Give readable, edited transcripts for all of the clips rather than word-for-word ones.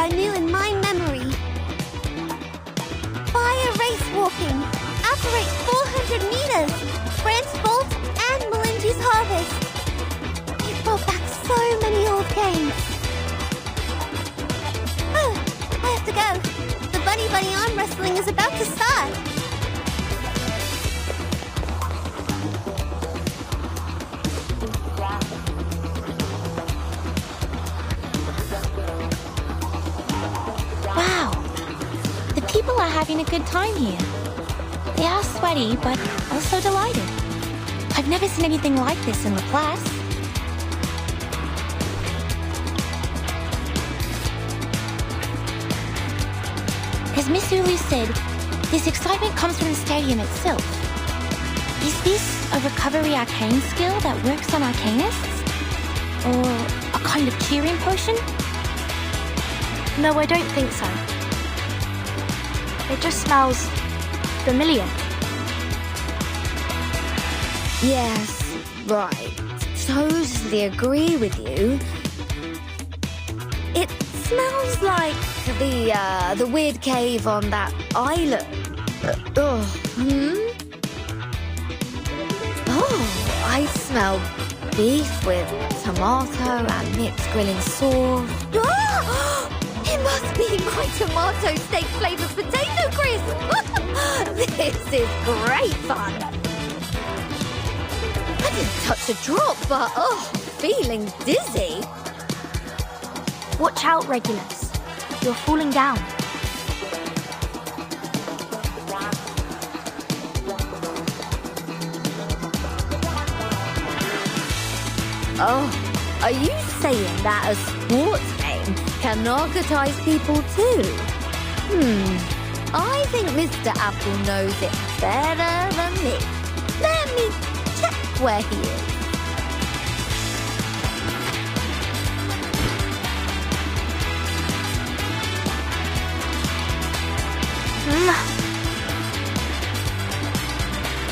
new in my memory. Fire race walking. Operate 400 meters. Brent Bolt and Melinji's Harvest. You've brought back so many old games. Oh, I have to go. The Bunny Bunny arm wrestling is about to start. People are having a good time here. They are sweaty, but also delighted. I've never seen anything like this in the class. As Miss Ulu said, this excitement comes from the stadium itself. Is this a recovery arcane skill that works on arcanists? Or a kind of cheering potion? No, I don't think so. It just smells familiar. Yes, right. Totally agree with you. It smells like the weird cave on that island. Oh, I smell beef with tomato and mixed grilling sauce. It must be my tomato steak flavored potato crisp! This is great fun. I didn't touch a drop, but feeling dizzy. Watch out, Regulus. You're falling down. Oh, are you saying that a sports game can narcotize people too? I think Mr. Apple knows it better than me. Let me check where he is.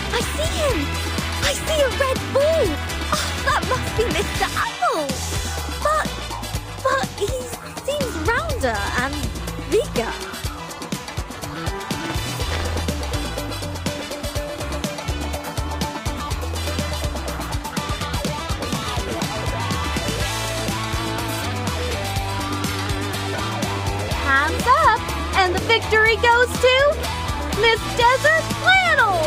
I see him! I see a red ball! Oh, that must be Mr. Apple! But he seems rounder and bigger. Hands up! And the victory goes to Miss Desert Flannel!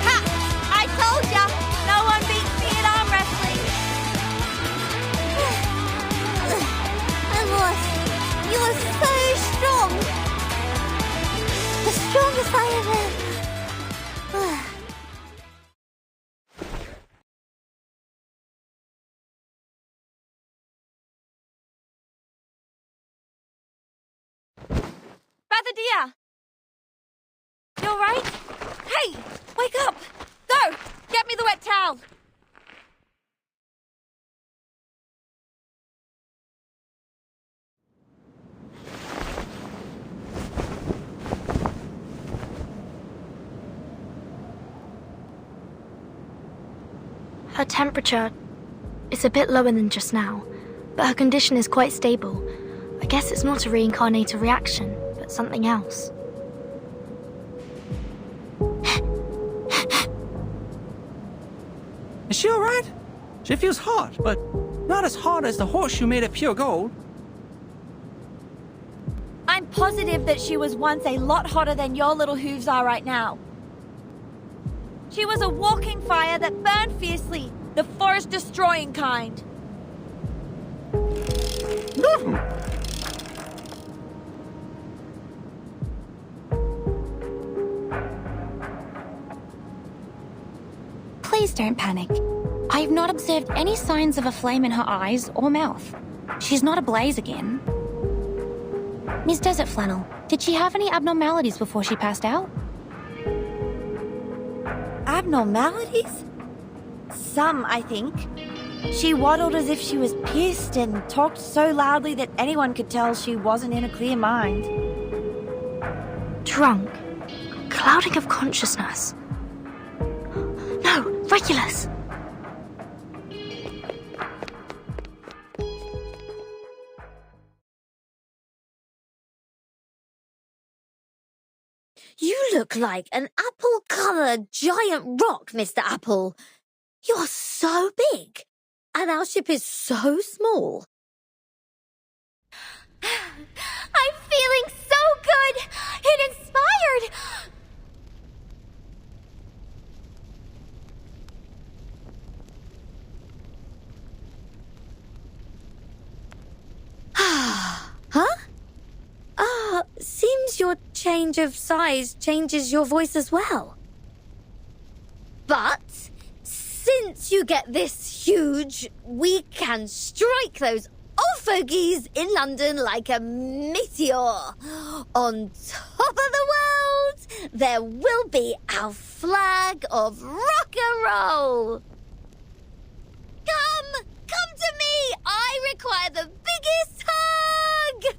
Ha! I told ya! No one beats me at arm wrestling! I lost. You are so strong! The strongest I ever... Father Dia! You alright? Hey! Wake up! Go! Get me the wet towel! Her temperature is a bit lower than just now, but her condition is quite stable. I guess it's not a reincarnator reaction, but something else. Is she alright? She feels hot, but not as hot as the horseshoe made of pure gold. I'm positive that she was once a lot hotter than your little hooves are right now. She was a walking fire that burned fiercely, the forest-destroying kind. Please don't panic. I have not observed any signs of a flame in her eyes or mouth. She's not ablaze again. Miss Desert Flannel, did she have any abnormalities before she passed out? Abnormalities? Some, I think. She waddled as if she was pissed and talked so loudly that anyone could tell she wasn't in a clear mind. Drunk. Clouding of consciousness. No, Regulus! look like an apple-coloured giant rock, Mr. Apple. You're so big, and our ship is so small. I'm feeling so good and inspired. Huh? Seems your change of size changes your voice as well. But since you get this huge, we can strike those old fogies in London like a meteor. On top of the world, there will be our flag of rock and roll. Come to me. I require the biggest hug.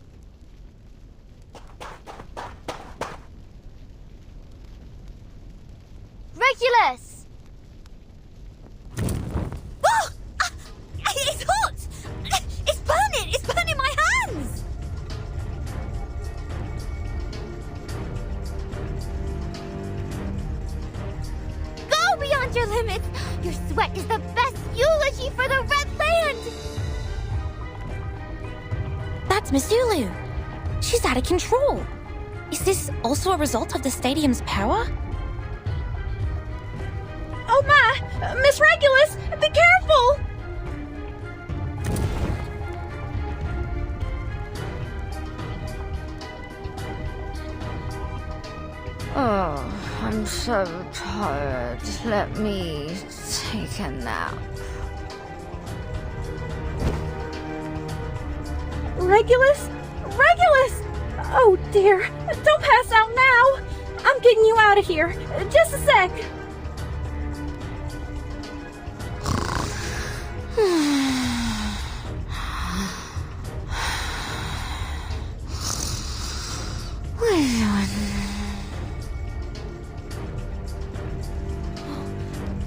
Regulus! Oh! It's hot! It's burning! It's burning my hands! Go beyond your limits! Your sweat is the best eulogy for the Red Land! That's Miss Ulu. She's out of control. Is this also a result of the stadium's power? Oh my! Miss Regulus, be careful! Oh, I'm so tired. Let me take a nap. Regulus? Regulus! Oh dear, don't pass out now! I'm getting you out of here. Just a sec.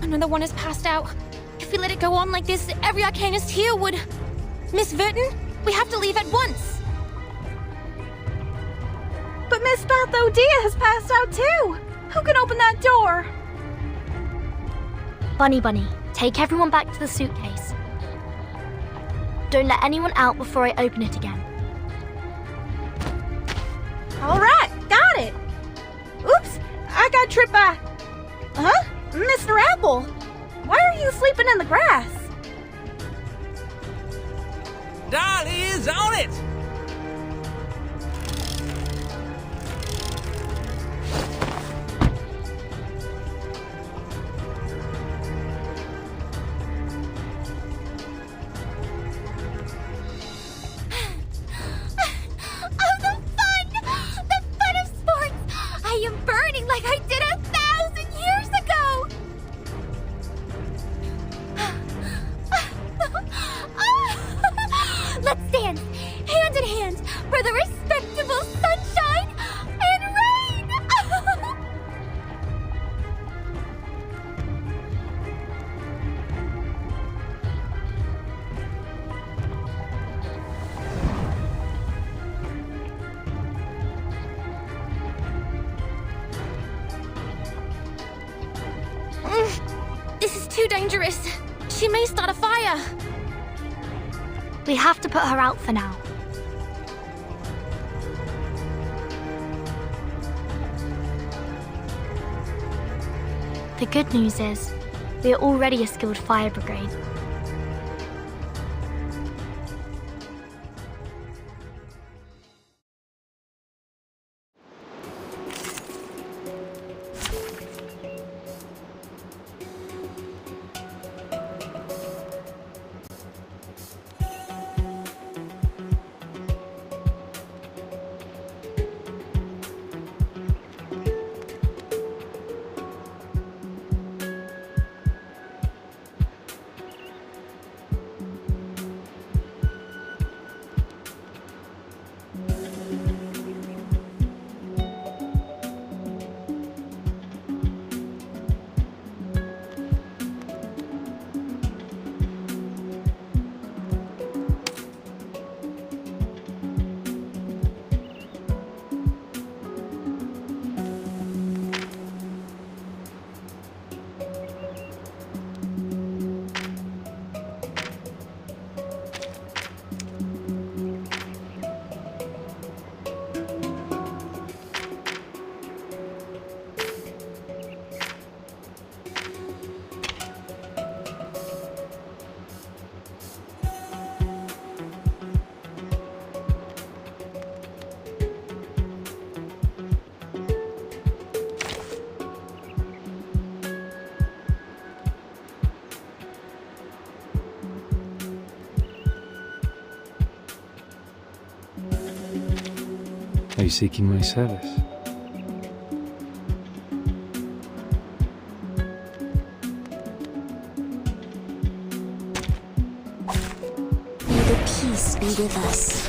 Another one has passed out. If we let it go on like this, every arcanist here would... Miss Verton, we have to leave at once. But Miss Beth O'Dea has passed out too. Who can open that door? Bunny, take everyone back to the suitcase. Don't let anyone out before I open it again. All right, got it. Oops, I got tripped by... Huh? Mr. Apple, why are you sleeping in the grass? Dolly is on it! The fun of sports! I am burning like I did 1,000 years ago! Let's dance, hand in hand, for the respectable sunshine and rain! This is too dangerous. She may start a fire. We have to put her out for now. The good news is, we are already a skilled fire brigade. you seeking my service? May the peace be with us.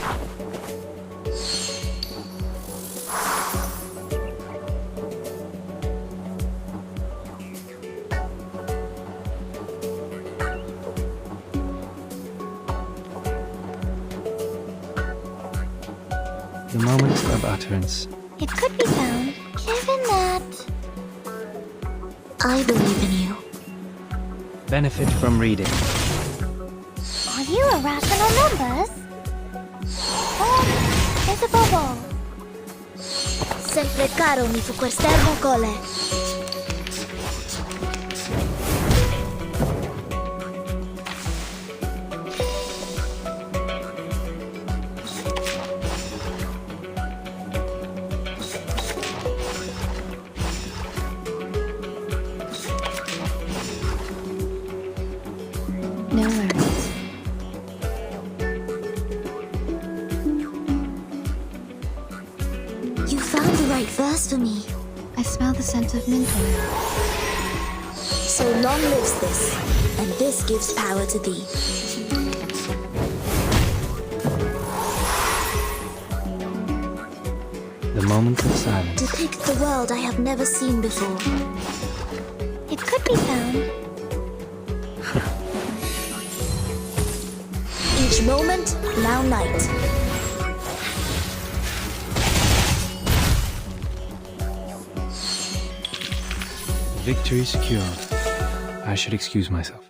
The moment of utterance. It could be found, given that... I believe in you. Benefit from reading. Are you irrational numbers? There's a bubble. Sempre caro mi fu quest'ermo cole. No worries. You found the right verse for me. I smell the scent of mint oil. So long lives this, and this gives power to thee. The moment of silence. Depict the world I have never seen before. It could be found. Each moment, now night. Victory secured. I should excuse myself.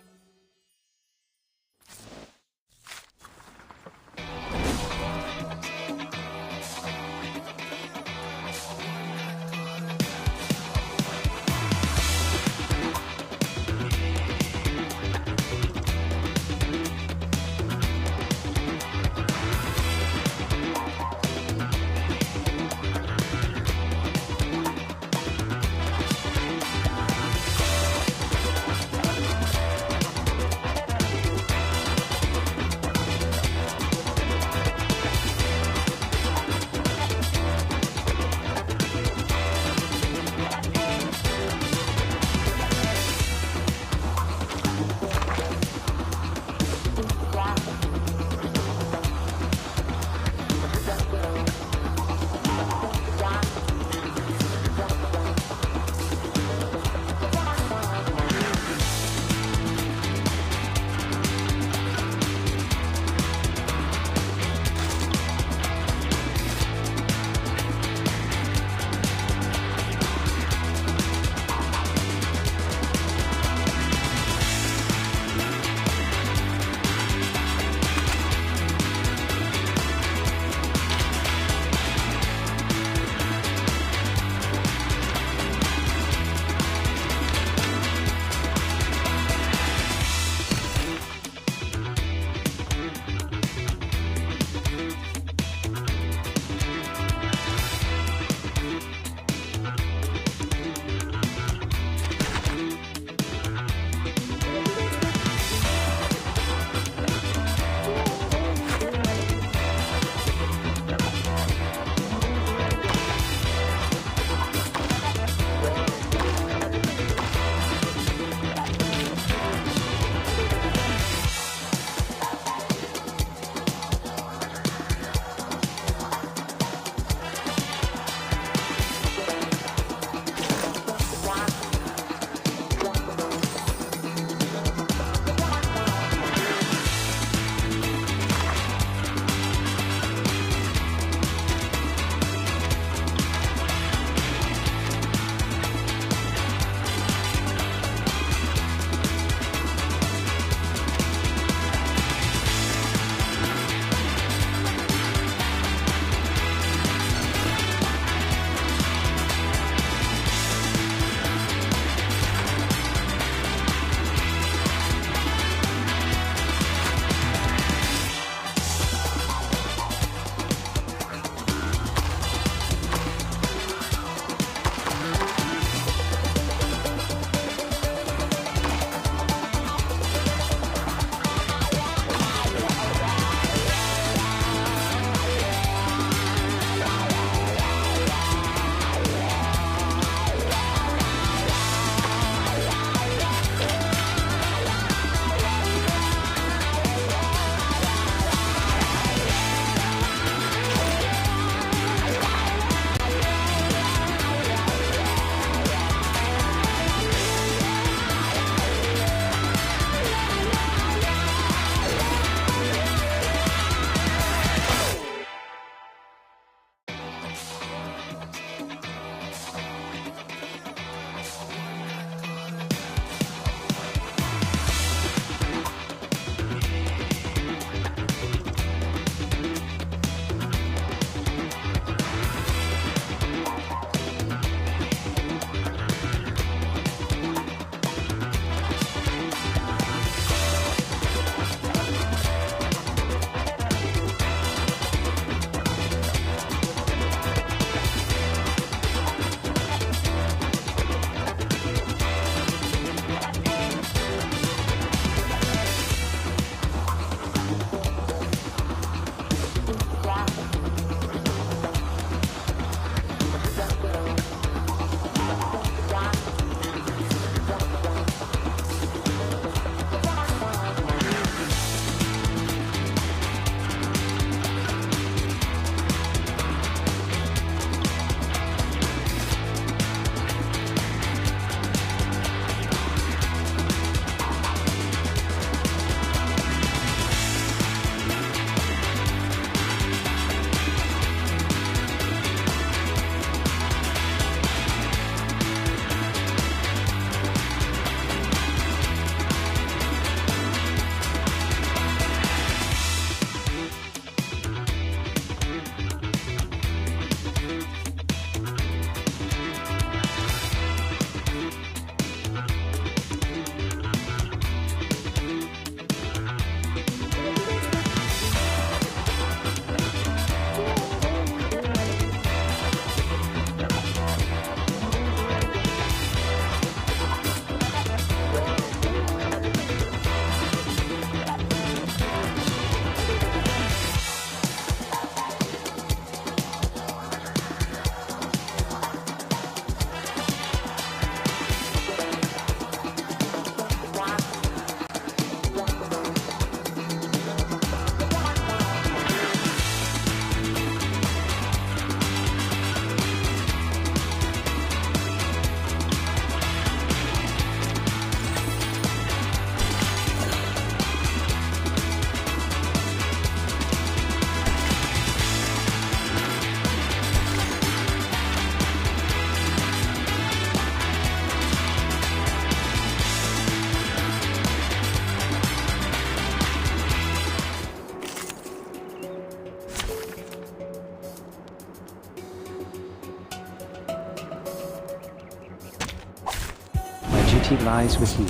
duty lies with you.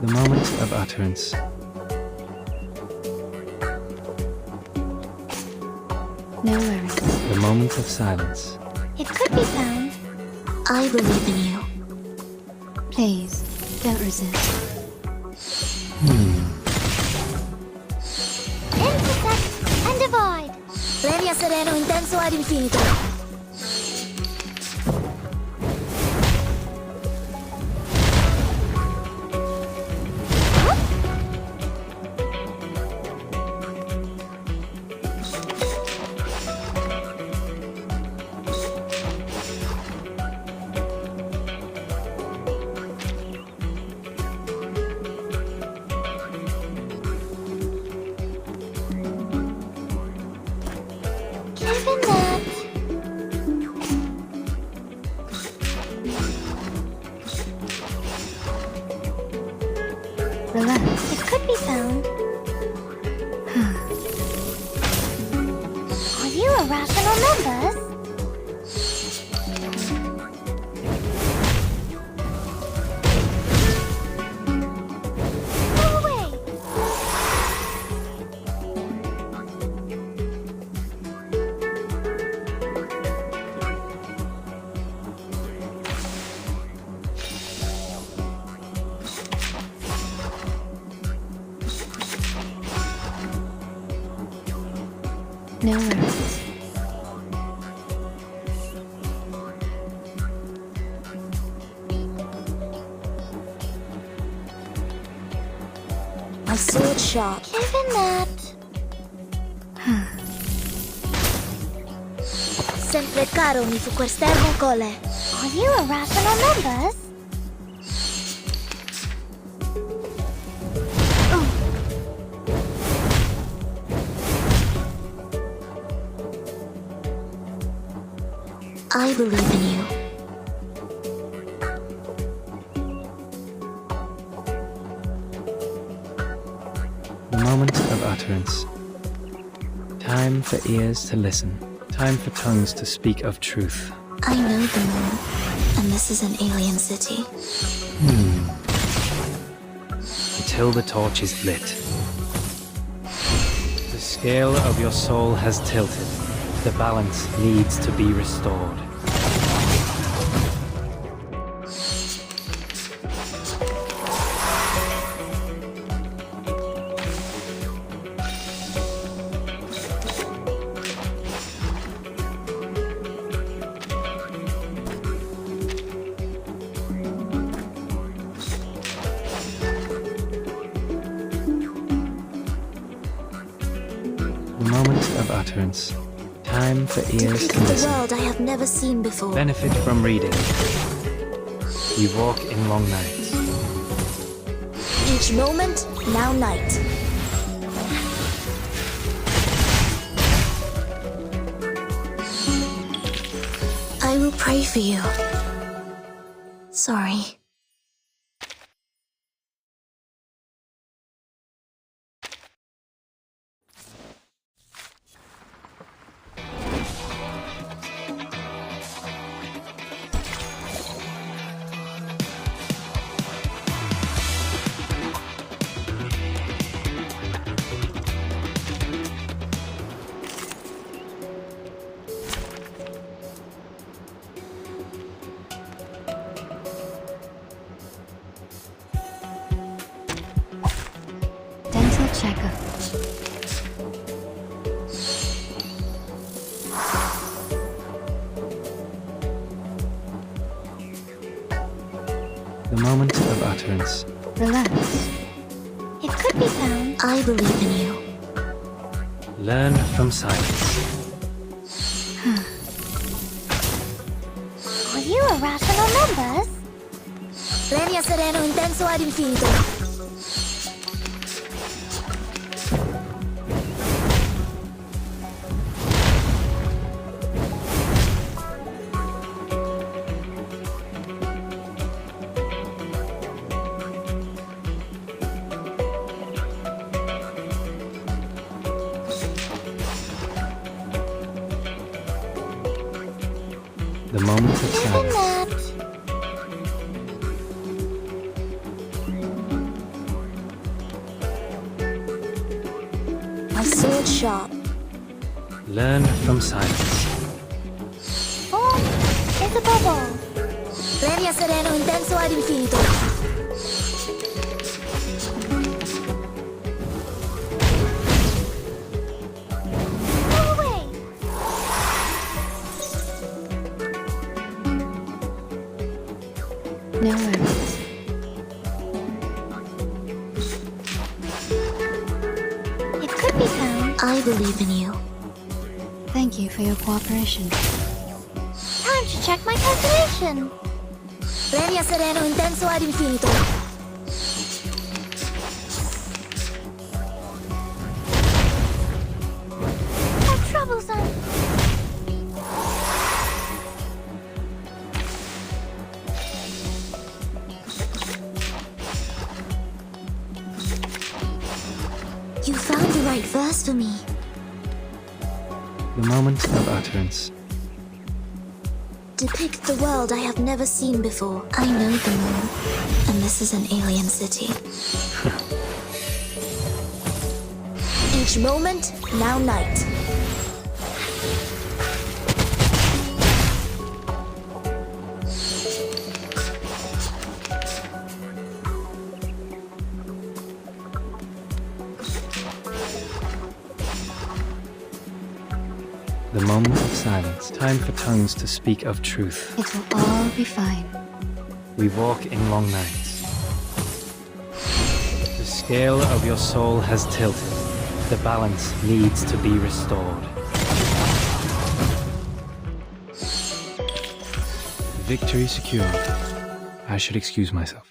The moment of utterance. No worries. The moment of silence. It could be found. I believe in you. Please, don't resist. Intersect and divide. Premia sereno intenso ad infinito. Given that. Relax. It could be found. Are you irrational numbers? Go away. No worries. My sword sharp. Given that. Sempre caro mi fu quest'ermo cole. Are you irrational numbers? I believe in you. The moment of utterance. Time for ears to listen. Time for tongues to speak of truth. I know the moon, and this is an alien city. Until the torch is lit. The scale of your soul has tilted. The balance needs to be restored. The moment of utterance. Time for ears Look to at the listen. world I have never seen before. Benefit from reading. You walk in long nights. Each moment, now night. I will pray for you. Sorry. Dental checkup. The moment of utterance. Relax. It could be found. I believe in you. Learn from silence. Are you irrational numbers? Premia sereno intenso ad infinito. The moment of Even silence. that. My sword sharp. Learn from silence. Oh, it's a bubble. Premia sereno intenso ad infinito. Go away. No worries. It could be found. I believe in you. Thank you for your cooperation. Time to check my calculation. Premia sereno intenso ad infinito. How troublesome. You found the right verse for me. The moment of utterance. Depict the world I have never seen before. I know the moon, and this is an alien city. Each moment, now night. The moment of silence. Time for tongues to speak of truth. It will all be fine. We walk in long nights. The scale of your soul has tilted. The balance needs to be restored. Victory secured. I should excuse myself.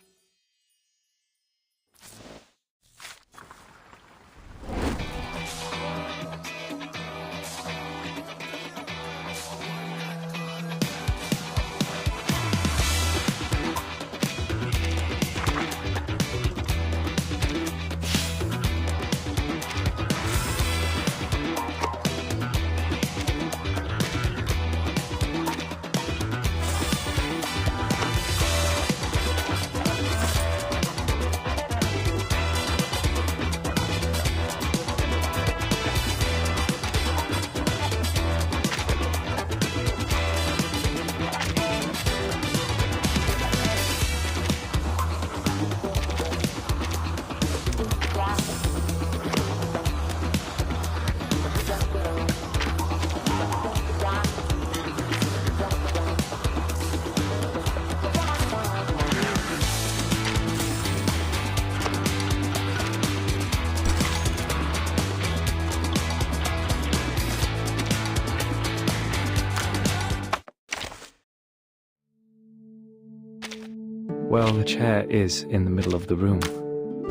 Well, the chair is in the middle of the room.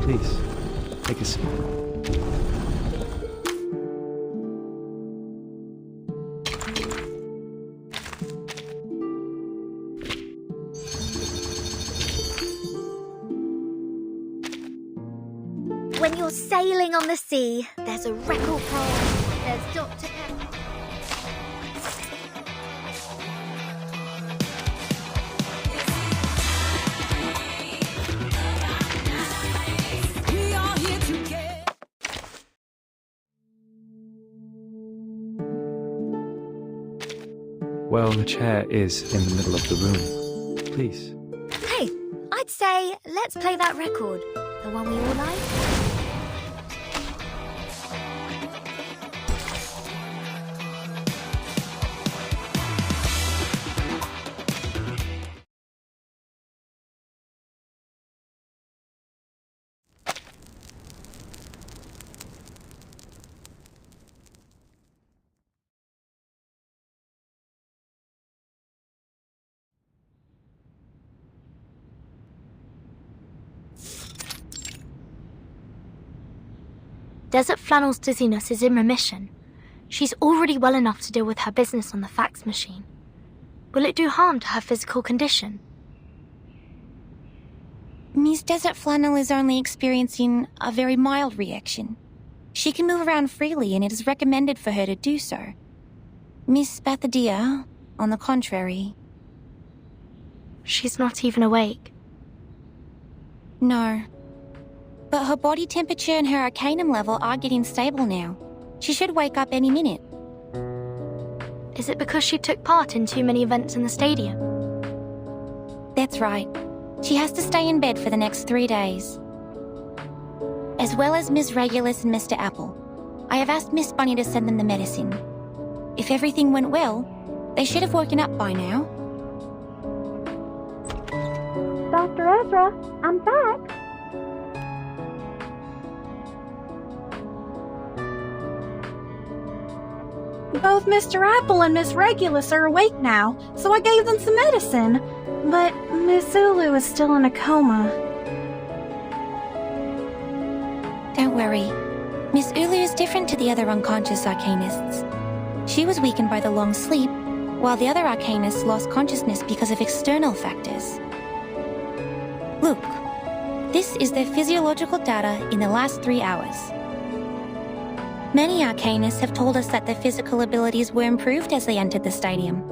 Please, take a seat. When you're sailing on the sea, there's a record player. There's Dr. Pepper. Well, the chair is in the middle of the room. Please. Hey, I'd say let's play that record. The one we all like. Desert Flannel's dizziness is in remission. She's already well enough to deal with her business on the fax machine. Will it do harm to her physical condition? Miss Desert Flannel is only experiencing a very mild reaction. She can move around freely and it is recommended for her to do so. Miss Bathadia, on the contrary, She's not even awake. No. But her body temperature and her arcanum level are getting stable now. She should wake up any minute. Is it because she took part in too many events in the stadium? That's right. She has to stay in bed for the next 3 days. As well as Ms. Regulus and Mr. Apple. I have asked Miss Bunny to send them the medicine. If everything went well, they should have woken up by now. Dr. Ezra, I'm back. Both Mr. Apple and Miss Regulus are awake now, so I gave them some medicine. But Miss Zulu is still in a coma. Don't worry. Miss Ulu is different to the other unconscious arcanists. She was weakened by the long sleep, while the other arcanists lost consciousness because of external factors. Look, this is their physiological data in the last 3 hours. Many arcanists have told us that their physical abilities were improved as they entered the stadium.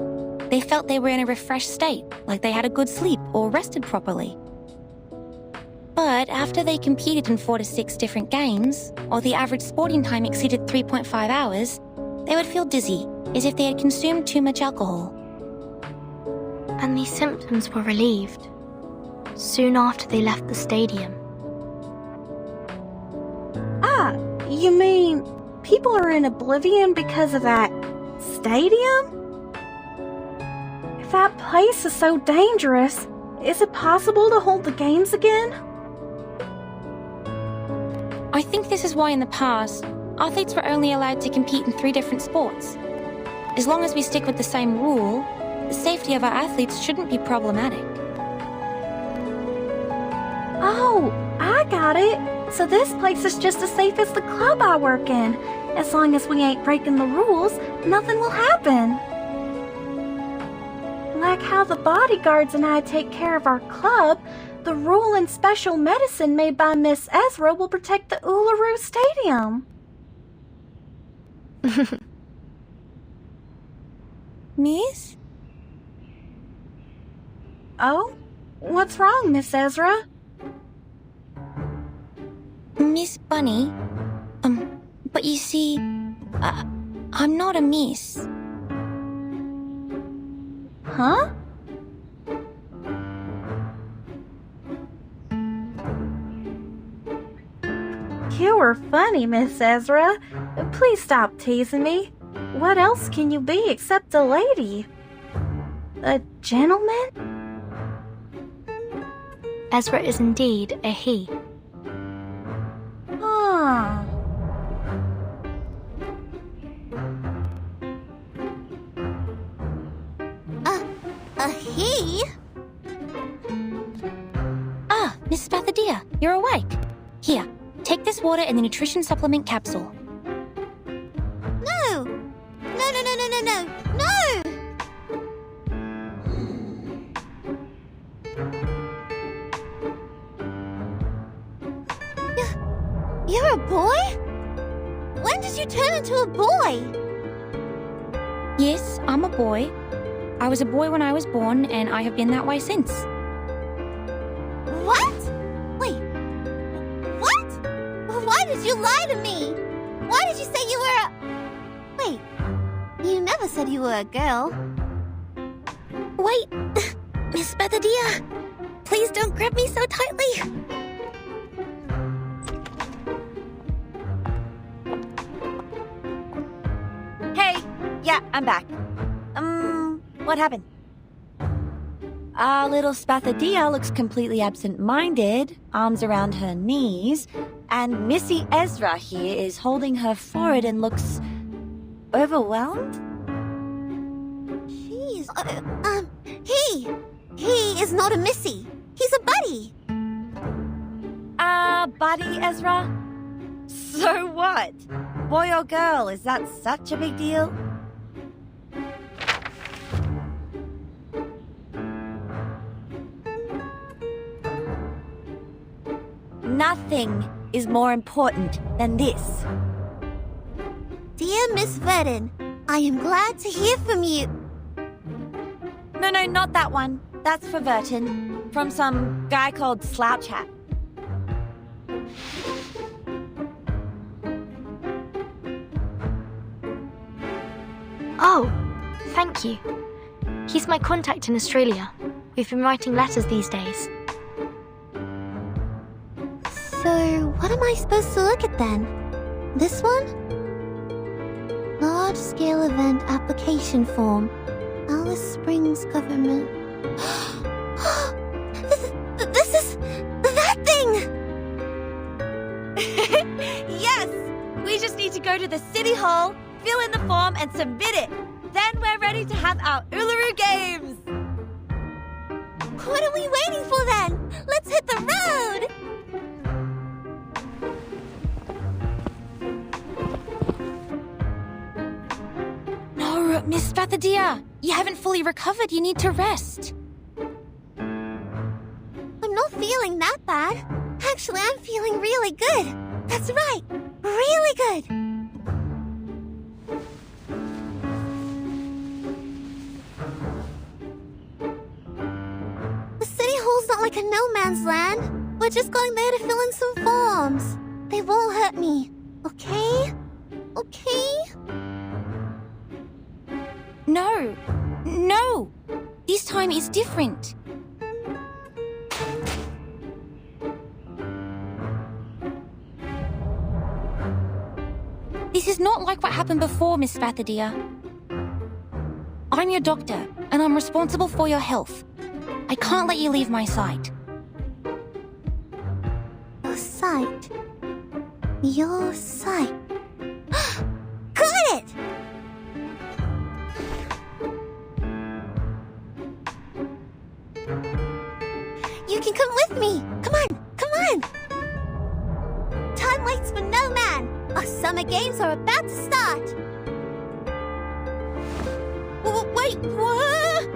They felt they were in a refreshed state, like they had a good sleep or rested properly. But after they competed in 4 to 6 different games, or the average sporting time exceeded 3.5 hours, they would feel dizzy, as if they had consumed too much alcohol. And these symptoms were relieved soon after they left the stadium. Ah, you mean people are in oblivion because of that stadium? If that place is so dangerous, is it possible to hold the games again? I think this is why in the past, athletes were only allowed to compete in 3 different sports. As long as we stick with the same rule, the safety of our athletes shouldn't be problematic. Oh, I got it. So this place is just as safe as the club I work in. As long as we ain't breaking the rules, nothing will happen. Like how the bodyguards and I take care of our club, the rule and special medicine made by Miss Ezra will protect the Uluru Stadium. Miss? Oh? What's wrong, Miss Ezra? Miss Bunny? But you see, I'm not a miss. Huh? You were funny, Miss Ezra. Please stop teasing me. What else can you be except a lady? A gentleman? Ezra is indeed a he. Huh. A he? Ah, Miss Spathadia, you're awake. Here, take this water and the nutrition supplement capsule. No! No! You're a boy? When did you turn into a boy? Yes, I'm a boy. I was a boy when I was born, and I have been that way since. What? Wait. What? Why did you lie to me? Why did you say you were a... Wait. You never said you were a girl. Wait, Miss Spathadia, please don't grab me so tightly. Hey, yeah, I'm back. What happened? Our little Spathadia looks completely absent-minded, arms around her knees, and Missy Ezra here is holding her forehead and looks overwhelmed? Jeez. He is not a missy. He's a buddy. Buddy, Ezra? So what? Boy or girl, is that such a big deal? Nothing is more important than this. Dear Miss Verdon, I am glad to hear from you. No, not that one. That's for Verton, from some guy called Slouch Hat. Oh, thank you. He's my contact in Australia. We've been writing letters these days. So, what am I supposed to look at then? This one? Large-scale event application form. Alice Springs government. This is that thing! Yes! We just need to go to the city hall, fill in the form, and submit it. Then we're ready to have our Uluru Games! What are we waiting for then? Let's hit the road! No, Miss Spathadia, you haven't fully recovered. You need to rest. I'm not feeling that bad. Actually, I'm feeling really good. That's right, really good. The city hall's not like a no man's land. We're just going there to fill in some forms. They won't hurt me, okay? Okay? No. This time is different. This is not like what happened before, Miss Spathadia. I'm your doctor, and I'm responsible for your health. I can't let you leave my sight. Your sight. Your sight. Got it! You can come with me. Come on. Time waits for no man. Our summer games are about to start. Wait, what?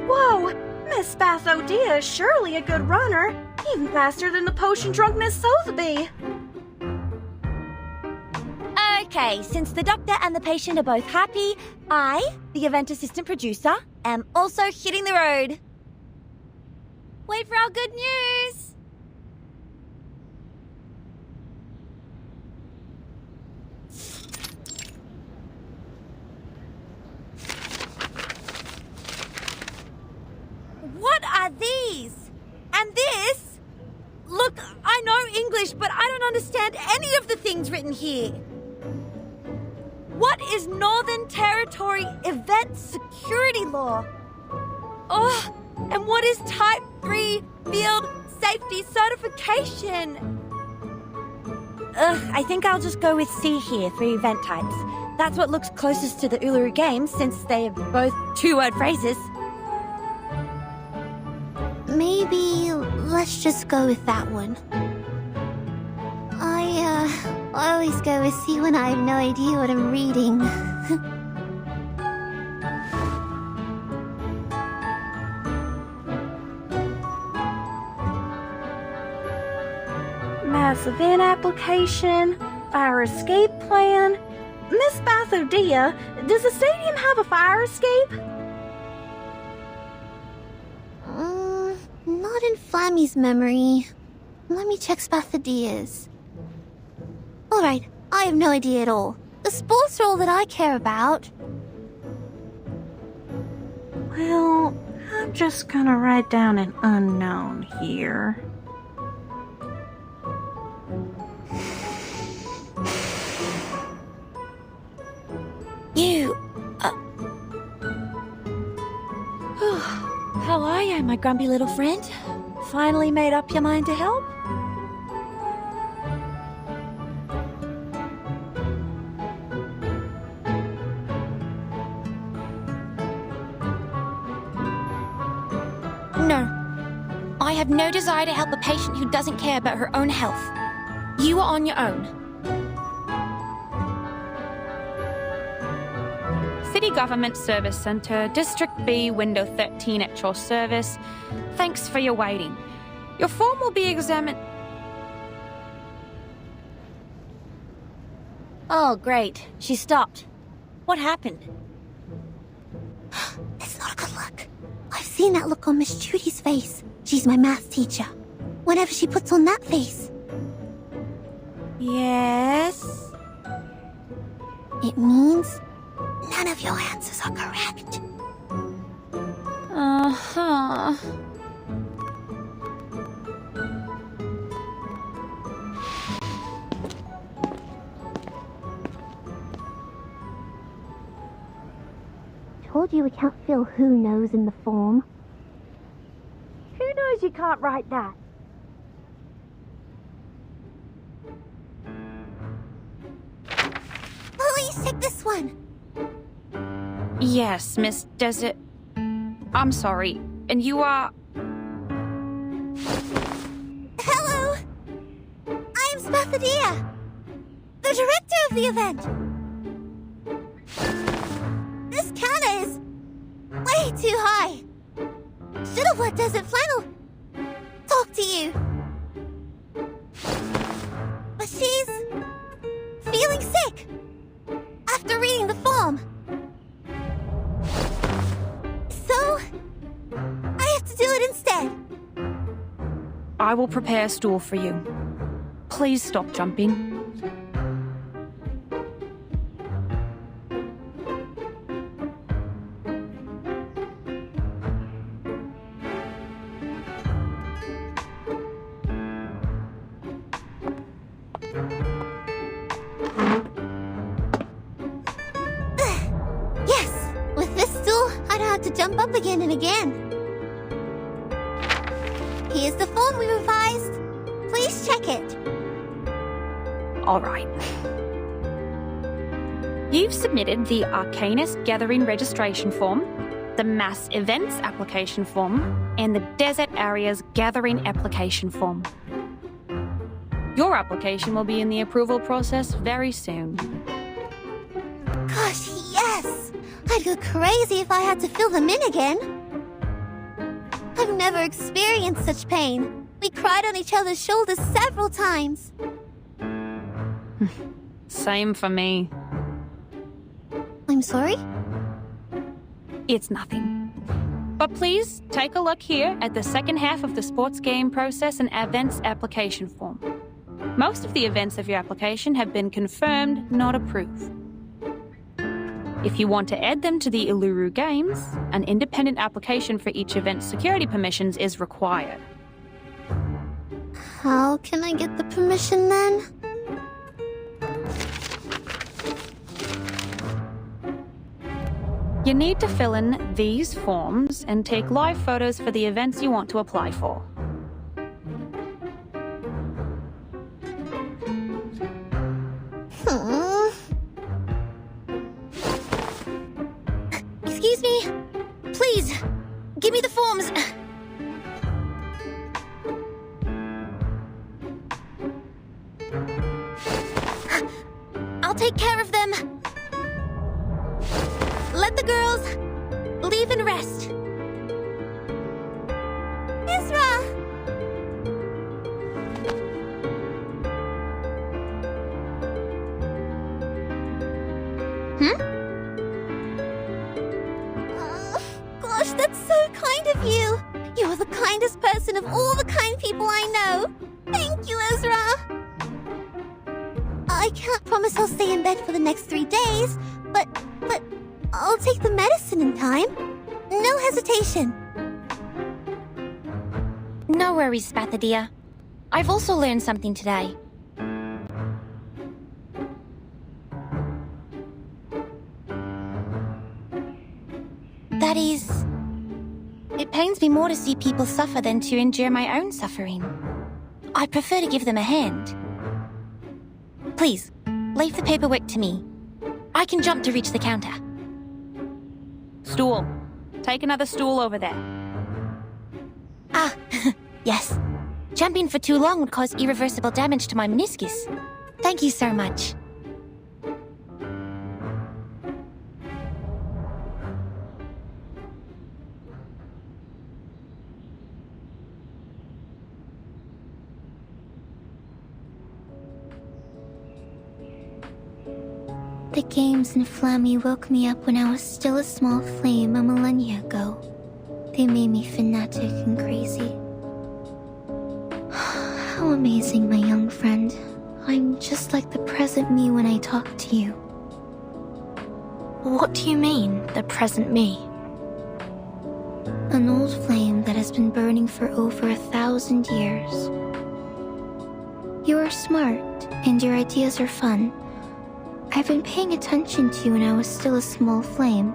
Whoa! Miss Spathadia is surely a good runner. Even faster than the potion-drunk Miss Sotheby. Okay, since the doctor and the patient are both happy, I, the event assistant producer, am also hitting the road. Wait for our good news! What are these? And this? Look, I know English, but I don't understand any of the things written here. What is Northern Territory Event Security Law? Oh, and what is Type 3 Field Safety Certification? I think I'll just go with C here for event types. That's what looks closest to the Uluru Games since they're both two-word phrases. Maybe let's just go with that one. I always go with C when I have no idea what I'm reading. Mass event application, fire escape plan. Miss Spathadia, does the stadium have a fire escape? Not in Flammy's memory. Let me check Spathadia's. Alright, I have no idea at all. The sports are all that I care about. Well, I'm just gonna write down an unknown here. You... How are you, my grumpy little friend? Finally made up your mind to help? No. I have no desire to help a patient who doesn't care about her own health. You are on your own. City Government Service Centre, District B, Window 13 at your service. Thanks for your waiting. Your form will be examined... Oh, great. She stopped. What happened? It's not a good look. I've seen that look on Miss Judy's face. She's my math teacher. Whenever she puts on that face. Yes? It means none of your answers are correct. Uh-huh. Told you we can't fill who knows in the form. Who knows you can't write that? Please take this one. Yes, Miss Desert... I'm sorry. And you are... Hello. I'm Spathadia, the director of the event. This counter is way too high. Should have let Desert Flannel talk to you. But she's feeling sick after reading the form. So, I have to do it instead. I will prepare a stool for you. Please stop jumping. Yes, with this stool, I don't have to jump up again and again. Here's the form we revised. Please check it. All right. You've submitted the Arcanist Gathering Registration Form, the Mass Events Application Form, and the Desert Areas Gathering Application Form. Your application will be in the approval process very soon. Gosh, yes! I'd go crazy if I had to fill them in again. I've never experienced such pain. We cried on each other's shoulders several times. Same for me. I'm sorry? It's nothing. But please take a look here at the second half of the sports game process and events application form. Most of the events of your application have been confirmed, not approved. If you want to add them to the Uluru Games, an independent application for each event's security permissions is required. How can I get the permission then? You need to fill in these forms and take live photos for the events you want to apply for. Excuse me? Please, give me the forms. I'll take care of them. Let the girls leave and rest. Ezra! Gosh, that's so kind of you. You're the kindest person of all the kind people I know. Thank you, Ezra. I can't promise I'll stay in bed for the next 3 days, but I'll take the medicine in time. No hesitation. No worries, Spathadia. I've also learned something today. That is, it pains me more to see people suffer than to endure my own suffering. I prefer to give them a hand. Please, leave the paperwork to me. I can jump to reach the counter. Stool. Take another stool over there. Ah, yes. Jumping for too long would cause irreversible damage to my meniscus. Thank you so much. The games in Flammy woke me up when I was still a small flame a millennia ago. They made me fanatic and crazy. How amazing, my young friend. I'm just like the present me when I talk to you. What do you mean, the present me? An old flame that has been burning for over 1,000 years. You are smart, and your ideas are fun. I've been paying attention to you when I was still a small flame.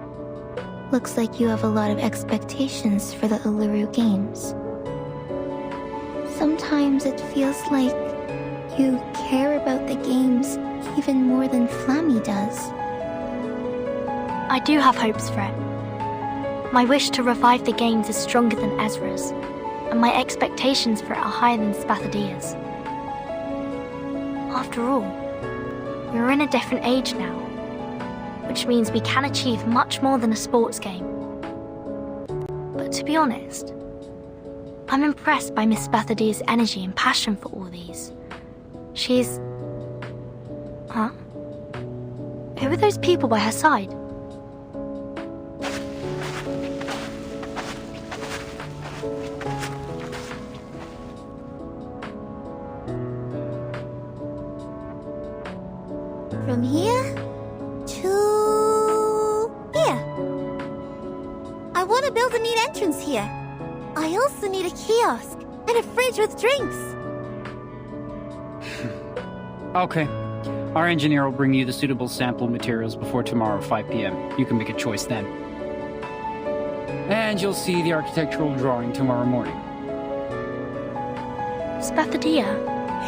Looks like you have a lot of expectations for the Uluru games. Sometimes it feels like you care about the games even more than Flammy does. I do have hopes for it. My wish to revive the games is stronger than Ezra's, and my expectations for it are higher than Spathadia's. After all, we're in a different age now, which means we can achieve much more than a sports game. But to be honest, I'm impressed by Miss Spathadia's energy and passion for all these. She's... Huh? Who are those people by her side? From here to here. I want to build a neat entrance here. I also need a kiosk and a fridge with drinks. Okay. Our engineer will bring you the suitable sample materials before tomorrow, 5 p.m. You can make a choice then. And you'll see the architectural drawing tomorrow morning. Spathadia?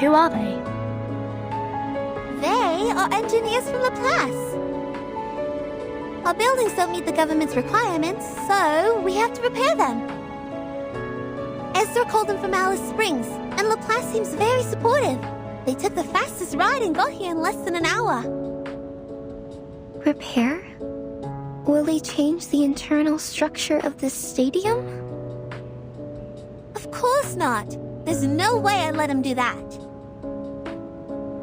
Who are they? They are engineers from Laplace. Our buildings don't meet the government's requirements, so we have to repair them. Ezra called them from Alice Springs, and Laplace seems very supportive. They took the fastest ride and got here in less than an hour. Repair? Will they change the internal structure of this stadium? Of course not. There's no way I'd let him do that.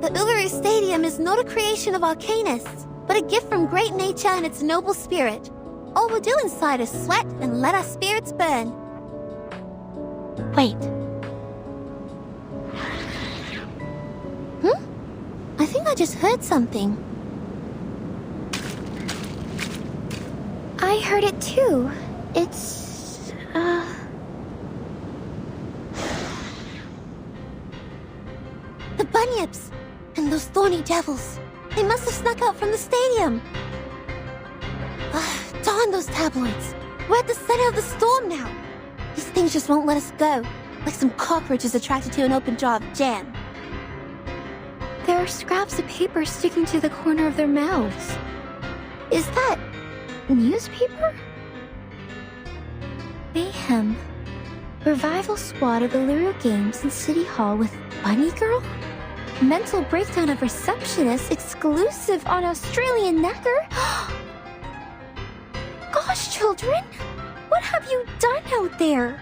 The Uluru Stadium is not a creation of Arcanists, but a gift from great nature and its noble spirit. All we'll do inside is sweat and let our spirits burn. Wait. I think I just heard something. I heard it too. It's... The bunyips! And those thorny devils. They must have snuck out from the stadium. Darn those tabloids. We're at the center of the storm now. These things just won't let us go. Like some cockroaches attracted to an open jar of jam. There are scraps of paper sticking to the corner of their mouths. Is that... newspaper? Mayhem. Revival squad of the Uluru Games in City Hall with Bunny Girl? Mental breakdown of receptionist exclusive on Australian Knacker? Gosh, children! What have you done out there?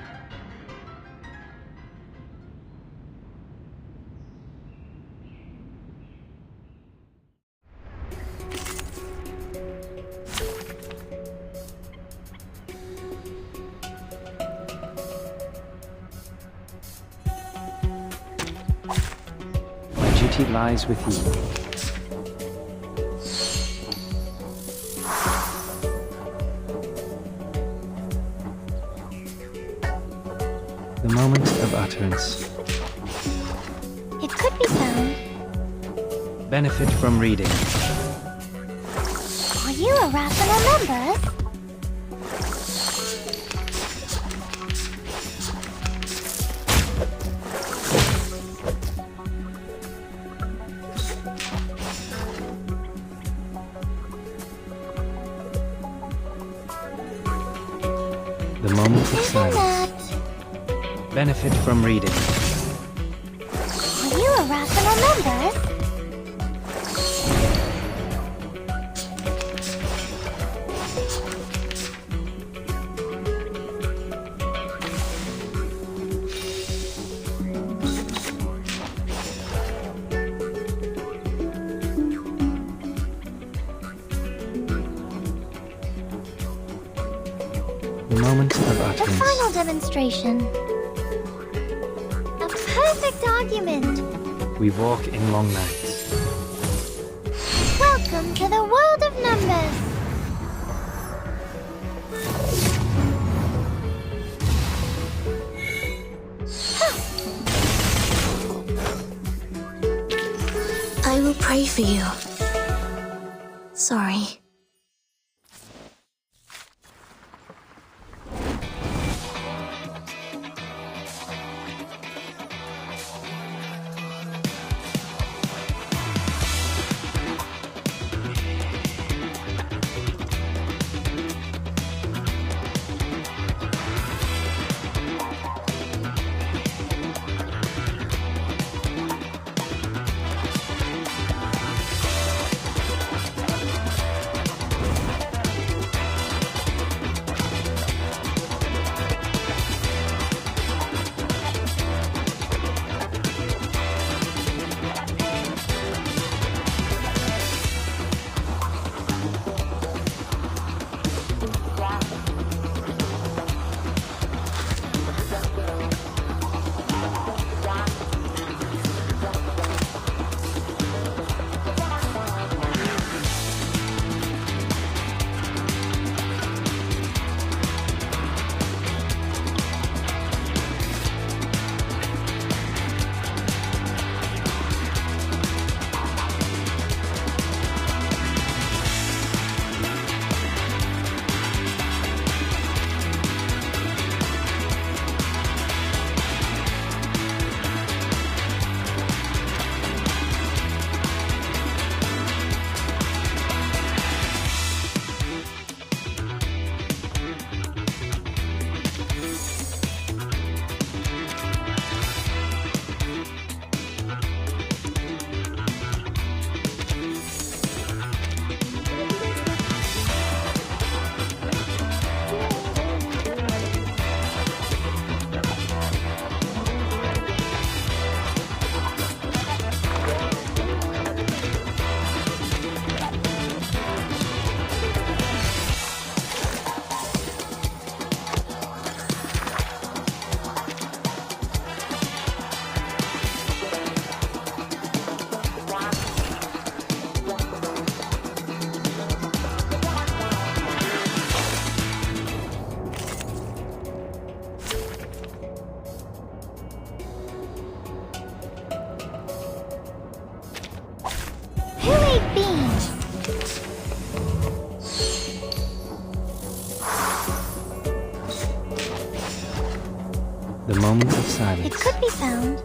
Duty lies with you. The moment of utterance. It could be found. Benefit from reading. Are you a Raphael member? The moment of silence. Benefit from reading. Are you a Raphael member? moment of The utterance. final demonstration. A perfect argument. We walk in long nights. Welcome to the world of numbers. I will pray for you. Sorry. The moment of It silence. could be found.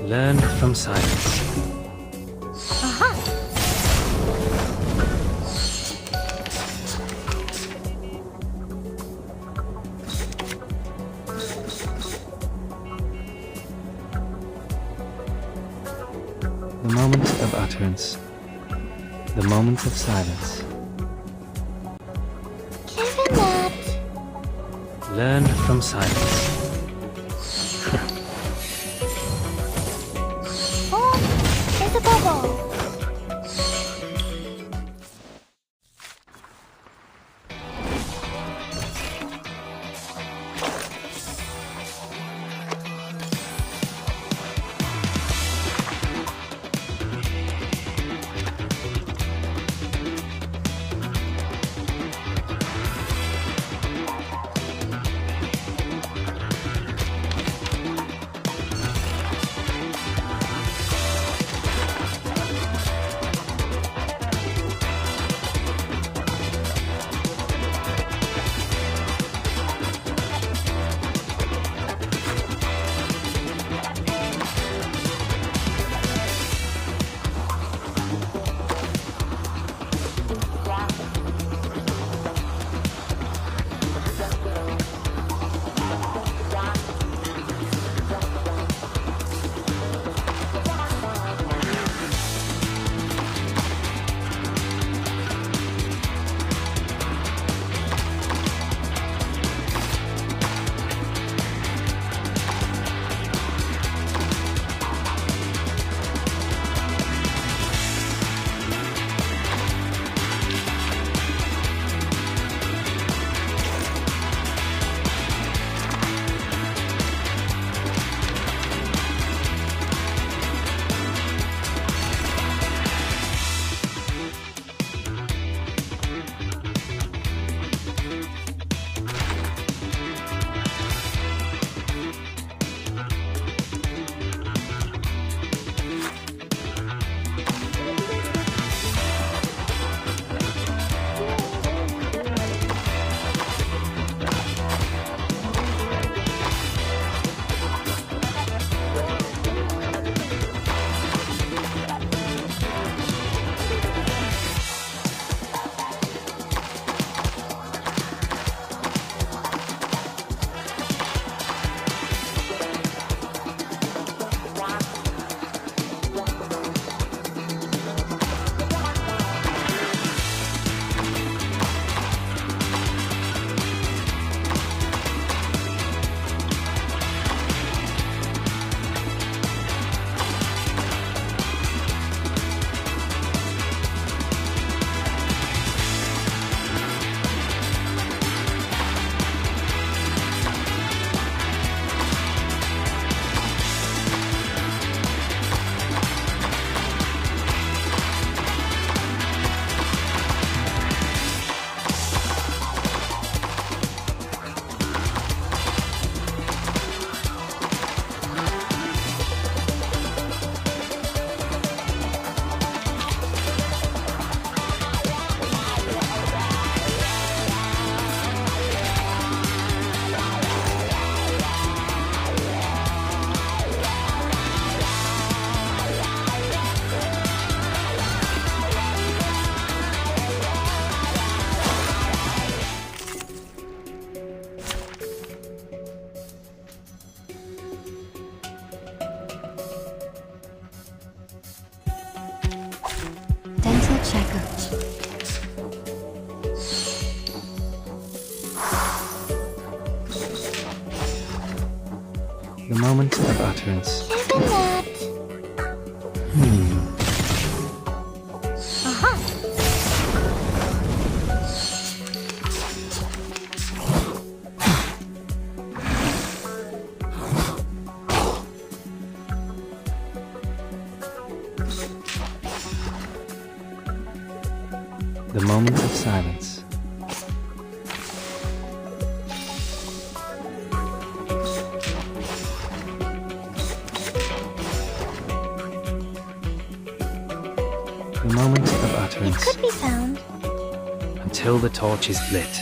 Learn from silence. Aha! The moment of utterance. The moment of silence. Given that. Learn from silence. Oh, it's a bubble. check out. The moment of utterance. Isn't that... The moment of silence. The moment of It utterance. could be found. Until the torch is lit.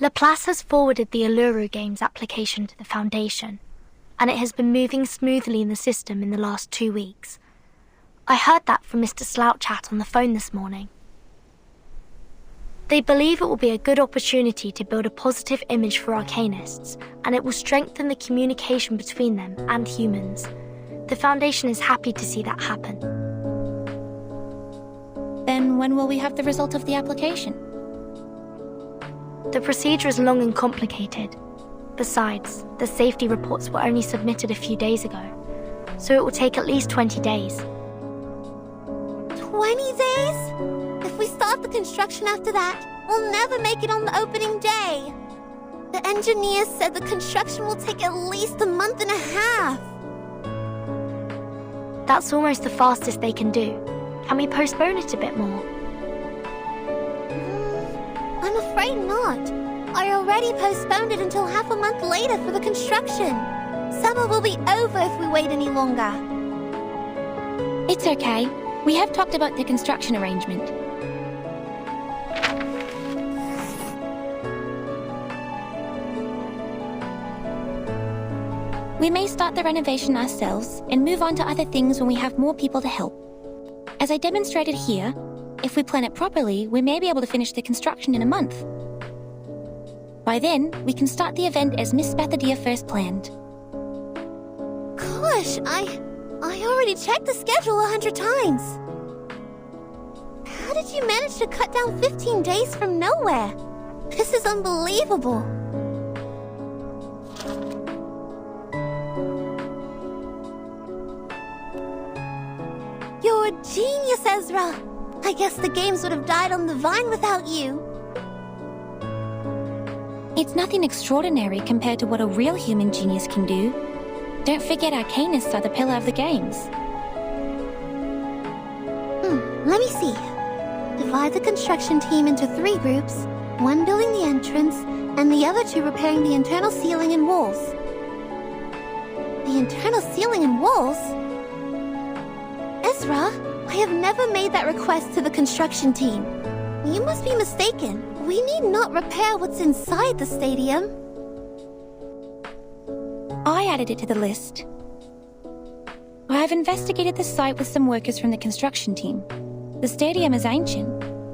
Laplace has forwarded the Uluru Games application to the Foundation, and it has been moving smoothly in the system in the last 2 weeks. I heard that from Mr. Slouchat on the phone this morning. They believe it will be a good opportunity to build a positive image for Arcanists, and it will strengthen the communication between them and humans. The Foundation is happy to see that happen. Then when will we have the result of the application? The procedure is long and complicated. Besides, the safety reports were only submitted a few days ago, so it will take at least 20 days. 20 days? If we start the construction after that, we'll never make it on the opening day. The engineers said the construction will take at least a month and a half. That's almost the fastest they can do. Can we postpone it a bit more? I'm afraid not. I already postponed it until half a month later for the construction. Summer will be over if we wait any longer. It's okay. We have talked about the construction arrangement. We may start the renovation ourselves and move on to other things when we have more people to help. As I demonstrated here, if we plan it properly, we may be able to finish the construction in a month. By then, we can start the event as Miss Spathadia first planned. Gosh, I already checked the schedule 100 times. How did you manage to cut down 15 days from nowhere? This is unbelievable. You're a genius, Ezra. I guess the games would have died on the vine without you. It's nothing extraordinary compared to what a real human genius can do. Don't forget Arcanists are the pillar of the games. Let me see. Divide the construction team into 3 groups, one building the entrance, and the other 2 repairing the internal ceiling and walls. The internal ceiling and walls? Ezra, I have never made that request to the construction team. You must be mistaken. We need not repair what's inside the stadium. I added it to the list. I have investigated the site with some workers from the construction team. The stadium is ancient.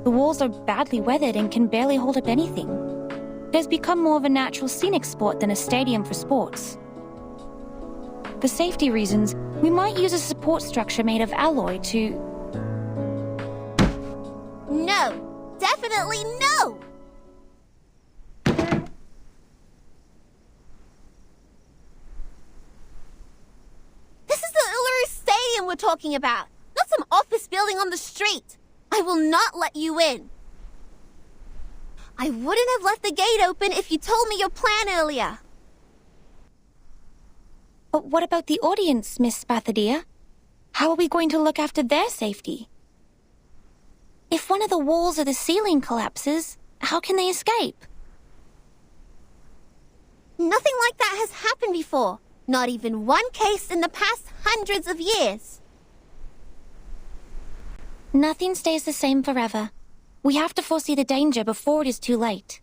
The walls are badly weathered and can barely hold up anything. It has become more of a natural scenic spot than a stadium for sports. For safety reasons, we might use a support structure made of alloy to... No! Definitely no! This is the Uluru Stadium we're talking about, not some office building on the street. I will not let you in. I wouldn't have left the gate open if you told me your plan earlier. But what about the audience, Miss Spathadia? How are we going to look after their safety? If one of the walls or the ceiling collapses, how can they escape? Nothing like that has happened before. Not even one case in the past hundreds of years. Nothing stays the same forever. We have to foresee the danger before it is too late.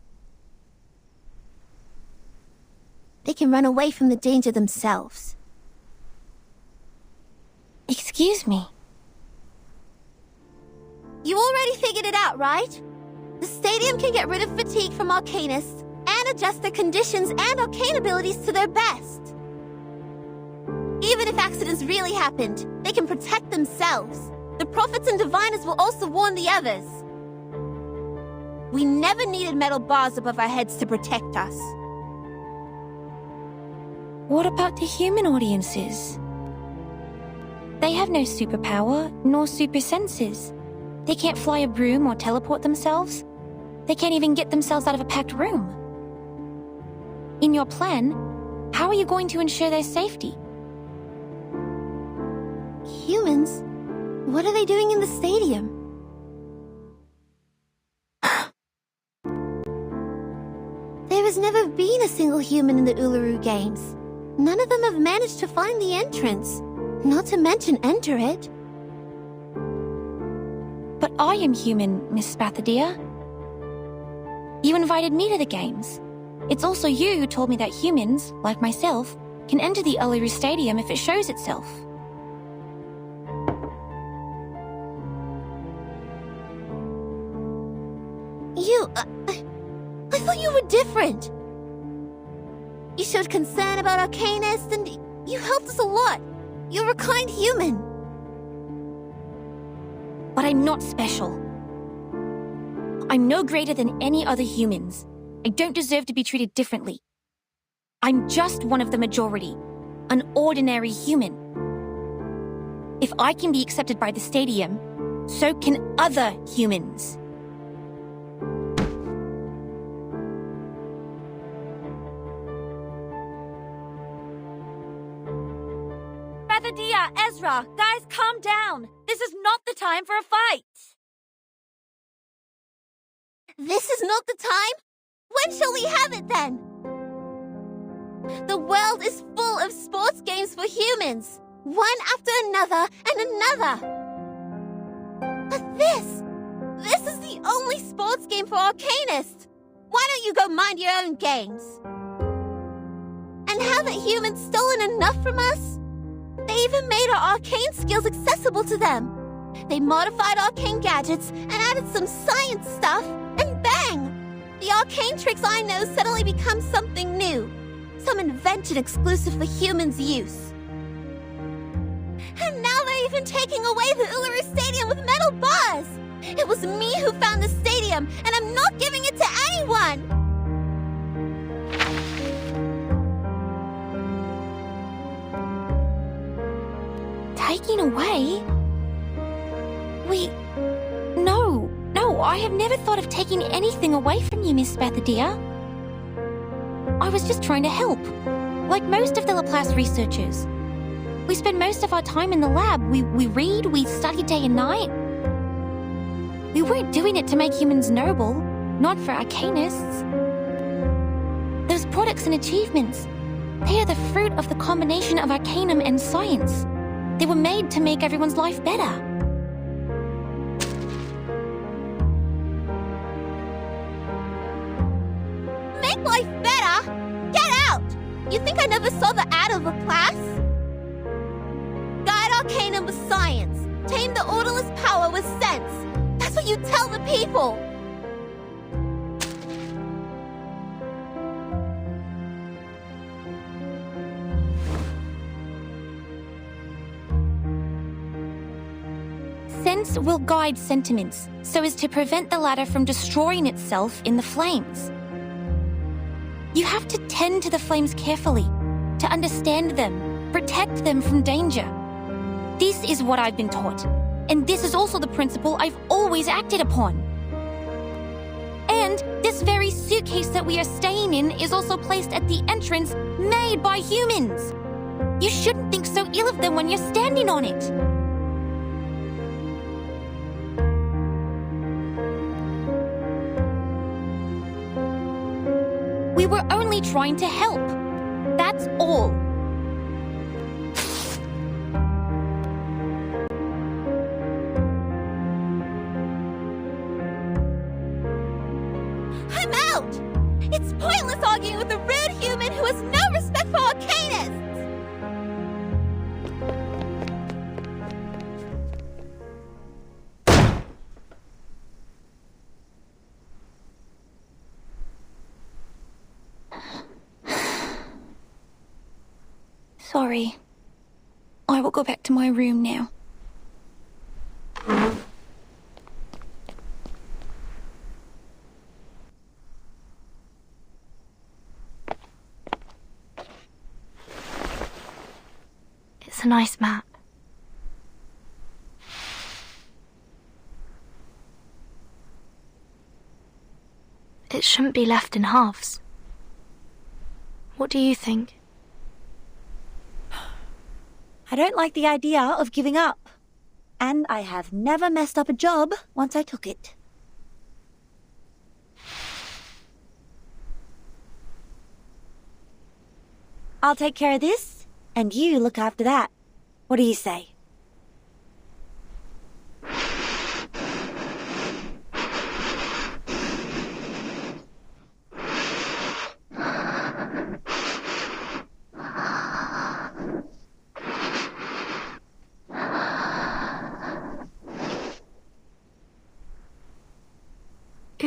They can run away from the danger themselves. Excuse me. You already figured it out, right? The stadium can get rid of fatigue from Arcanists and adjust their conditions and arcane abilities to their best. Even if accidents really happened, they can protect themselves. The prophets and diviners will also warn the others. We never needed metal bars above our heads to protect us. What about the human audiences? They have no superpower, nor super senses. They can't fly a broom or teleport themselves. They can't even get themselves out of a packed room. In your plan, how are you going to ensure their safety? Humans? What are they doing in the stadium? There has never been a single human in the Uluru Games. None of them have managed to find the entrance, not to mention enter it. But I am human, Miss Spathadia. You invited me to the games. It's also you who told me that humans, like myself, can enter the Uluru Stadium if it shows itself. I thought you were different. You showed concern about Arcanists, and you helped us a lot. You're a kind human. But I'm not special. I'm no greater than any other humans. I don't deserve to be treated differently. I'm just one of the majority, an ordinary human. If I can be accepted by the stadium, so can other humans. Dia, Ezra, guys, calm down. This is not the time for a fight. This is not the time? When shall we have it then? The world is full of sports games for humans, one after another and another. But this is the only sports game for Arcanists. Why don't you go mind your own games? And haven't humans stolen enough from us? They even made our arcane skills accessible to them. They modified arcane gadgets and added some science stuff, and bang! The arcane tricks I know suddenly become something new. Some invention exclusive for humans' use. And now they're even taking away the Uluru Stadium with metal bars! It was me who found the stadium, and I'm not giving it to anyone! Taking away? No, I have never thought of taking anything away from you, Miss Spathadia. I was just trying to help, like most of the Laplace researchers. We spend most of our time in the lab. We read, we study day and night. We weren't doing it to make humans noble, not for Arcanists. Those products and achievements, they are the fruit of the combination of Arcanum and science. They were made to make everyone's life better. Make life better? Get out! You think I never saw the ad of Laplace? Guide Arcanum with science. Tame the orderless power with sense. That's what you tell the people! Sense will guide sentiments, so as to prevent the latter from destroying itself in the flames. You have to tend to the flames carefully, to understand them, protect them from danger. This is what I've been taught, and this is also the principle I've always acted upon. And this very suitcase that we are staying in is also placed at the entrance made by humans. You shouldn't think so ill of them when you're standing on it. We were only trying to help. That's all. I'm out! It's pointless arguing with a rude human who has no respect for Arcanists! Sorry. I will go back to my room now. It's a nice map. It shouldn't be left in halves. What do you think? I don't like the idea of giving up. And I have never messed up a job once I took it. I'll take care of this, and you look after that. What do you say?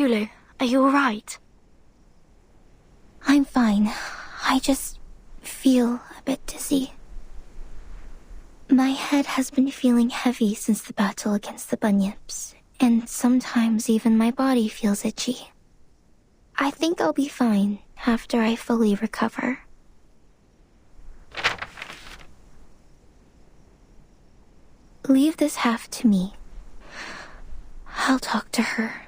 Ulu, are you alright? I'm fine. I just feel a bit dizzy. My head has been feeling heavy since the battle against the bunyips, and sometimes even my body feels itchy. I think I'll be fine after I fully recover. Leave this half to me. I'll talk to her.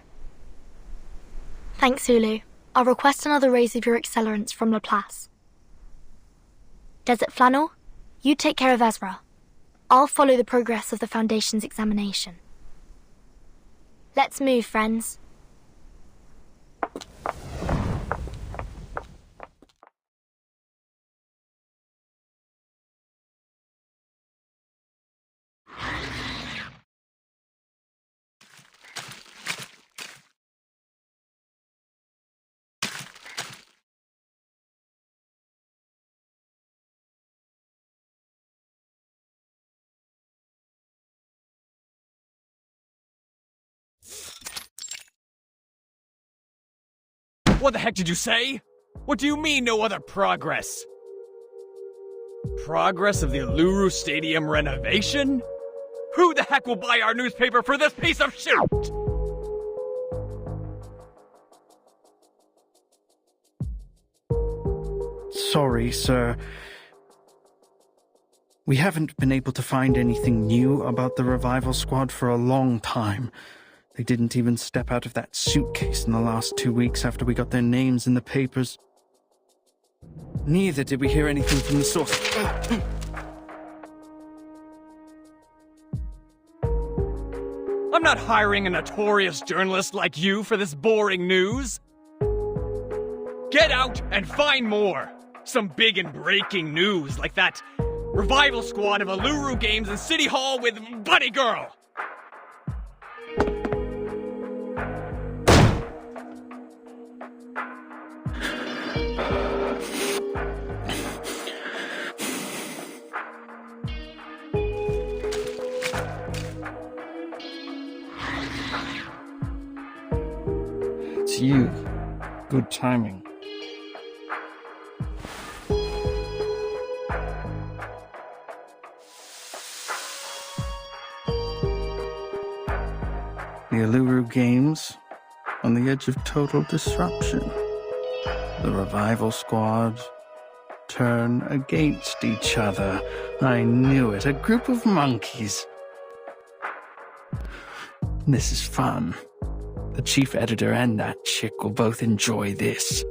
Thanks, Ulu. I'll request another raise of your accelerants from Laplace. Desert Flannel, you take care of Ezra. I'll follow the progress of the Foundation's examination. Let's move, friends. What the heck did you say? What do you mean, no other progress? Progress of the Uluru Stadium renovation? Who the heck will buy our newspaper for this piece of shit? Sorry, sir. We haven't been able to find anything new about the revival squad for a long time. They didn't even step out of that suitcase in the last 2 weeks after we got their names in the papers. Neither did we hear anything from the source. I'm not hiring a notorious journalist like you for this boring news. Get out and find more. Some big and breaking news like that revival squad of Uluru games in City Hall with Bunny Girl. It's you. Good timing. The Uluru Games, on the edge of total disruption. The revival squad turn against each other. I knew it. A group of monkeys. This is fun. The chief editor and that chick will both enjoy this.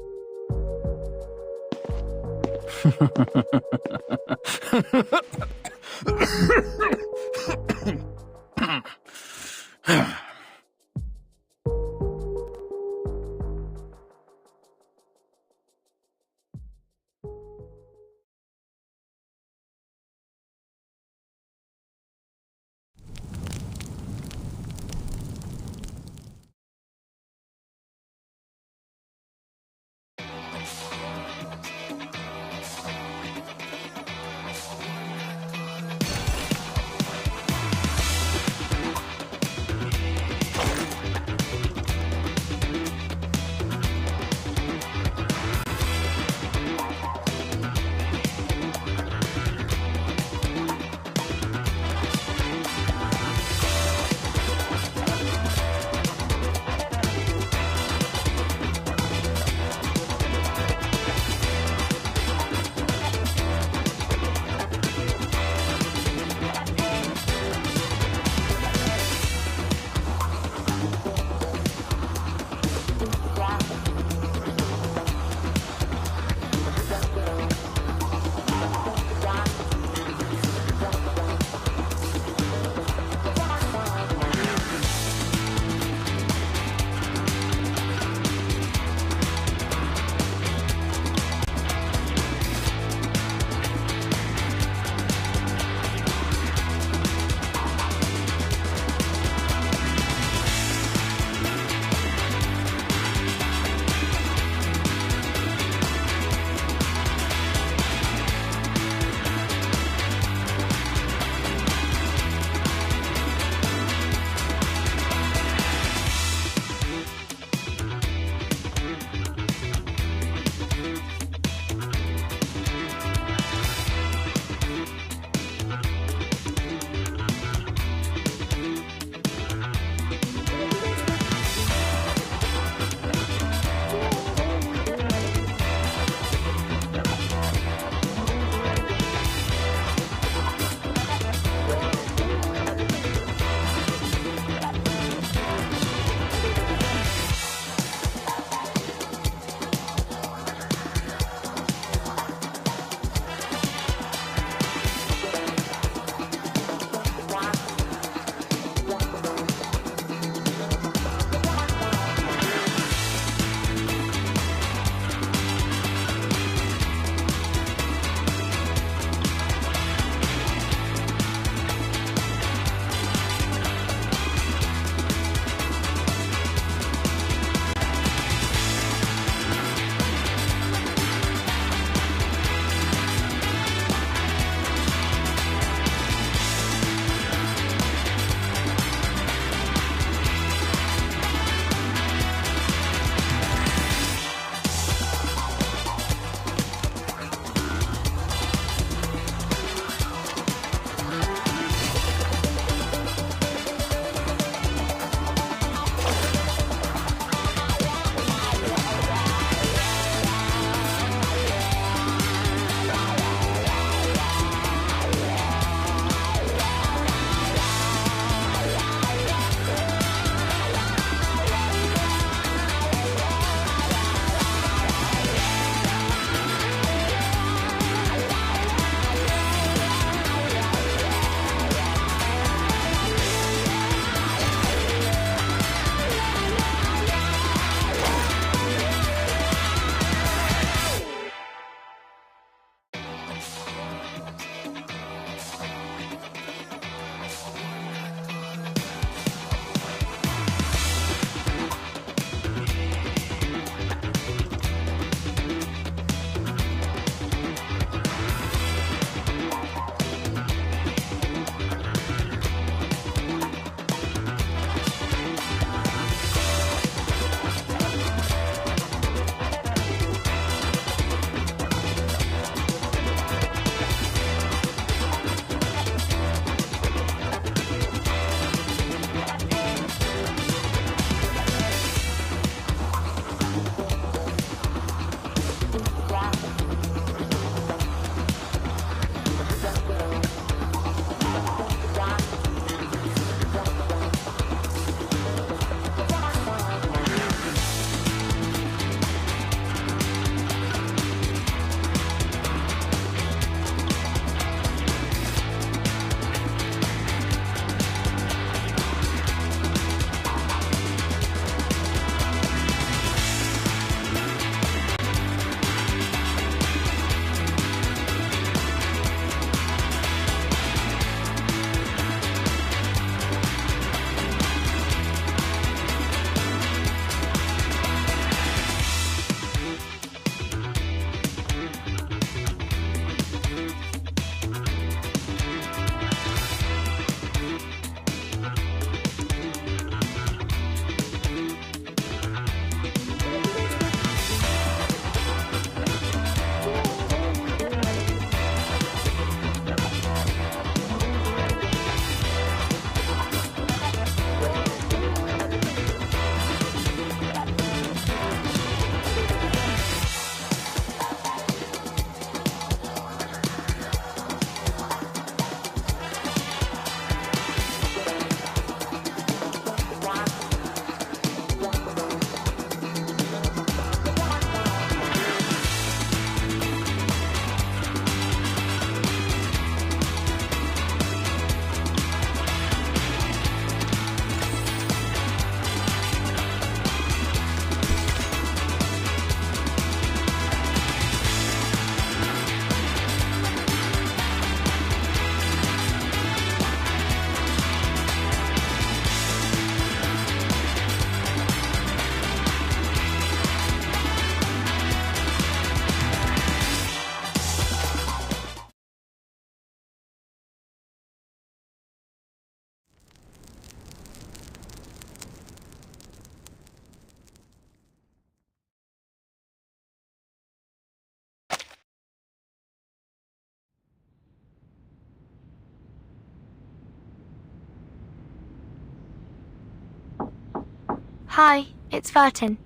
Hi, it's Vertin.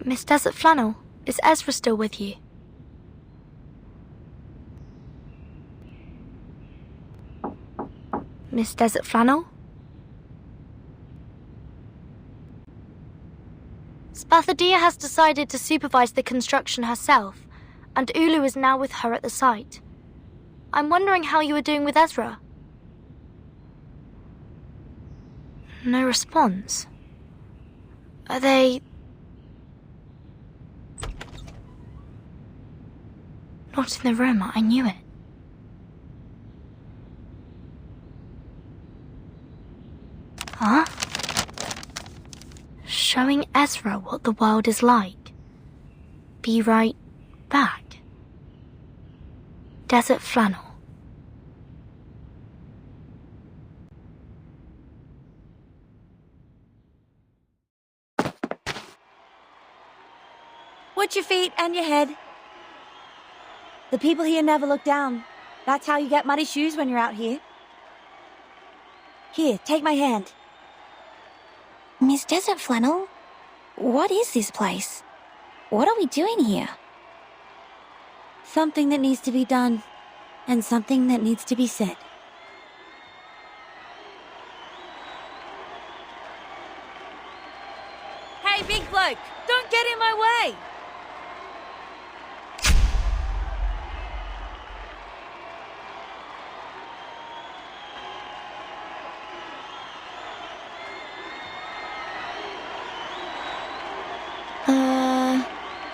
Miss Desert Flannel, is Ezra still with you? Miss Desert Flannel? Spathadia has decided to supervise the construction herself, and Ulu is now with her at the site. I'm wondering how you are doing with Ezra. No response. Are they... not in the room? I knew it. Huh? Showing Ezra what the world is like. Be right back. Desert Flannel. Watch your feet and your head. The people here never look down. That's how you get muddy shoes when you're out here. Here, take my hand. Miss Desert Flannel, what is this place? What are we doing here? Something that needs to be done, and something that needs to be said. Hey, big bloke, don't get in my way!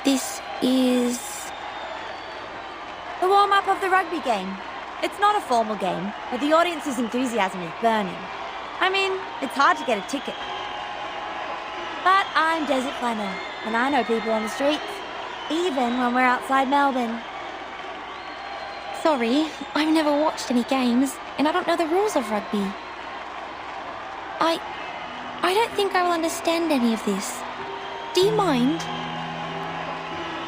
This is... the warm-up of the rugby game. It's not a formal game, but the audience's enthusiasm is burning. I mean, it's hard to get a ticket. But I'm Desert Flannel, and I know people on the streets, even when we're outside Melbourne. Sorry, I've never watched any games, and I don't know the rules of rugby. I don't think I will understand any of this. Do you mind?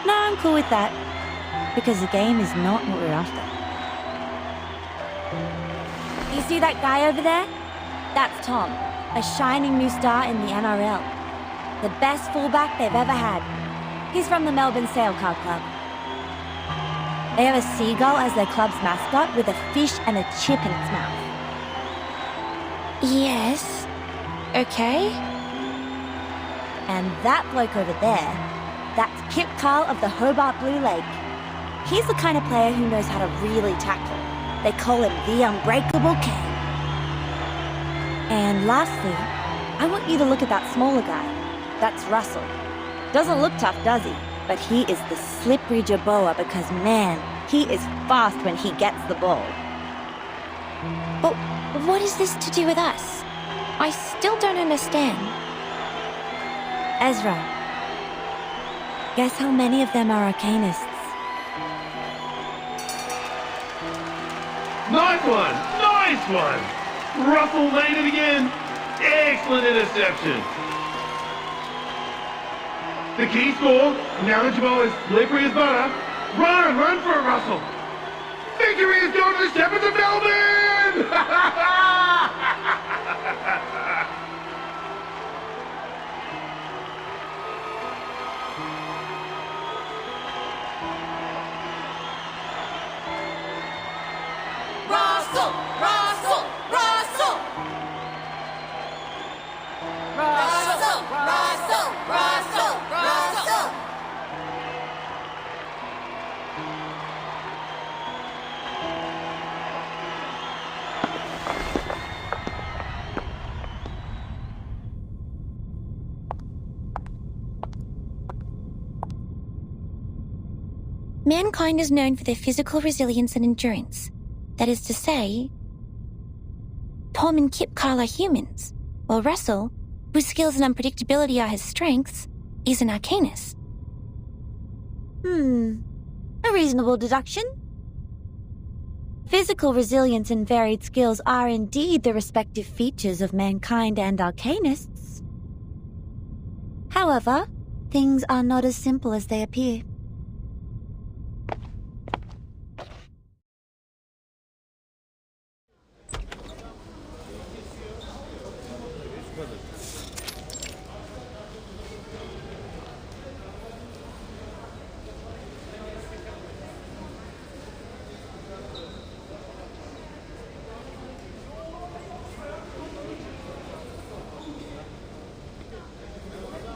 No, I'm cool with that. Because the game is not what we're after. You see that guy over there? That's Tom, a shining new star in the NRL. The best fullback they've ever had. He's from the Melbourne Sail Car Club. They have a seagull as their club's mascot with a fish and a chip in its mouth. Yes. Okay. And that bloke over there, that's Kip Carl of the Hobart Blue Lake. He's the kind of player who knows how to really tackle. They call him the Unbreakable King. And lastly, I want you to look at that smaller guy. That's Russell. Doesn't look tough, does he? But he is the slippery Jerboa because, man, he is fast when he gets the ball. But what is this to do with us? I still don't understand. Ezra, guess how many of them are arcanists? Nice one! Nice one! Russell made it again! Excellent interception! The key score, now that Jamal is slippery as butter, run for it, Russell! Victory is going to the Shepherds of Melbourne! Russell! Russell! Russell! Russell! Russell! Russell! Russell! Mankind is known for their physical resilience and endurance. That is to say, Tom and Kip Carl are humans, while Russell, whose skills and unpredictability are his strengths, is an arcanist. A reasonable deduction. Physical resilience and varied skills are indeed the respective features of mankind and arcanists. However, things are not as simple as they appear.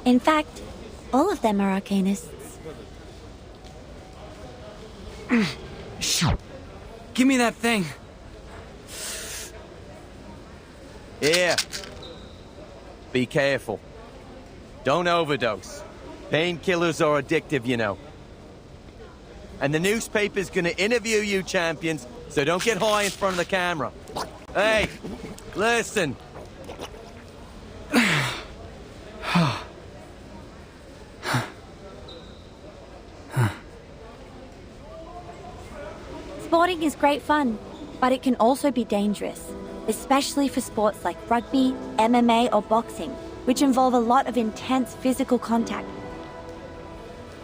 In fact, all of them are arcanists. Give me that thing. Here. Be careful. Don't overdose. Painkillers are addictive, you know. And the newspaper's gonna interview you, champions, so don't get high in front of the camera. Hey, listen. Sporting is great fun, but it can also be dangerous, especially for sports like rugby, MMA, or boxing, which involve a lot of intense physical contact.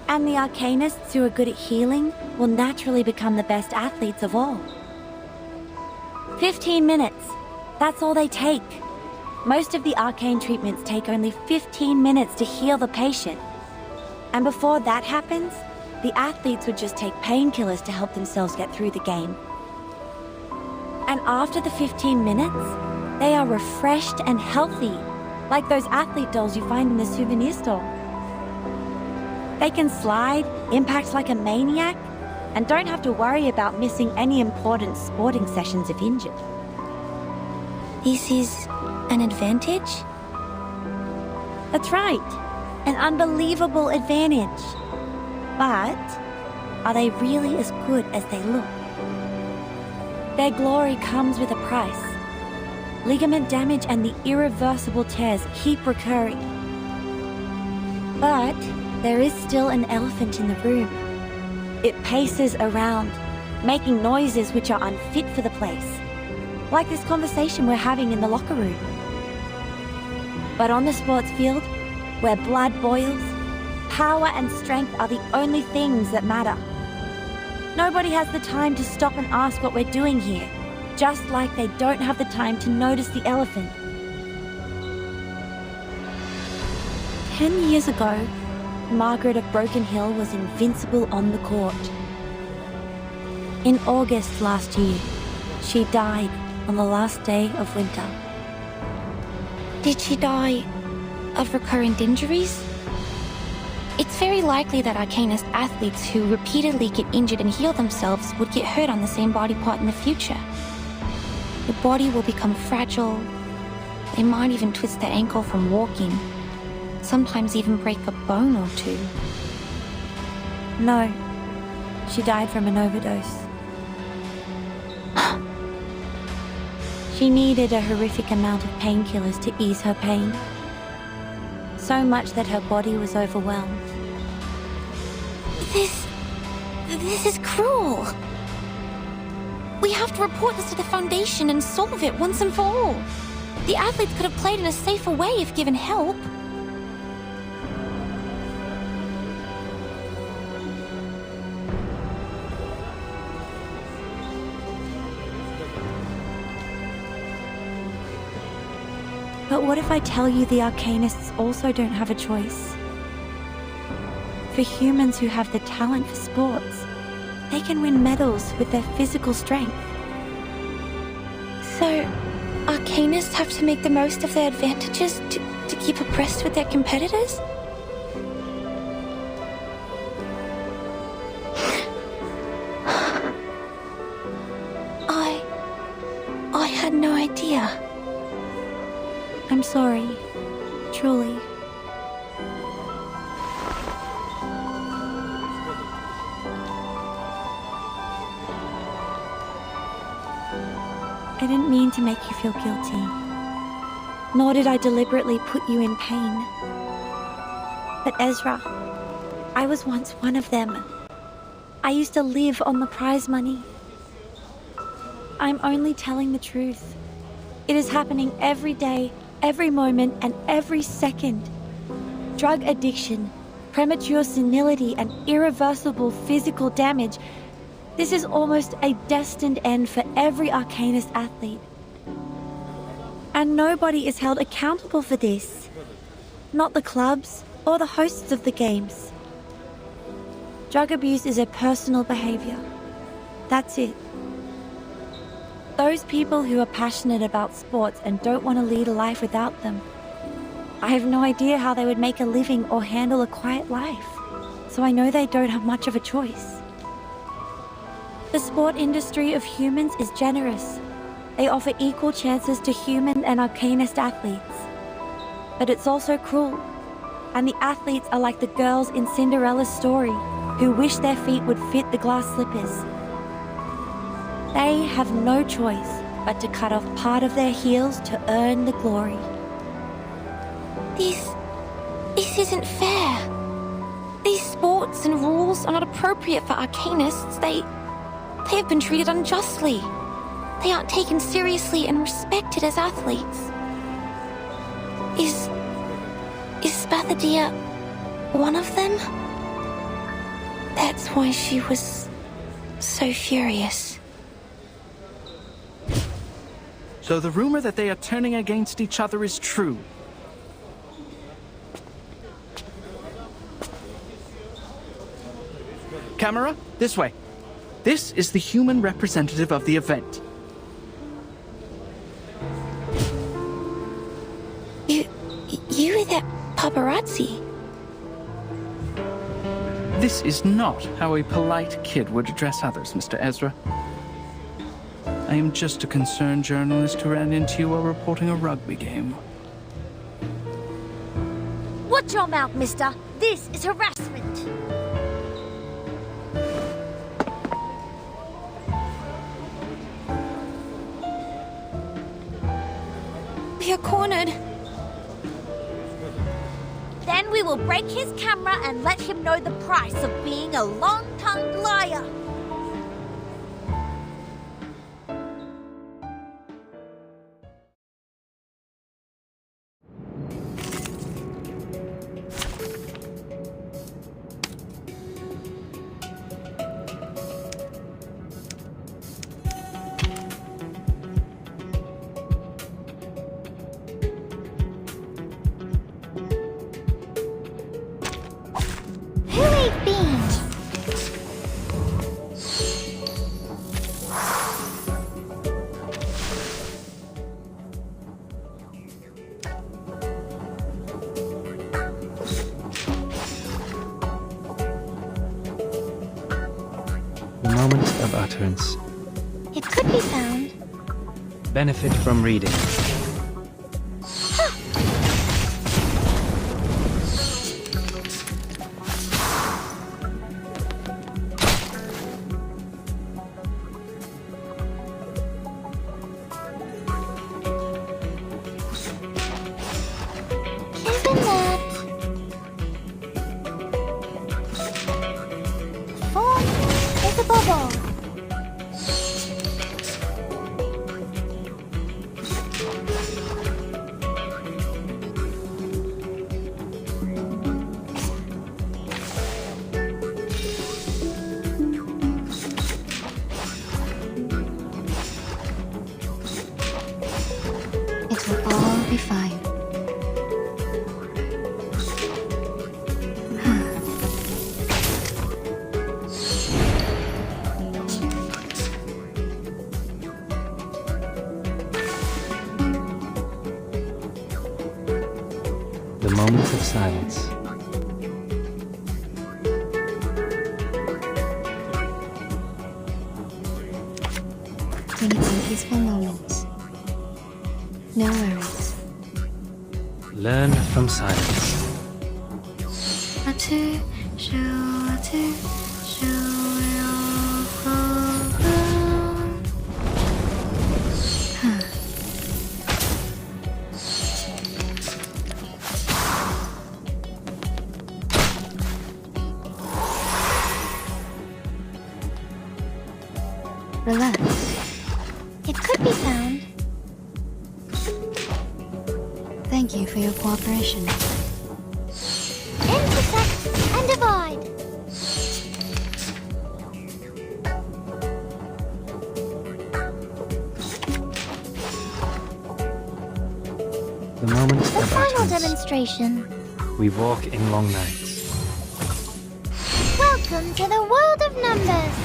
And the arcanists who are good at healing will naturally become the best athletes of all. 15 minutes. That's all they take. Most of the arcane treatments take only 15 minutes to heal the patient. And before that happens, the athletes would just take painkillers to help themselves get through the game. And after the 15 minutes, they are refreshed and healthy, like those athlete dolls you find in the souvenir store. They can slide, impact like a maniac, and don't have to worry about missing any important sporting sessions if injured. This is an advantage? That's right. An unbelievable advantage. But are they really as good as they look? Their glory comes with a price. Ligament damage and the irreversible tears keep recurring. But there is still an elephant in the room. It paces around, making noises which are unfit for the place. Like this conversation we're having in the locker room. But on the sports field, where blood boils, power and strength are the only things that matter. Nobody has the time to stop and ask what we're doing here, just like they don't have the time to notice the elephant. 10 years ago, Margaret of Broken Hill was invincible on the court. In August last year, she died on the last day of winter. Did she die of recurrent injuries? It's very likely that Arcanist athletes who repeatedly get injured and heal themselves would get hurt on the same body part in the future. The body will become fragile. They might even twist their ankle from walking. Sometimes even break a bone or two. No, she died from an overdose. She needed a horrific amount of painkillers to ease her pain. So much that her body was overwhelmed. This is cruel. We have to report this to the Foundation and solve it once and for all. The athletes could have played in a safer way if given help. But what if I tell you the Arcanists also don't have a choice? For humans who have the talent for sports, they can win medals with their physical strength. So, Arcanists have to make the most of their advantages to keep abreast with their competitors? I had no idea. I'm sorry, truly. I didn't mean to make you feel guilty. Nor did I deliberately put you in pain. But Ezra, I was once one of them. I used to live on the prize money. I'm only telling the truth. It is happening every day, every moment, and every second. Drug addiction, premature senility, and irreversible physical damage. This is almost a destined end for every Arcanist athlete. And nobody is held accountable for this. Not the clubs or the hosts of the games. Drug abuse is a personal behavior. That's it. Those people who are passionate about sports and don't want to lead a life without them I have no idea how they would make a living or handle a quiet life, so I know they don't have much of a choice. The sport industry of humans is generous. They offer equal chances to human and arcanist athletes. But it's also cruel, and the athletes are like the girls in Cinderella's story who wish their feet would fit the glass slippers. They have no choice but to cut off part of their heels to earn the glory. This isn't fair. These sports and rules are not appropriate for arcanists. They have been treated unjustly. They aren't taken seriously and respected as athletes. Is Spathadia one of them? That's why she was so furious. So the rumor that they are turning against each other is true. Camera, this way. This is the human representative of the event. You were that paparazzi. This is not how a polite kid would address others, Mr. Ezra. I am just a concerned journalist who ran into you while reporting a rugby game. Watch your mouth, mister. This is harassment. We are cornered. Then we will break his camera and let him know the price of being a long-tongued liar. Moment of utterance. It could be found. Benefit from reading. The moment of silence. We need some peaceful moments. No worries. Learn from silence. Relax. It could be found. Thank you for your cooperation. Intersect and divide. The moment The of final utterance. demonstration. We walk in long nights. Welcome to the world of numbers.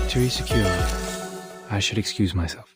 Victory secured. I should excuse myself.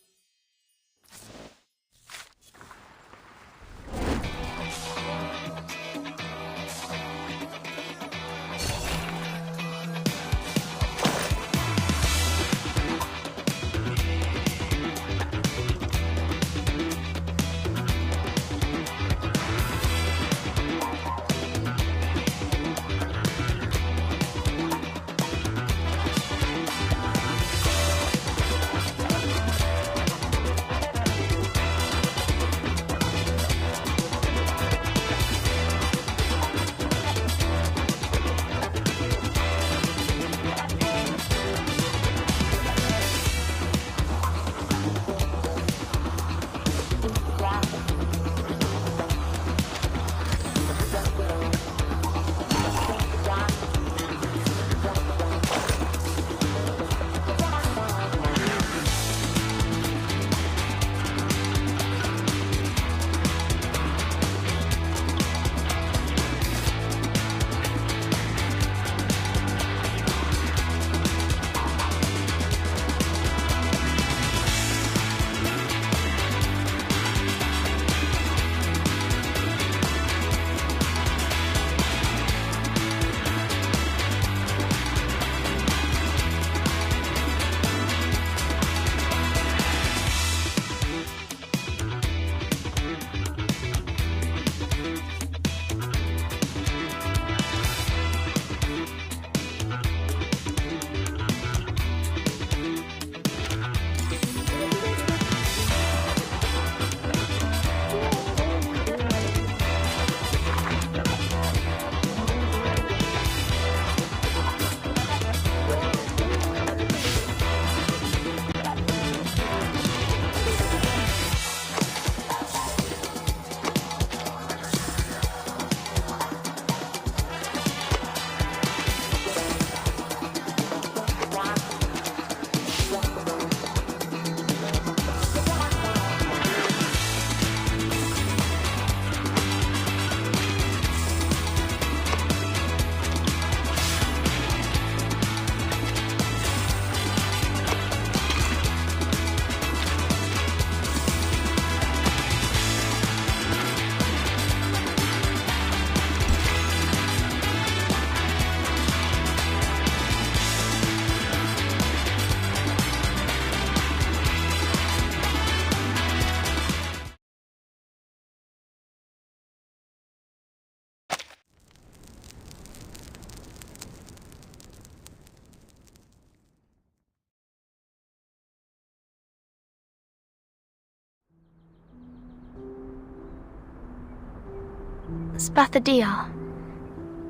Spathadia,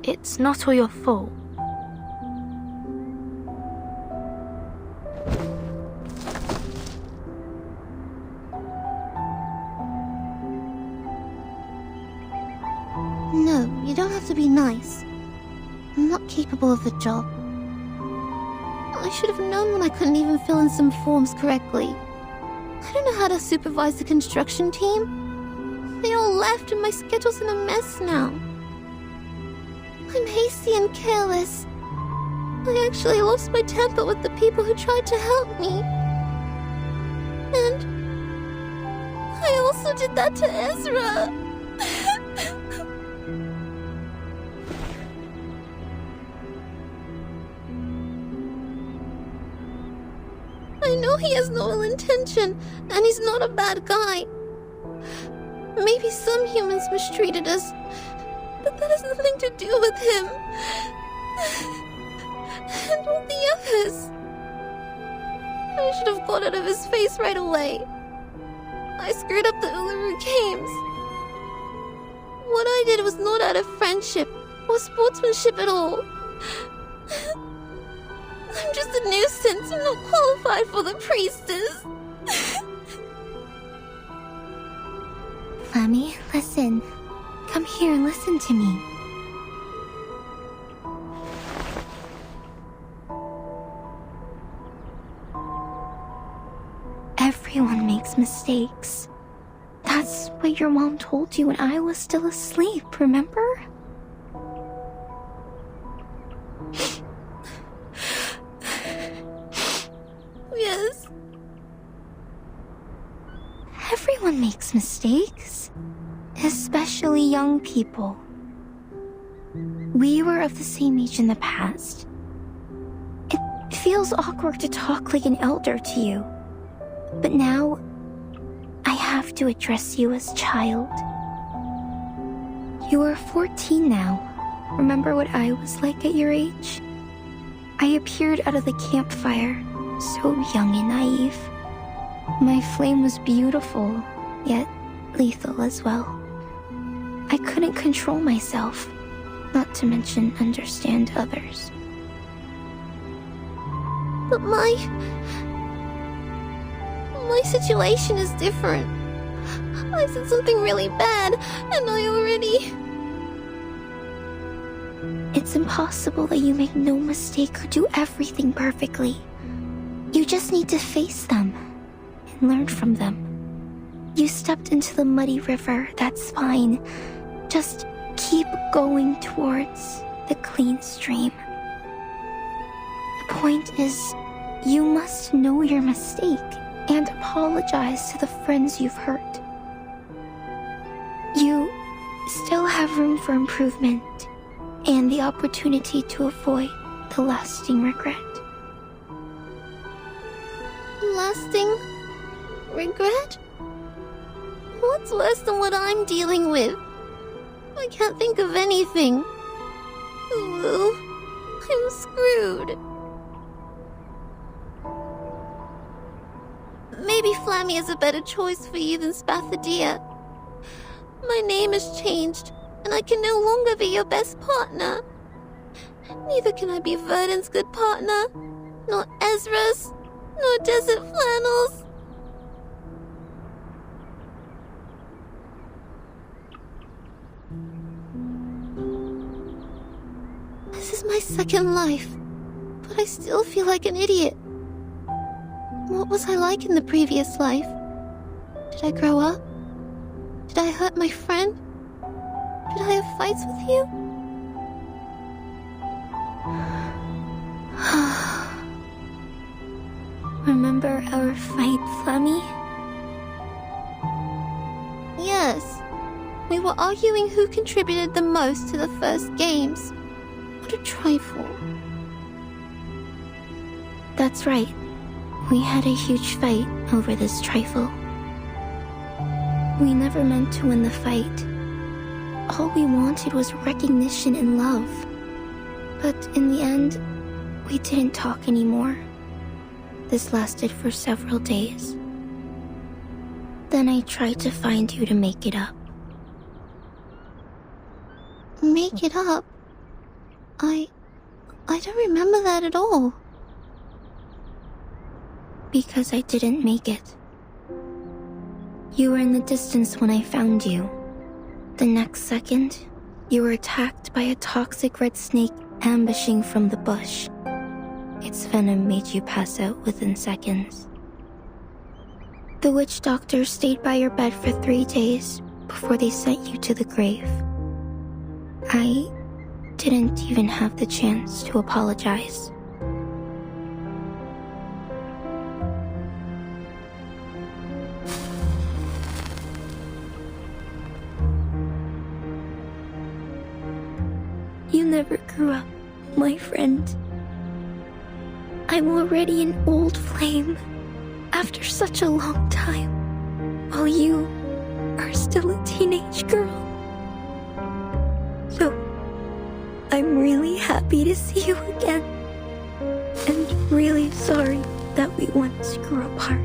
it's not all your fault. No, you don't have to be nice. I'm not capable of the job. I should have known when I couldn't even fill in some forms correctly. I don't know how to supervise the construction team. They all left and my schedule's in a mess now. I'm hasty and careless. I actually lost my temper with the people who tried to help me. And I also did that to Ezra. I know he has no ill intention, and he's not a bad guy. Maybe some humans mistreated us, but that has nothing to do with him. And all the others. I should have got out of his face right away. I screwed up the Uluru Games. What I did was not out of friendship or sportsmanship at all. I'm just a nuisance. I'm not qualified for the priestess. Mommy, listen. Come here and listen to me. Everyone makes mistakes. That's what your mom told you when I was still asleep, remember? Yes. Everyone makes mistakes, especially young people. We were of the same age in the past. It feels awkward to talk like an elder to you, but now I have to address you as child. You are 14 now. Remember what I was like at your age? I appeared out of the campfire, so young and naive. My flame was beautiful, yet lethal as well. I couldn't control myself, not to mention understand others. But my situation is different. I said something really bad, and I already... It's impossible that you make no mistake or do everything perfectly. You just need to face them and learn from them. You stepped into the muddy river, that's fine. Just keep going towards the clean stream. The point is, you must know your mistake and apologize to the friends you've hurt. You still have room for improvement and the opportunity to avoid the lasting regret. Lasting regret? What's worse than what I'm dealing with? I can't think of anything. Ooh, I'm screwed. Maybe Flammy is a better choice for you than Spathadia. My name has changed, and I can no longer be your best partner. Neither can I be Verdon's good partner, nor Ezra's, nor Desert Flannel's. This is my second life, but I still feel like an idiot. What was I like in the previous life? Did I grow up? Did I hurt my friend? Did I have fights with you? Remember our fight, Flammy? Yes. We were arguing who contributed the most to the first games. What a trifle. That's right. We had a huge fight over this trifle. We never meant to win the fight. All we wanted was recognition and love. But in the end, we didn't talk anymore. This lasted for several days. Then I tried to find you to make it up. Make it up? I don't remember that at all. Because I didn't make it. You were in the distance when I found you. The next second, you were attacked by a toxic red snake ambushing from the bush. Its venom made you pass out within seconds. The witch doctor stayed by your bed for 3 days before they sent you to the grave. I didn't even have the chance to apologize. You never grew up, my friend. I'm already an old flame after such a long time, while you are still a teenage girl. So, I'm really happy to see you again, and really sorry that we once grew apart.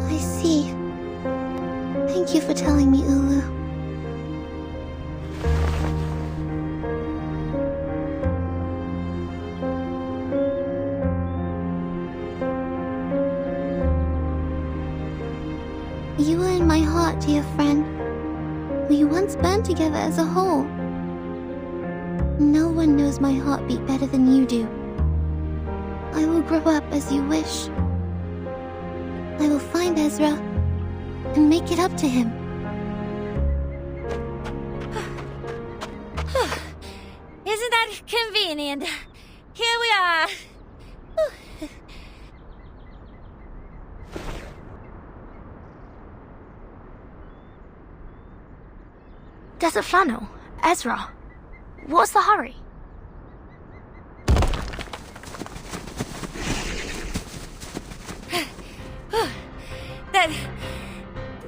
I see. Thank you for telling me, Ulu. You were in my heart, dear friend. We once burned together as a whole. No one knows my heartbeat better than you do. I will grow up as you wish. I will find Ezra and make it up to him. Isn't that convenient? Here we are. Desert Flannel, Ezra, what's the hurry?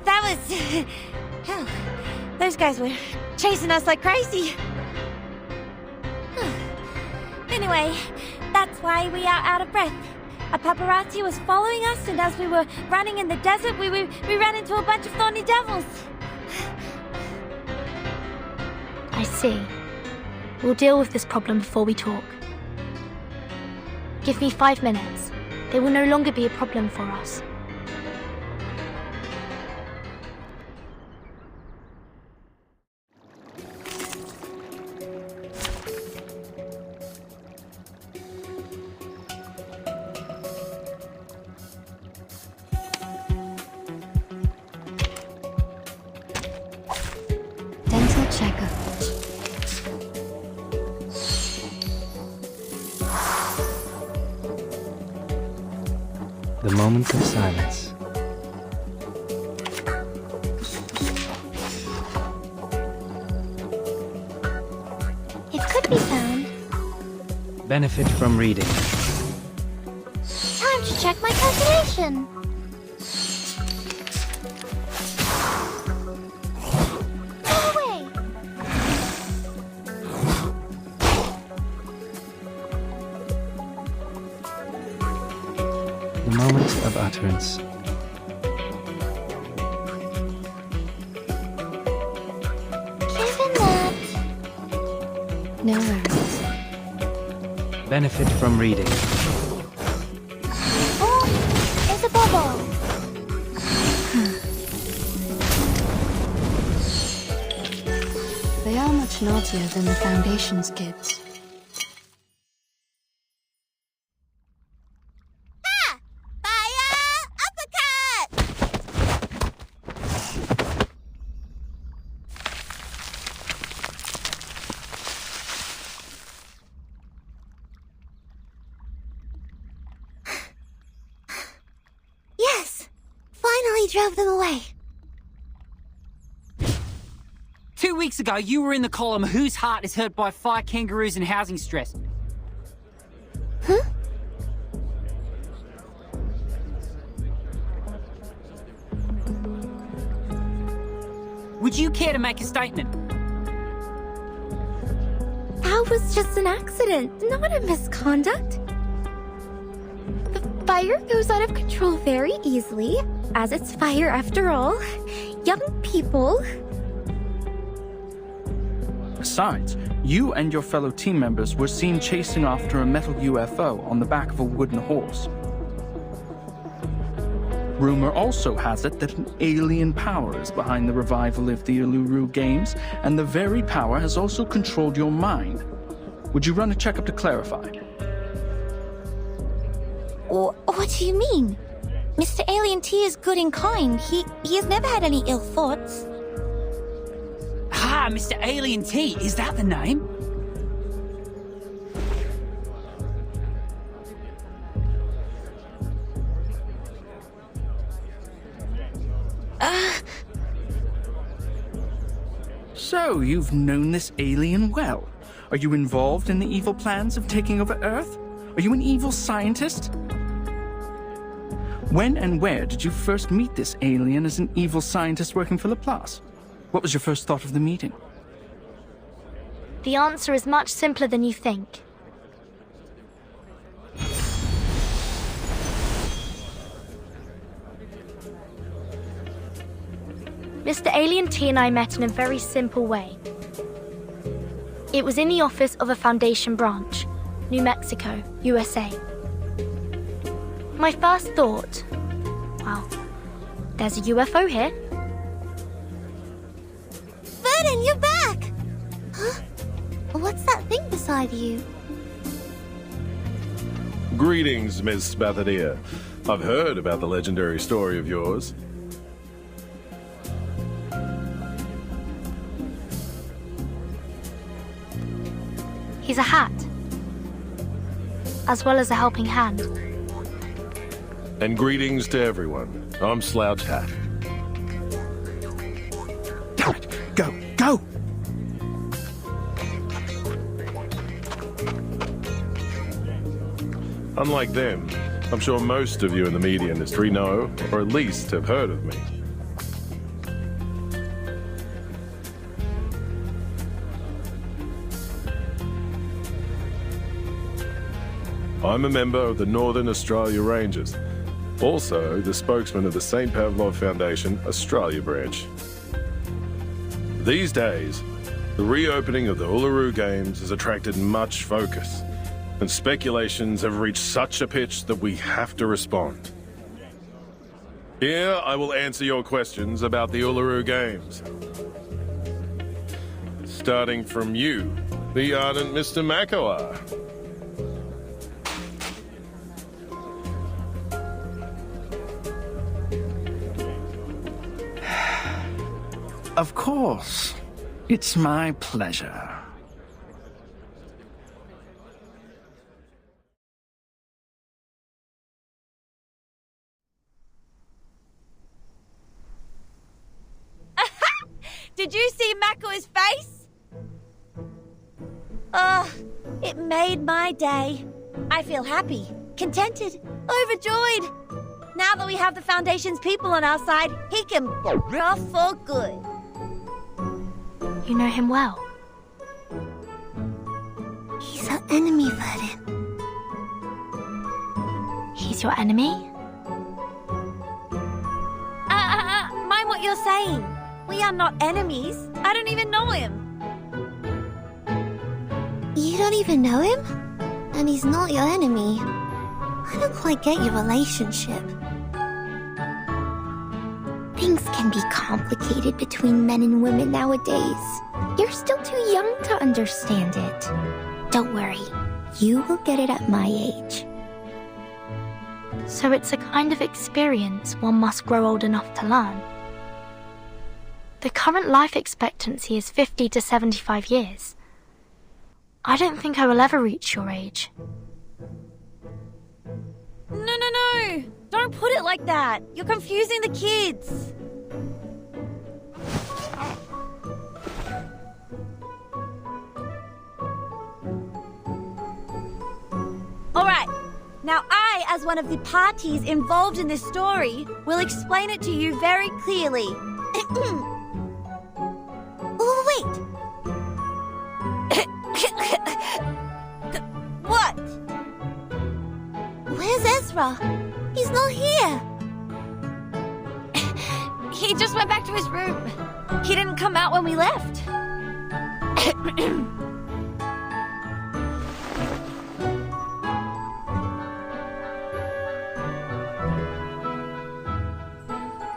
That was... Hell, those guys were chasing us like crazy. Anyway, that's why we are out of breath. A paparazzi was following us, and as we were running in the desert, we ran into a bunch of thorny devils. I see. We'll deal with this problem before we talk. Give me 5 minutes. They will no longer be a problem for us. Dental checkup. The moment of silence. It could be found. Benefit from reading. Time to check my calculation. Go away. The moment of utterance. Given that. No worries. Benefit from reading. Oh, it's a bubble. They are much naughtier than the Foundation's kids. Yes! Finally drove them away. 2 weeks ago, you were in the column Whose Heart is Hurt by Fire Kangaroos and Housing Stress. Huh? Would you care to make a statement? That was just an accident, not a misconduct. The fire goes out of control very easily, as it's fire after all. Young people. Besides, you and your fellow team members were seen chasing after a metal UFO on the back of a wooden horse. Rumor also has it that an alien power is behind the revival of the Uluru Games, and the very power has also controlled your mind. Would you run a checkup to clarify? What do you mean? Mr. Alien T is good and kind. He has never had any ill thoughts. Ah, Mr. Alien T, is that the name? So, you've known this alien well. Are you involved in the evil plans of taking over Earth? Are you an evil scientist? When and where did you first meet this alien as an evil scientist working for Laplace? What was your first thought of the meeting? The answer is much simpler than you think. Mr. Alien T and I met in a very simple way. It was in the office of a Foundation branch, New Mexico, USA. My first thought, well, there's a UFO here. Vernon, you're back! Huh? What's that thing beside you? Greetings, Miss Bethania. I've heard about the legendary story of yours. He's a hat, as well as a helping hand. And greetings to everyone. I'm Slouch Hat. Damn it! Go! Go! Unlike them, I'm sure most of you in the media industry know, or at least have heard of me. I'm a member of the Northern Australia Rangers, also the spokesman of the St. Pavlov Foundation Australia branch. These days, the reopening of the Uluru Games has attracted much focus, and speculations have reached such a pitch that we have to respond. Here, I will answer your questions about the Uluru Games. Starting from you, the ardent Mr. Makawar. Of course. It's my pleasure. Did you see Mako's face? It made my day. I feel happy, contented, overjoyed. Now that we have the Foundation's people on our side, he can f off for good. You know him well. He's our enemy, Verdin. He's your enemy? Mind what you're saying. We are not enemies. I don't even know him. You don't even know him? And he's not your enemy. I don't quite get your relationship. Things can be complicated between men and women nowadays. You're still too young to understand it. Don't worry, you will get it at my age. So it's a kind of experience one must grow old enough to learn. The current life expectancy is 50 to 75 years. I don't think I will ever reach your age. No. Don't put it like that. You're confusing the kids. All right. Now I, as one of the parties involved in this story, will explain it to you very clearly. Oh, wait. What? Where's Ezra? He's not here. He just went back to his room. He didn't come out when we left.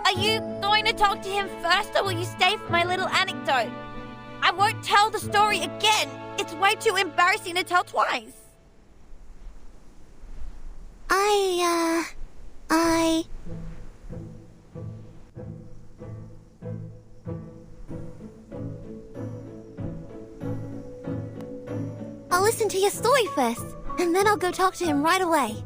Are you going to talk to him first, or will you stay for my little anecdote? I won't tell the story again. It's way too embarrassing to tell twice. I'll listen to your story first, and then I'll go talk to him right away.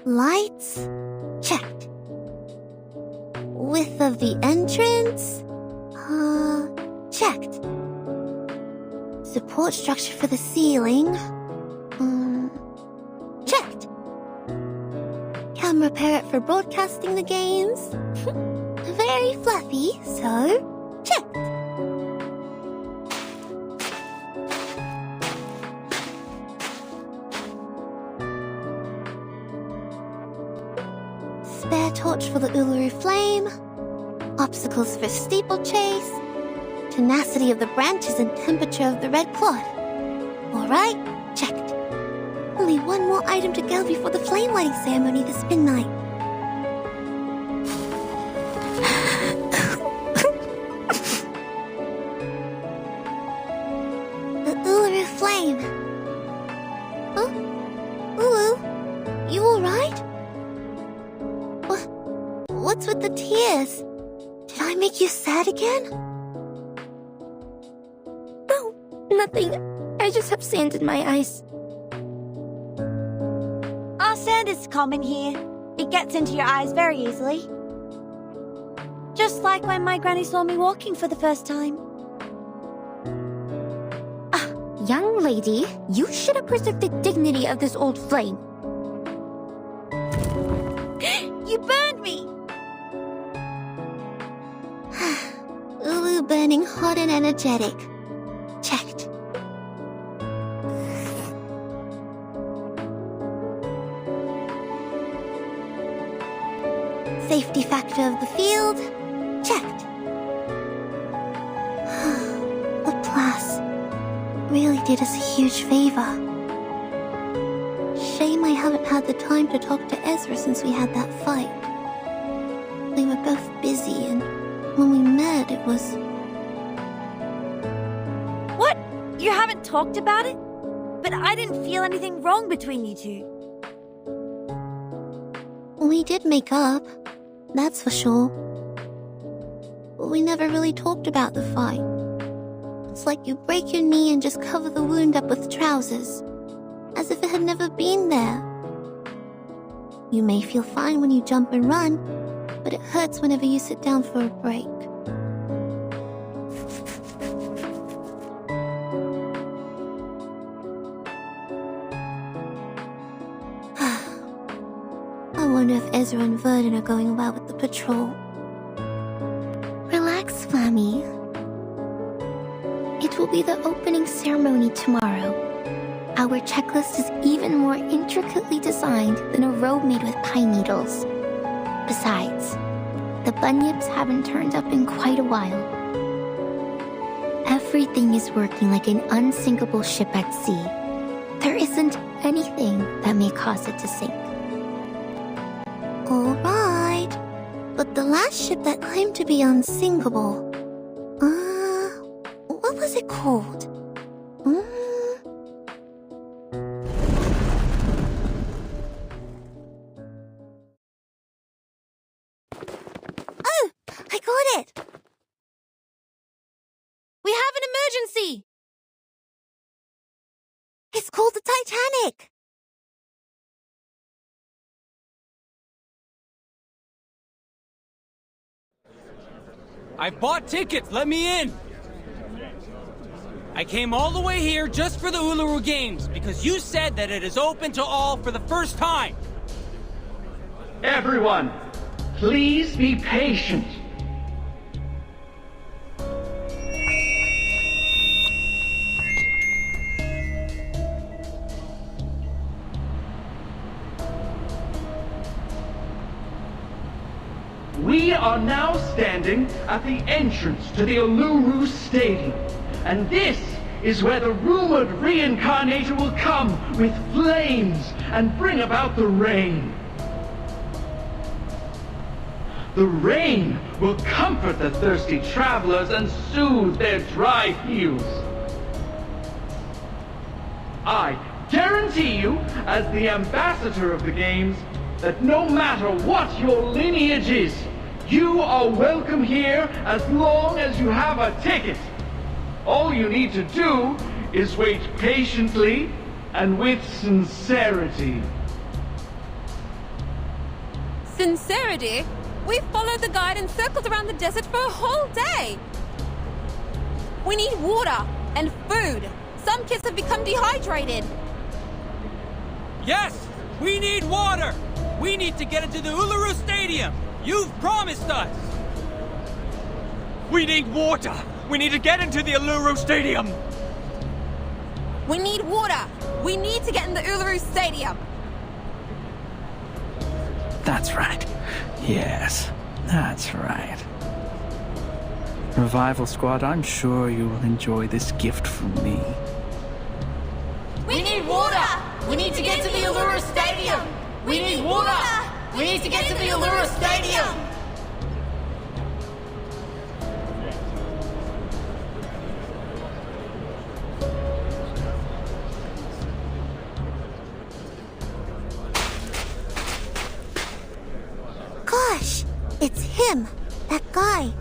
Lights? Checked. Width of the entrance? Checked. Support structure for the ceiling? Checked. Camera parrot for broadcasting the games? Very fluffy, so checked. Spare torch for the Uluru flame, obstacles for steeplechase, tenacity of the branches and temperature of the red cloth. Alright, checked. Only one more item to go before the flame lighting ceremony this midnight. The Uluru flame. Huh? Ulu? You alright? What's with the tears? Did I make you sad again? No, nothing. I just have sand in my eyes. Our sand is common here. It gets into your eyes very easily. Just like when my granny saw me walking for the first time. Young lady, you should have preserved the dignity of this old flame. You burned me! Ulu burning hot and energetic. Checked. Safety factor of the field? Checked. Laplace really did us a huge favor. Shame I haven't had the time to talk to Ezra since we had that fight. We were both busy, and when we met, it was... What? You haven't talked about it? But I didn't feel anything wrong between you two. We did make up, that's for sure. But we never really talked about the fight. It's like you break your knee and just cover the wound up with trousers, as if it had never been there. You may feel fine when you jump and run, but it hurts whenever you sit down for a break. I wonder if Ezra and Verdon are going well with the patrol. Relax, Flammy. It will be the opening ceremony tomorrow. Our checklist is even more intricately designed than a robe made with pine needles. Besides, the bunyips haven't turned up in quite a while. Everything is working like an unsinkable ship at sea. There isn't anything that may cause it to sink. Alright, but the last ship that claimed to be unsinkable... what was it called? Oh, I got it! We have an emergency! It's called the Titanic! I bought tickets, let me in! I came all the way here just for the Uluru Games, because you said that it is open to all for the first time! Everyone, please be patient. We are now standing at the entrance to the Uluru Stadium, and this is where the rumored reincarnator will come with flames and bring about the rain. The rain will comfort the thirsty travelers and soothe their dry heels. I guarantee you, as the ambassador of the games, that no matter what your lineage is, you are welcome here as long as you have a ticket. All you need to do is wait patiently and with sincerity. Sincerity? We followed the guide and circled around the desert for a whole day. We need water and food. Some kids have become dehydrated. Yes, we need water. We need to get into the Uluru Stadium. You've promised us. We need water. We need to get into the Uluru Stadium. We need water. We need to get in the Uluru Stadium. That's right. Yes, that's right. Revival Squad, I'm sure you will enjoy this gift from me. We need water. We need to get to the Uluru Stadium. We need water. We need to get to the Uluru Stadium. Gosh, it's him, that guy.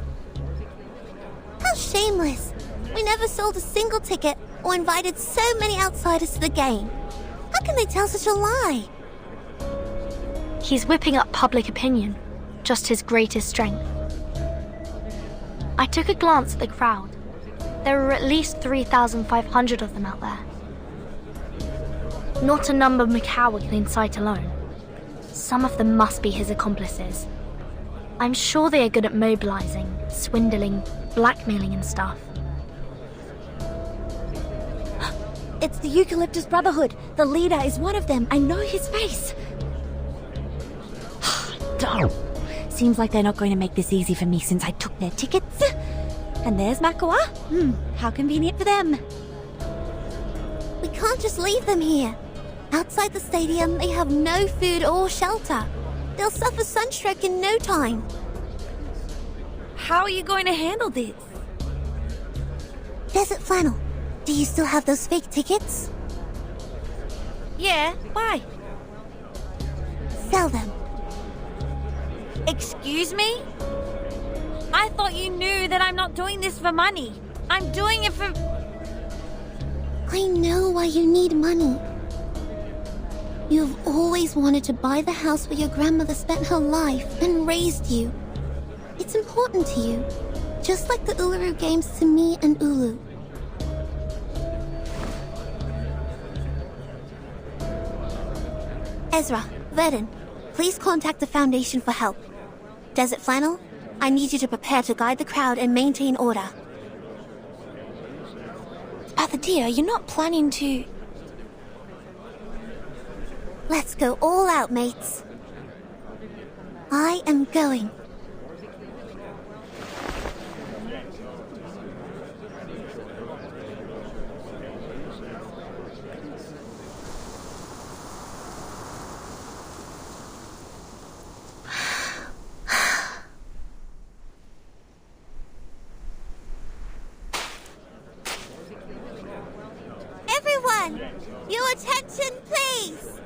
How shameless. We never sold a single ticket or invited so many outsiders to the game. How can they tell such a lie? He's whipping up public opinion, just his greatest strength. I took a glance at the crowd. There were at least 3,500 of them out there. Not a number Macau can incite alone. Some of them must be his accomplices. I'm sure they are good at mobilizing, swindling, blackmailing and stuff. It's the Eucalyptus Brotherhood. The leader is one of them. I know his face. Darn. Seems like they're not going to make this easy for me since I took their tickets. And there's Makua. How convenient for them. We can't just leave them here. Outside the stadium, they have no food or shelter. They'll suffer sunstroke in no time. How are you going to handle this? Desert Flannel, do you still have those fake tickets? Yeah, why? Sell them. Excuse me? I thought you knew that I'm not doing this for money. I'm doing it for... I know why you need money. You've always wanted to buy the house where your grandmother spent her life and raised you. It's important to you, just like the Uluru Games to me and Ulu. Ezra, Verdun, please contact the Foundation for help. Desert Flannel, I need you to prepare to guide the crowd and maintain order. Dear, you're not planning to... Let's go all out, mates. I am going. Everyone, your attention, please.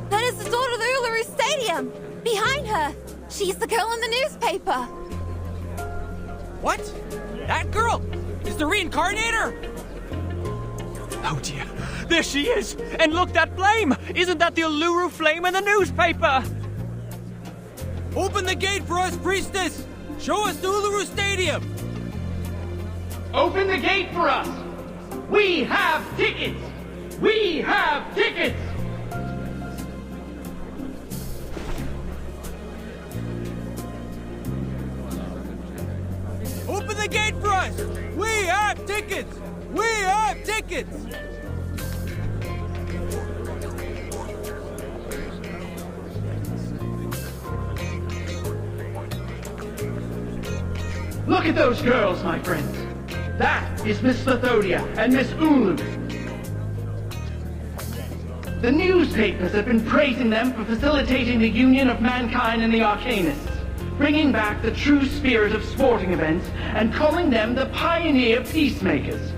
That is the daughter of the Uluru Stadium! Behind her! She's the girl in the newspaper! What? That girl? Is the reincarnator? Oh dear, there she is! And look, that flame! Isn't that the Uluru flame in the newspaper? Open the gate for us, priestess! Show us the Uluru Stadium! Open the gate for us! We have tickets! We have tickets! Open the gate for us! We have tickets! We have tickets! Look at those girls, my friends. That is Miss Lithodia and Miss Ulu. The newspapers have been praising them for facilitating the union of mankind and the Arcanists, bringing back the true spirit of sporting events and calling them the pioneer peacemakers.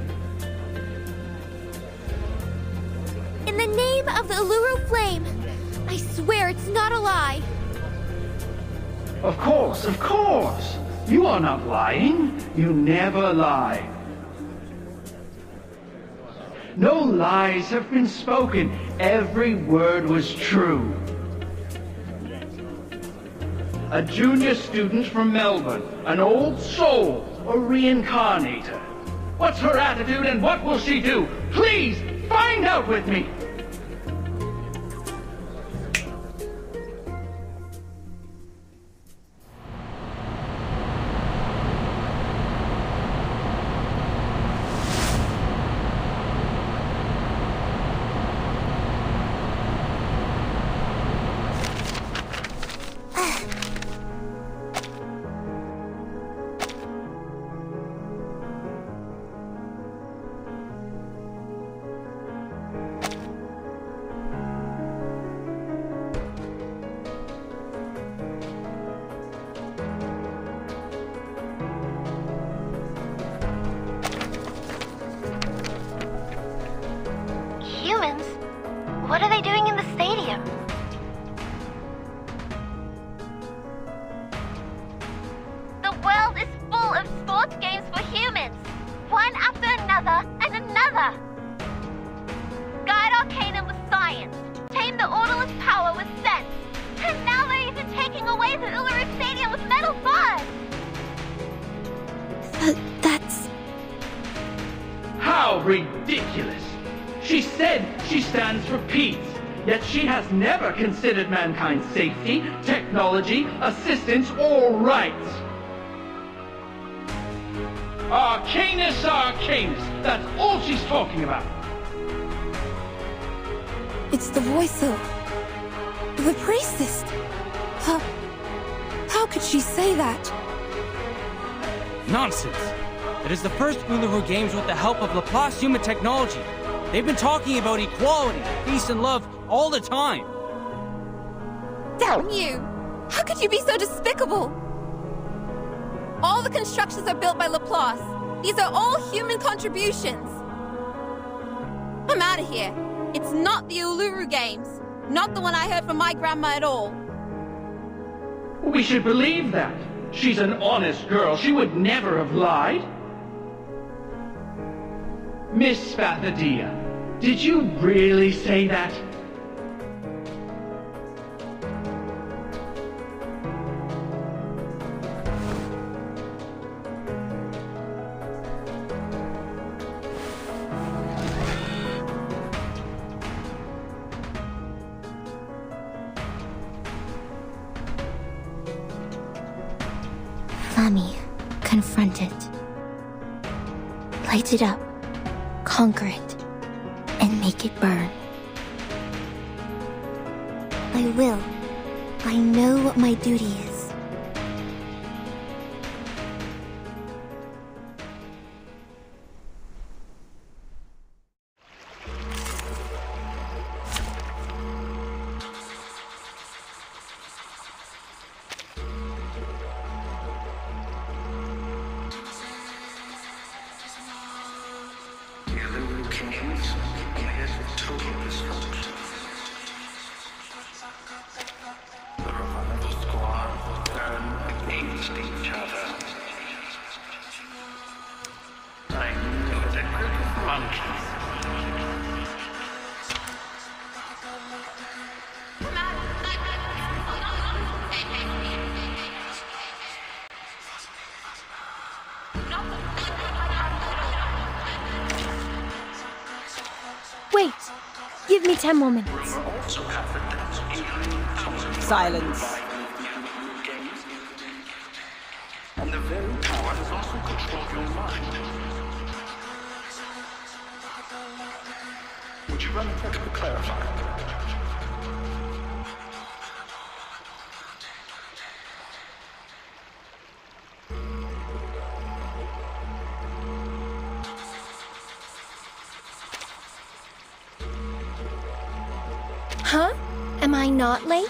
In the name of the Uluru Flame, I swear it's not a lie. Of course, of course. You are not lying. You never lie. No lies have been spoken. Every word was true. A junior student from Melbourne, an old soul, a reincarnator. What's her attitude and what will she do? Please, find out with me! Humans? What are they doing in the stadium? The world is full of sports games for humans, one after another and another. Guide Arcanum with science, tame the Orderless power with sense, and now they're even taking away the Uluru Stadium with metal bars! That's... How ridiculous! She said she stands for peace, yet she has never considered mankind's safety, technology, assistance, or rights. Arcanus, Arcanus, that's all she's talking about. It's the voice of the priestess. How could she say that? Nonsense! It is the first Uluru Games with the help of Laplace human technology. They've been talking about equality, peace, and love all the time. Damn you! How could you be so despicable? All the constructions are built by Laplace. These are all human contributions. I'm out of here. It's not the Uluru Games. Not the one I heard from my grandma at all. We should believe that. She's an honest girl. She would never have lied. Miss Spathadia, did you really say that? Lami, confront it. Light it up, conquer it, and make it burn. I will. I know what my duty is. Wait! Give me 10 more minutes. Silence. And the very power has also controlled your mind. Would you run the text to clarify? Huh? Am I not late?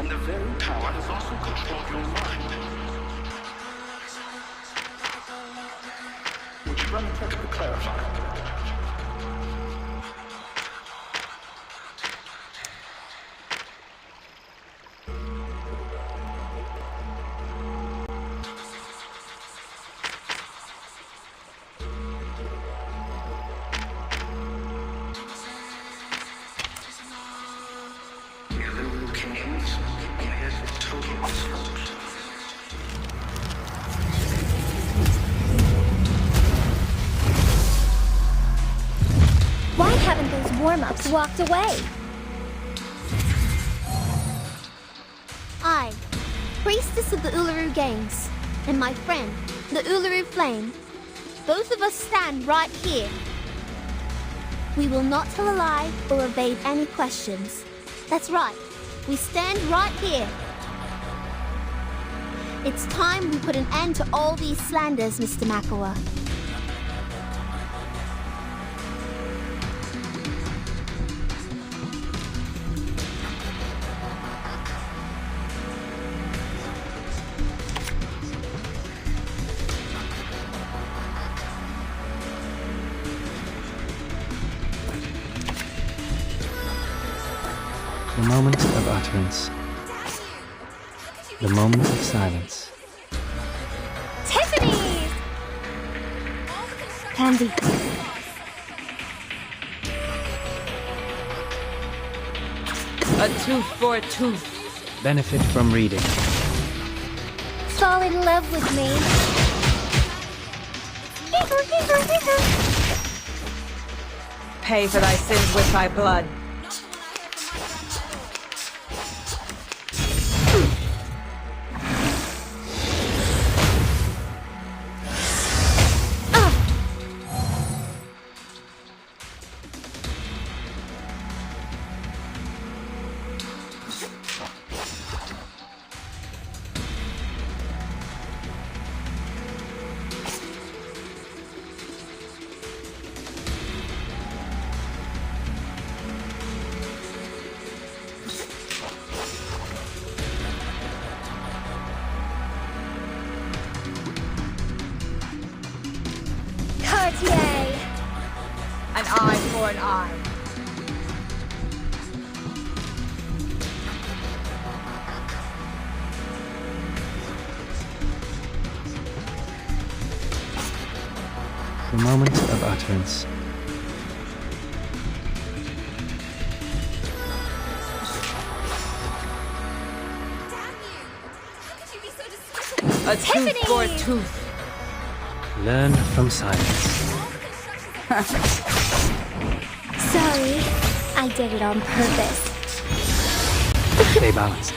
And the very power has also controlled your mind. Would you run to clarify? Why haven't those warm-ups walked away? I, priestess of the Uluru Games, and my friend, the Uluru Flame, both of us stand right here. We will not tell a lie or evade any questions. That's right, we stand right here. It's time we put an end to all these slanders, Mr. Makawa. The moment of utterance. The moment of silence. Tiffany! Candy. A tooth for a tooth. Benefit from reading. Fall in love with me. Pay for thy sins with thy blood. An eye for an eye. The moment of utterance. A tooth for a tooth. Learn from silence. Sorry, I did it on purpose. Stay balanced.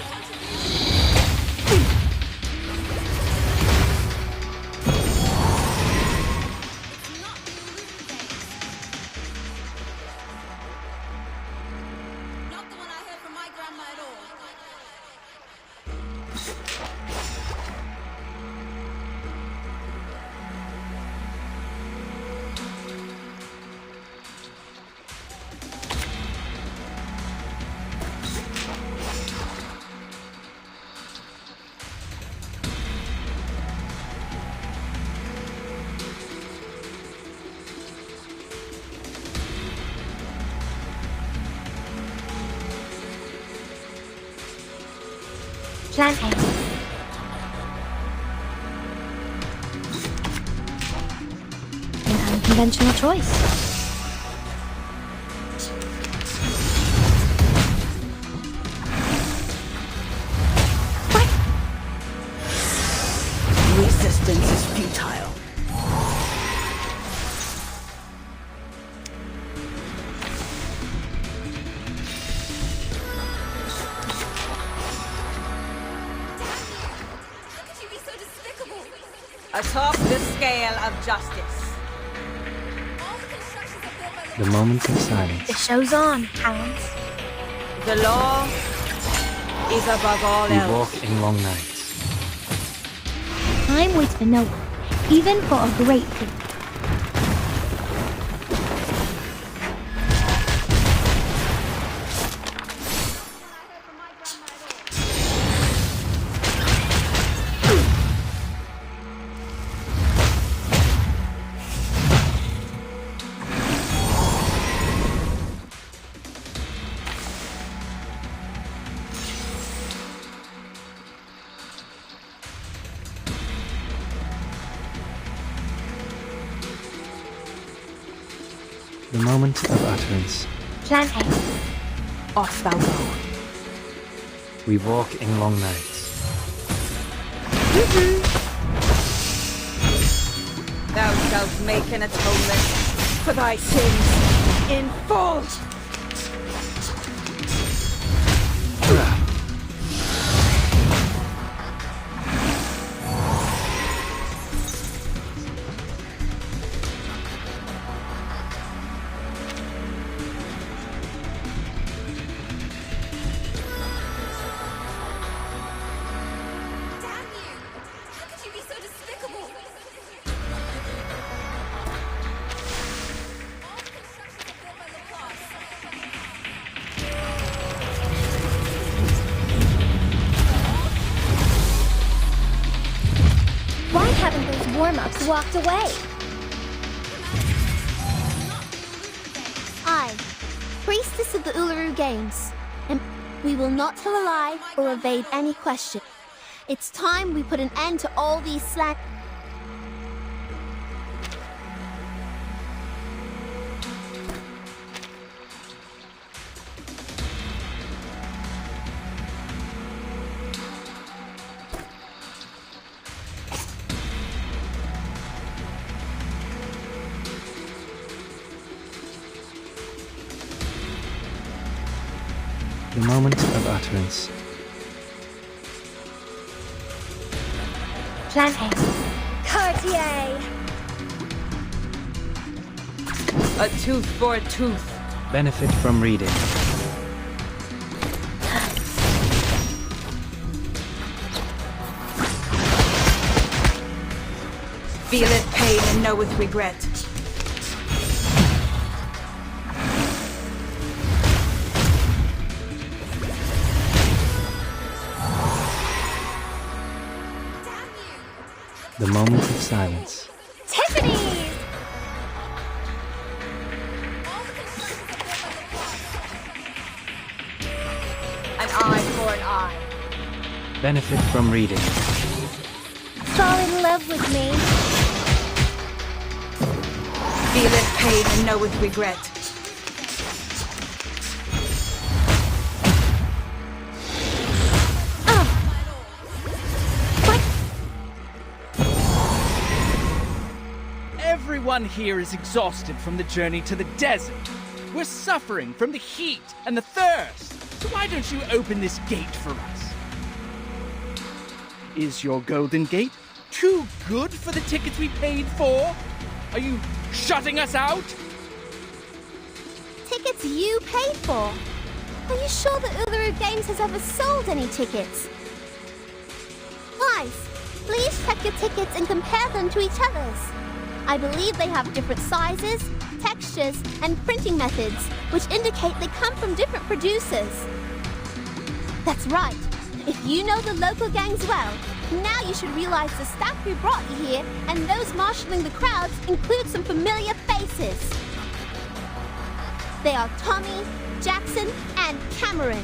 Planting. An unconventional choice. Resistance is futile. Atop the scale of justice. The moment of silence. The show's on, hounds. The law is above all We else. walk in long nights. Time waits for no one, even for a great thing. The moment of utterance. Plan A. Off thou go. We walk in long nights. Thou shalt make an atonement for thy sins in full. Why haven't those warm-ups walked away? I, priestess of the Uluru Games, and we will not tell a lie or evade any question. It's time we put an end to all these slack. The moment of utterance. Plan A. Cartier! A tooth for a tooth. Benefit from reading. Feeleth pain and knoweth regret. The moment of silence. Tiffany's! An eye for an eye. Benefit from reading. Fall in love with me. Feeleth pain and knoweth regret. Everyone here is exhausted from the journey to the desert. We're suffering from the heat and the thirst. So why don't you open this gate for us? Is your golden gate too good for the tickets we paid for? Are you shutting us out? Tickets you paid for? Are you sure the Uluru Games has ever sold any tickets? Guys, please check your tickets and compare them to each other's. I believe they have different sizes, textures, and printing methods, which indicate they come from different producers. That's right. If you know the local gangs well, now you should realize the staff who brought you here and those marshalling the crowds include some familiar faces. They are Tommy, Jackson, and Cameron.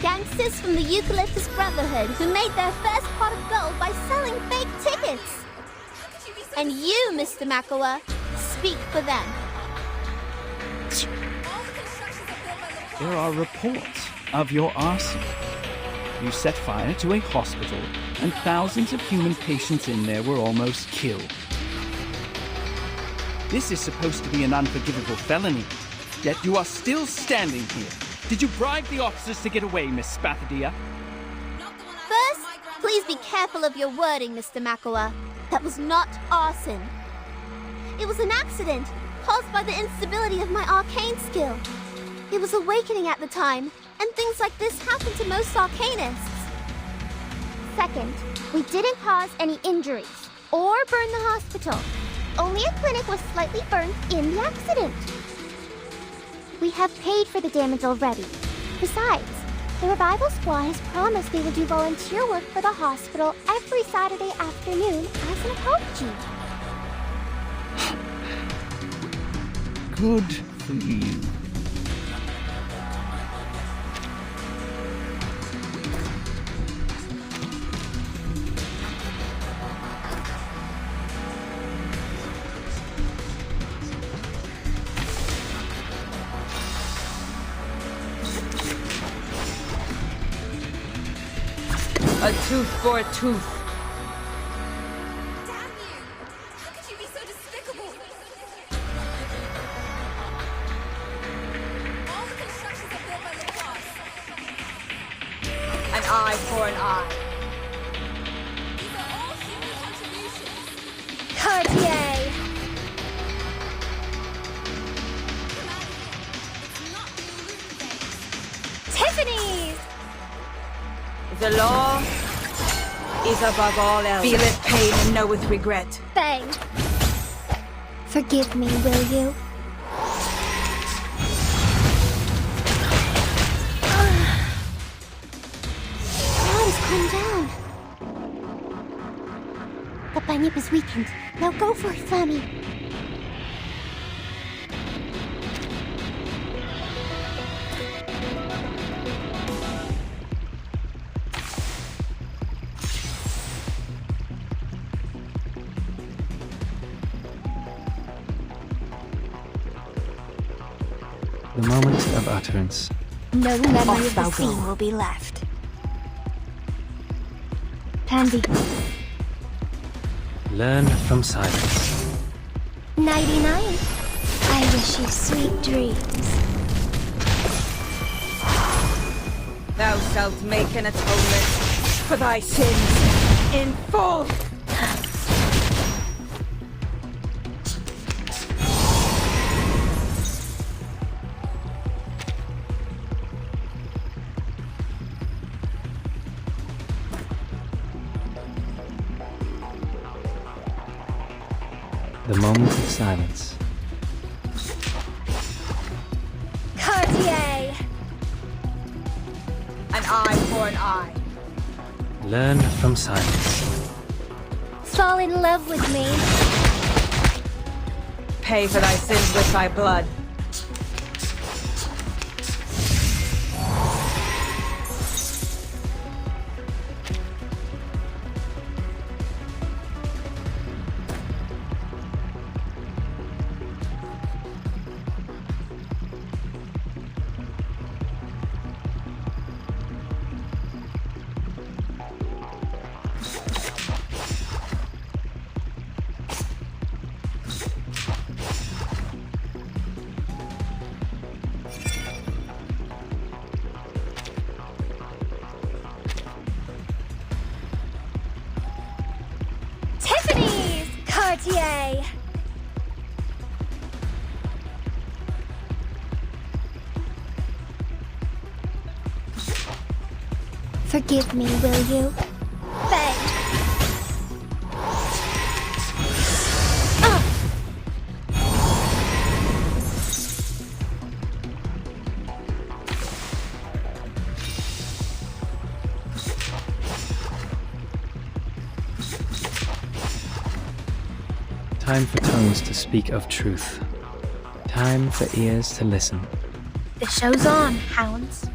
Gangsters from the Eucalyptus Brotherhood who made their first pot of gold by selling fake tickets. And you, Mr. Makawa, speak for them. There are reports of your arson. You set fire to a hospital, and thousands of human patients in there were almost killed. This is supposed to be an unforgivable felony, yet you are still standing here. Did you bribe the officers to get away, Miss Spathadia? First, please be careful of your wording, Mr. Makawa. That was not arson. It was an accident caused by the instability of my arcane skill. It was awakening at the time, and things like this happen to most arcanists. Second, we didn't cause any injuries or burn the hospital. Only a clinic was slightly burned in the accident. We have paid for the damage already. Besides, the revival squad has promised they will do volunteer work for the hospital every Saturday afternoon as an apology. Good for you. A tooth for a tooth. An eye for an eye. Cartier! Tiffany's! The law is above all else. Feel it pain and know with regret. Bang! Forgive me, will you? Calm down. But my nip is weakened. Now go for it, Flammy. The moment of utterance. No memory of the scene will be left. Tandy. Learn from silence. 99. I wish you sweet dreams. Thou shalt make an atonement for thy sins in full. The moment of silence. Cartier! An eye for an eye. Learn from silence. Fall in love with me. Pay for thy sins with thy blood. Tiffany's! Cartier! Forgive me, will you? Bang! Time for tongues to speak of truth. Time for ears to listen. The show's on, hounds.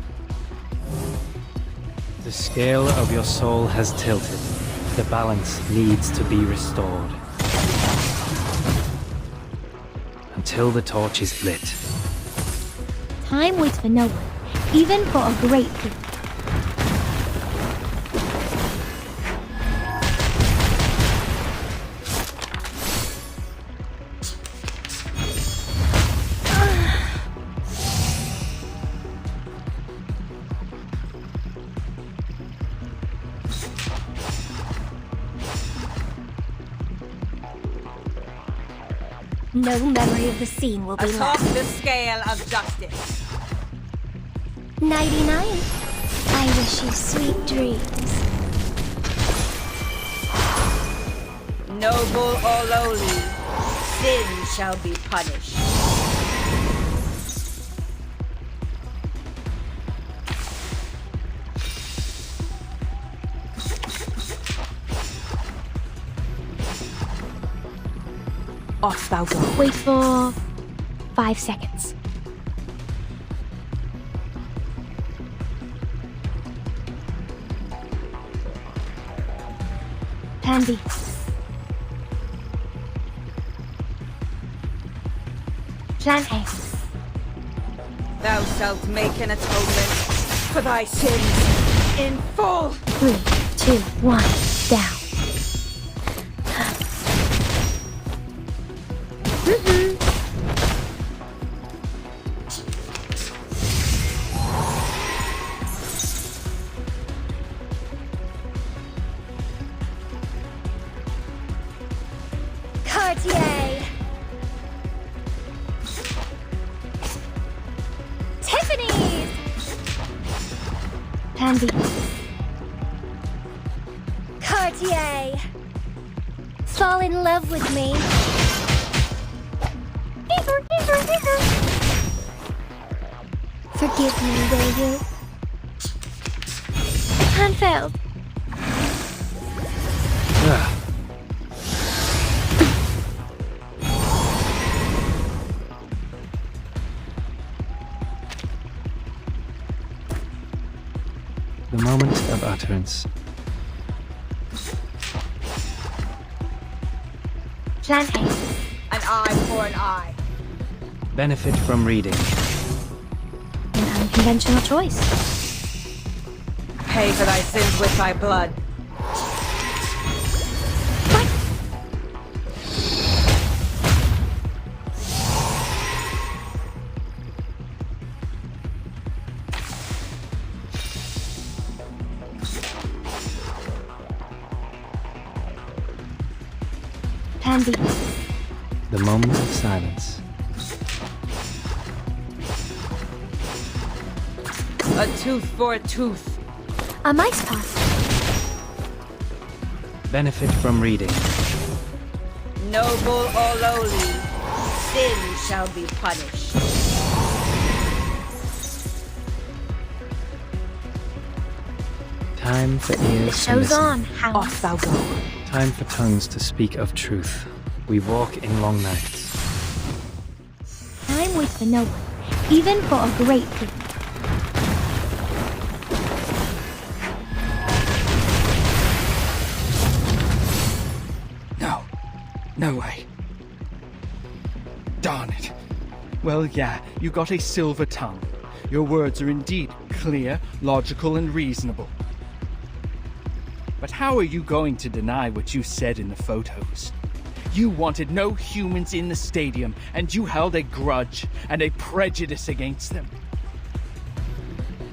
The scale of your soul has tilted. The balance needs to be restored. Until the torch is lit. Time waits for no one, even for a great fool. No memory of the scene will be Atop left. the scale of justice. 99. I wish you sweet dreams. Noble or lowly, sin shall be punished. Off thou go. Wait for 5 seconds. Tandy. Plan A. Thou shalt make an atonement for thy sins in full. 3, 2, 1, down. Cartier! Tiffany's! Pansy. Cartier! Fall in love with me. Forgive me, will you? Hand failed. The moment of utterance. Plan A. An eye for an eye. Benefit from reading. An unconventional choice. Pay for thy sins with thy blood. Plan B. The moment of silence. A tooth for a tooth. A mice pass. Benefit from reading. Noble or lowly, sin shall be punished. Time for ears to Show's listen. on, hound. Off thou go. Time for tongues to speak of truth. We walk in long nights. Time waits for no one, even for a great good. No. No way. Darn it. Well, yeah, you got a silver tongue. Your words are indeed clear, logical, and reasonable. But how are you going to deny what you said in the photos? You wanted no humans in the stadium, and you held a grudge and a prejudice against them.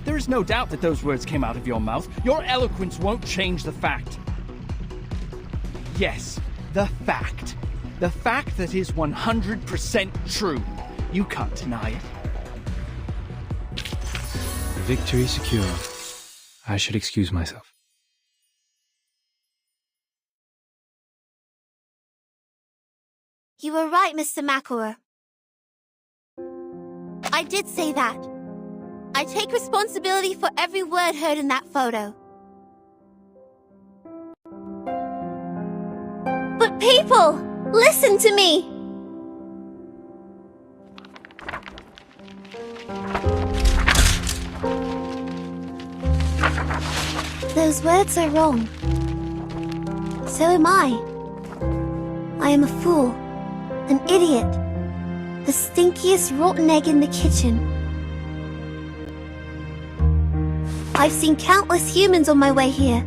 There is no doubt that those words came out of your mouth. Your eloquence won't change the fact. Yes, the fact. The fact that is 100% true. You can't deny it. Victory secure. I should excuse myself. You were right, Mr. McElroy. I did say that. I take responsibility for every word heard in that photo. But people, listen to me! Those words are wrong. So am I. I am a fool. An idiot. The stinkiest rotten egg in the kitchen. I've seen countless humans on my way here.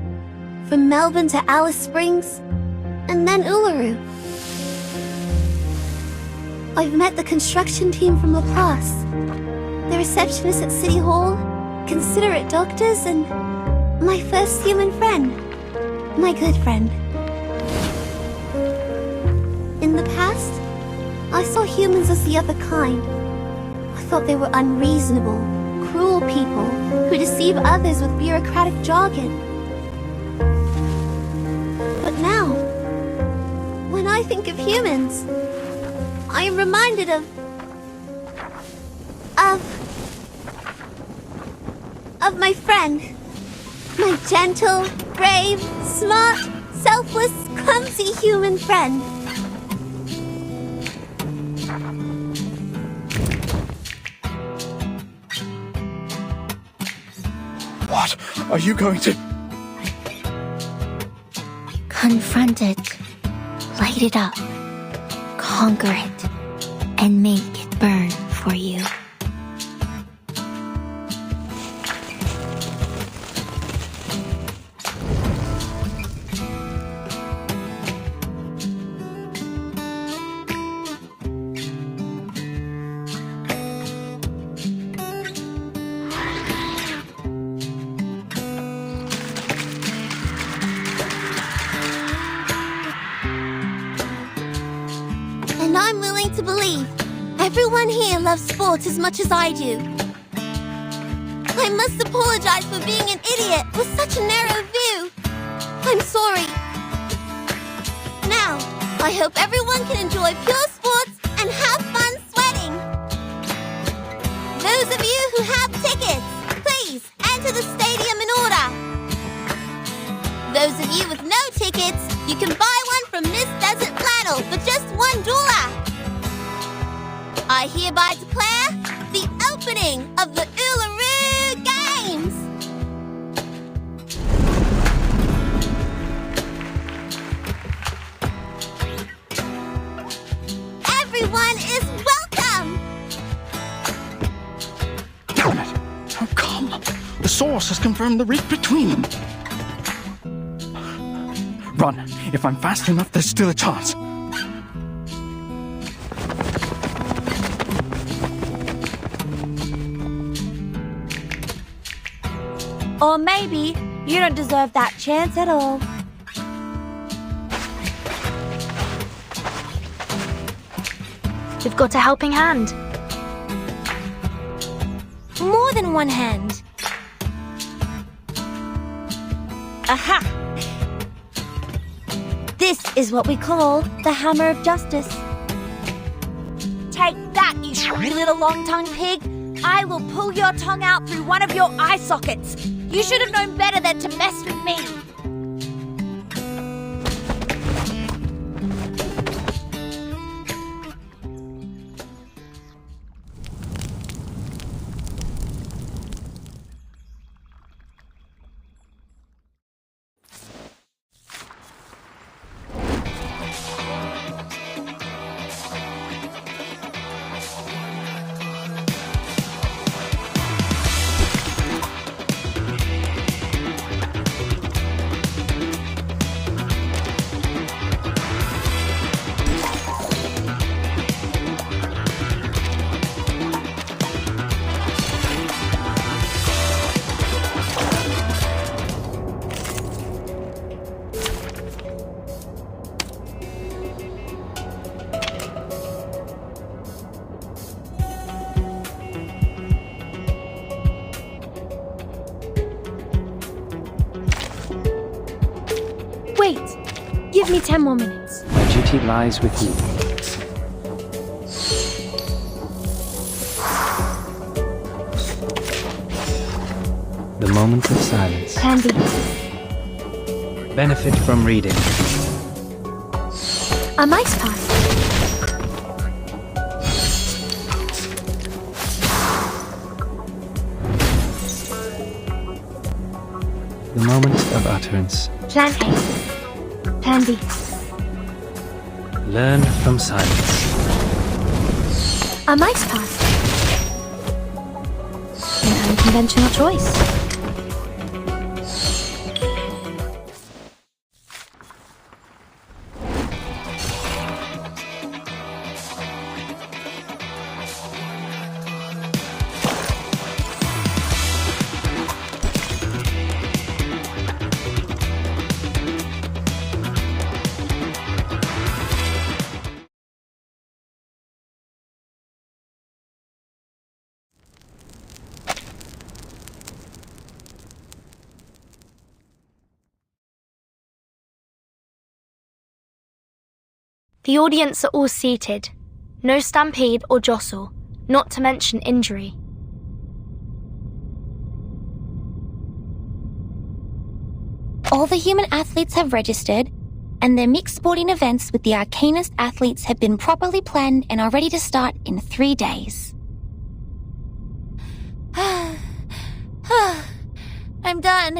From Melbourne to Alice Springs, and then Uluru. I've met the construction team from Laplace, the receptionist at City Hall, considerate doctors, and my first human friend. My good friend. In the past, I saw humans as the other kind. I thought they were unreasonable, cruel people who deceive others with bureaucratic jargon. But now, when I think of humans, I am reminded of my friend. My gentle, brave, smart, selfless, clumsy human friend. What are you going to... Confront it, light it up, conquer it, and make it burn for you. willing to believe. Everyone here loves sport as much as I do. I must apologize for being an idiot with such a narrow view. I'm sorry. Now, I hope everyone can enjoy pure sports and have fun sweating. Those of you who have tickets, please enter the stadium in order. Those of you with no tickets, you can buy one from Miss Desert Flannel for just $1. I hereby declare the opening of the Uluru Games! Everyone is welcome! Damn it! How come? The source has confirmed the rift between them. Run. If I'm fast enough, there's still a chance. Or maybe you don't deserve that chance at all. We've got a helping hand. More than one hand. Aha! This is what we call the hammer of justice. Take that, you little long-tongued pig! I will pull your tongue out through one of your eye sockets. You should have known better than to mess with me. Wait! Give me 10 more minutes. My duty lies with you. The moment of silence. Candy. Benefit from reading. A mice pass. The moment of utterance. Plan A. Plan B. Learn from silence. A mice pass. An unconventional choice. The audience are all seated. No stampede or jostle, not to mention injury. All the human athletes have registered, and their mixed sporting events with the Arcanist athletes have been properly planned and are ready to start in 3 days. I'm done.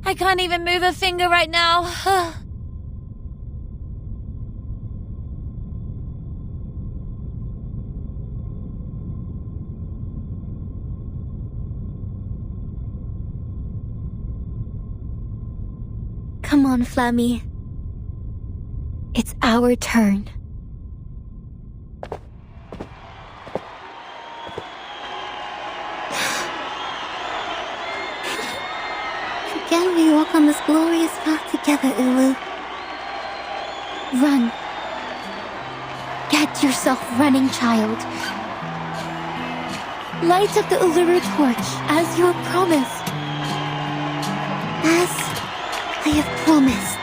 I can't even move a finger right now. Come on, Flammy. It's our turn. Together we walk on this glorious path together, Ulu. Run. Get Get yourself running, child. Light up the Uluru torch as you have promised. As I have promised.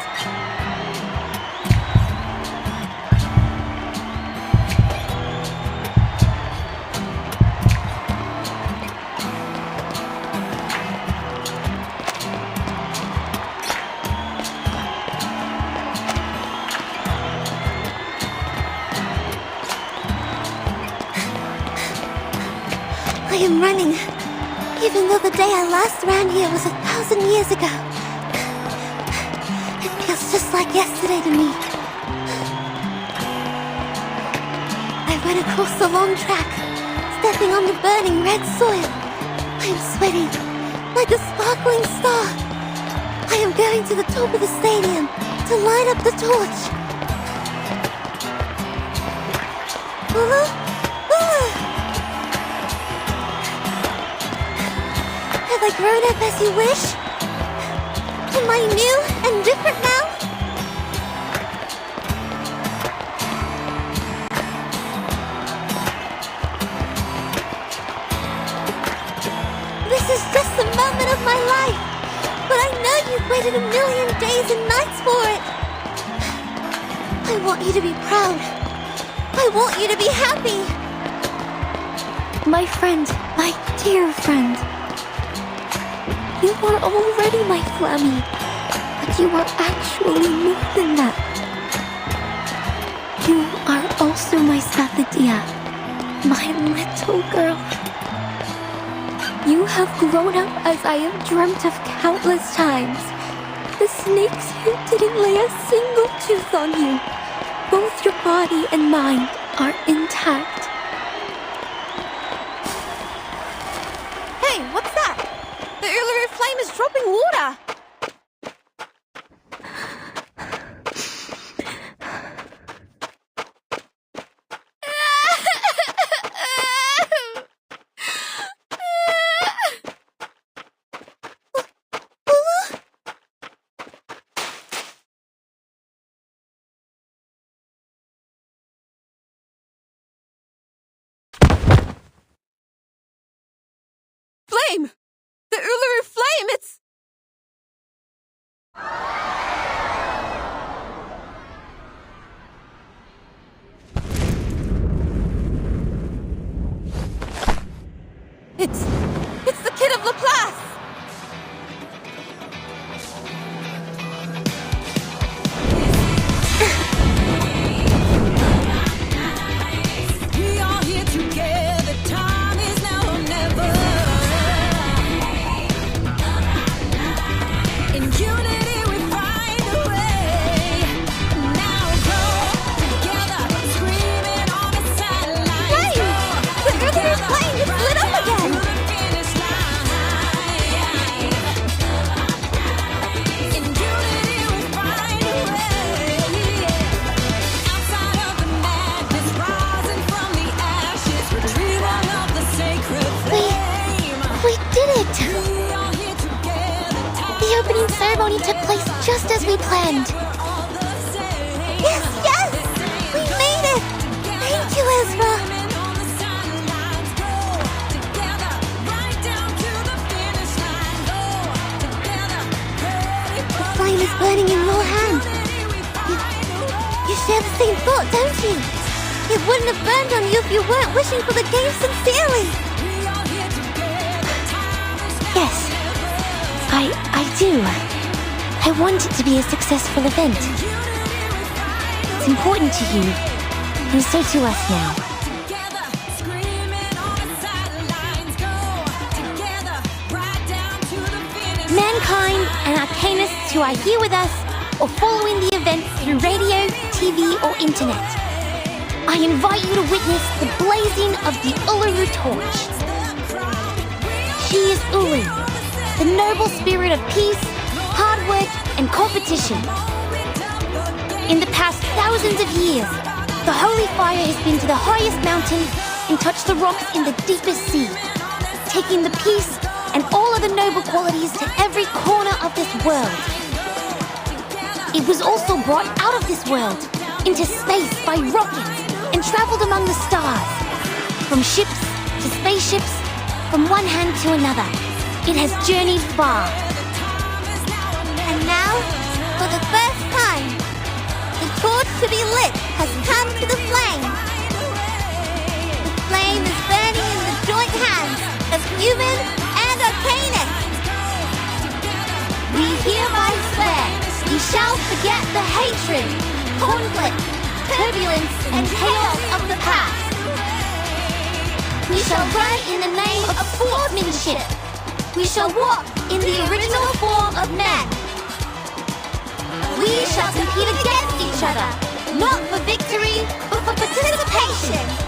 I am running, even though the day I last ran here was 1,000 years ago. It feels just like yesterday to me. I ran across the long track, stepping on the burning red soil. I am sweating, like a sparkling star. I am going to the top of the stadium to light up the torch. Have I grown up as you wish? Am I new and different now? This is just a moment of my life, but I know you've waited 1,000,000 days and nights for it. I want you to be proud. I want you to be happy. My friend, my dear friend. You are already my Flammy, but you are actually more than that. You are also my Sathadia, my little girl. You have grown up as I have dreamt of countless times. The snake's head didn't lay a single tooth on you. Both your body and mind are intact. Hey, what's that? The Uluru flame is dropping water! Flame! The Uluru flame, it's... It's the kid of Laplace! We are here together, time is now or never. In unity we find a way. Now go together, screaming on the sidelines. The Uluru flame is lit up again. In unity we find a way. Outside of the madness, rising from the ashes, retrieval of the sacred flame. We did it! The opening ceremony took place just as we planned. Yes, yes! We made it! Thank you, Ezra! The flame is burning in your hand. You share the same thought, don't you? It wouldn't have burned on you if you weren't wishing for the game sincerely. Yes, I do. I want it to be a successful event. It's important to you, and so to us now. Mankind and Arcanists who are here with us or following the event through radio, TV, or internet, I invite you to witness the blazing of the Uluru torch. She is Ulu, the noble spirit of peace, hard work, and competition. In the past thousands of years, the holy fire has been to the highest mountain and touched the rocks in the deepest sea, taking the peace and all of the noble qualities to every corner of this world. It was also brought out of this world, into space by rockets, and traveled among the stars. From ships to spaceships, from one hand to another, it has journeyed far. And now, for the first time, the torch to be lit has come to the flame. The flame is burning in the joint hands of human and arcanist. We hereby swear we shall forget the hatred, conflict, turbulence, and chaos of the past. We shall run in the name of sportsmanship. We shall walk in the original form of men. We shall compete against each other, not for victory, but for participation.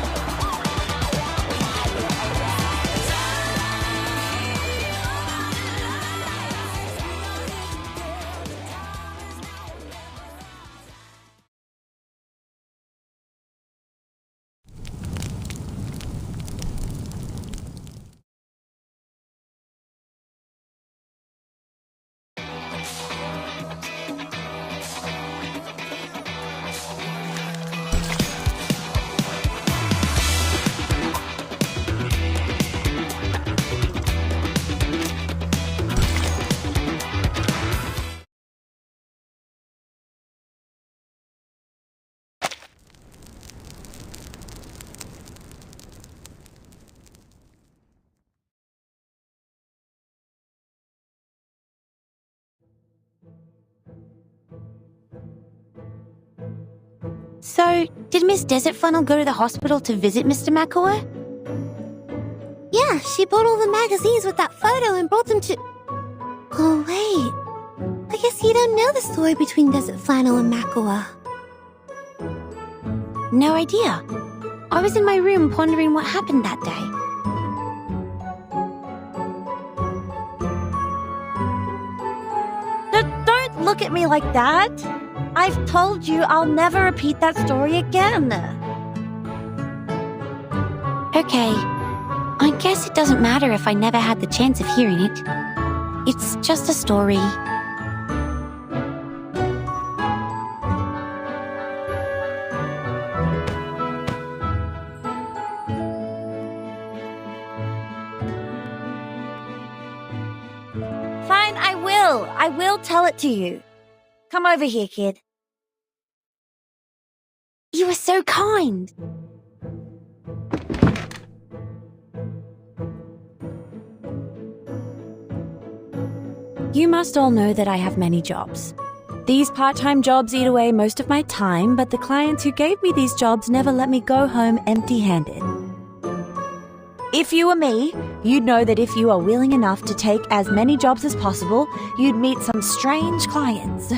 So, did Miss Desert Funnel go to the hospital to visit Mr. Makua? Yeah, she bought all the magazines with that photo and brought them to... Oh, wait. I guess you don't know the story between Desert Flannel and Makua. No idea. I was in my room pondering what happened that day. Don't look at me like that. I've told you I'll never repeat that story again. Okay. I guess it doesn't matter if I never had the chance of hearing it. It's just a story. Fine, I will. I will tell it to you. Come over here, kid. You are so kind. You must all know that I have many jobs. These part-time jobs eat away most of my time, but the clients who gave me these jobs never let me go home empty-handed. If you were me, you'd know that if you are willing enough to take as many jobs as possible, you'd meet some strange clients.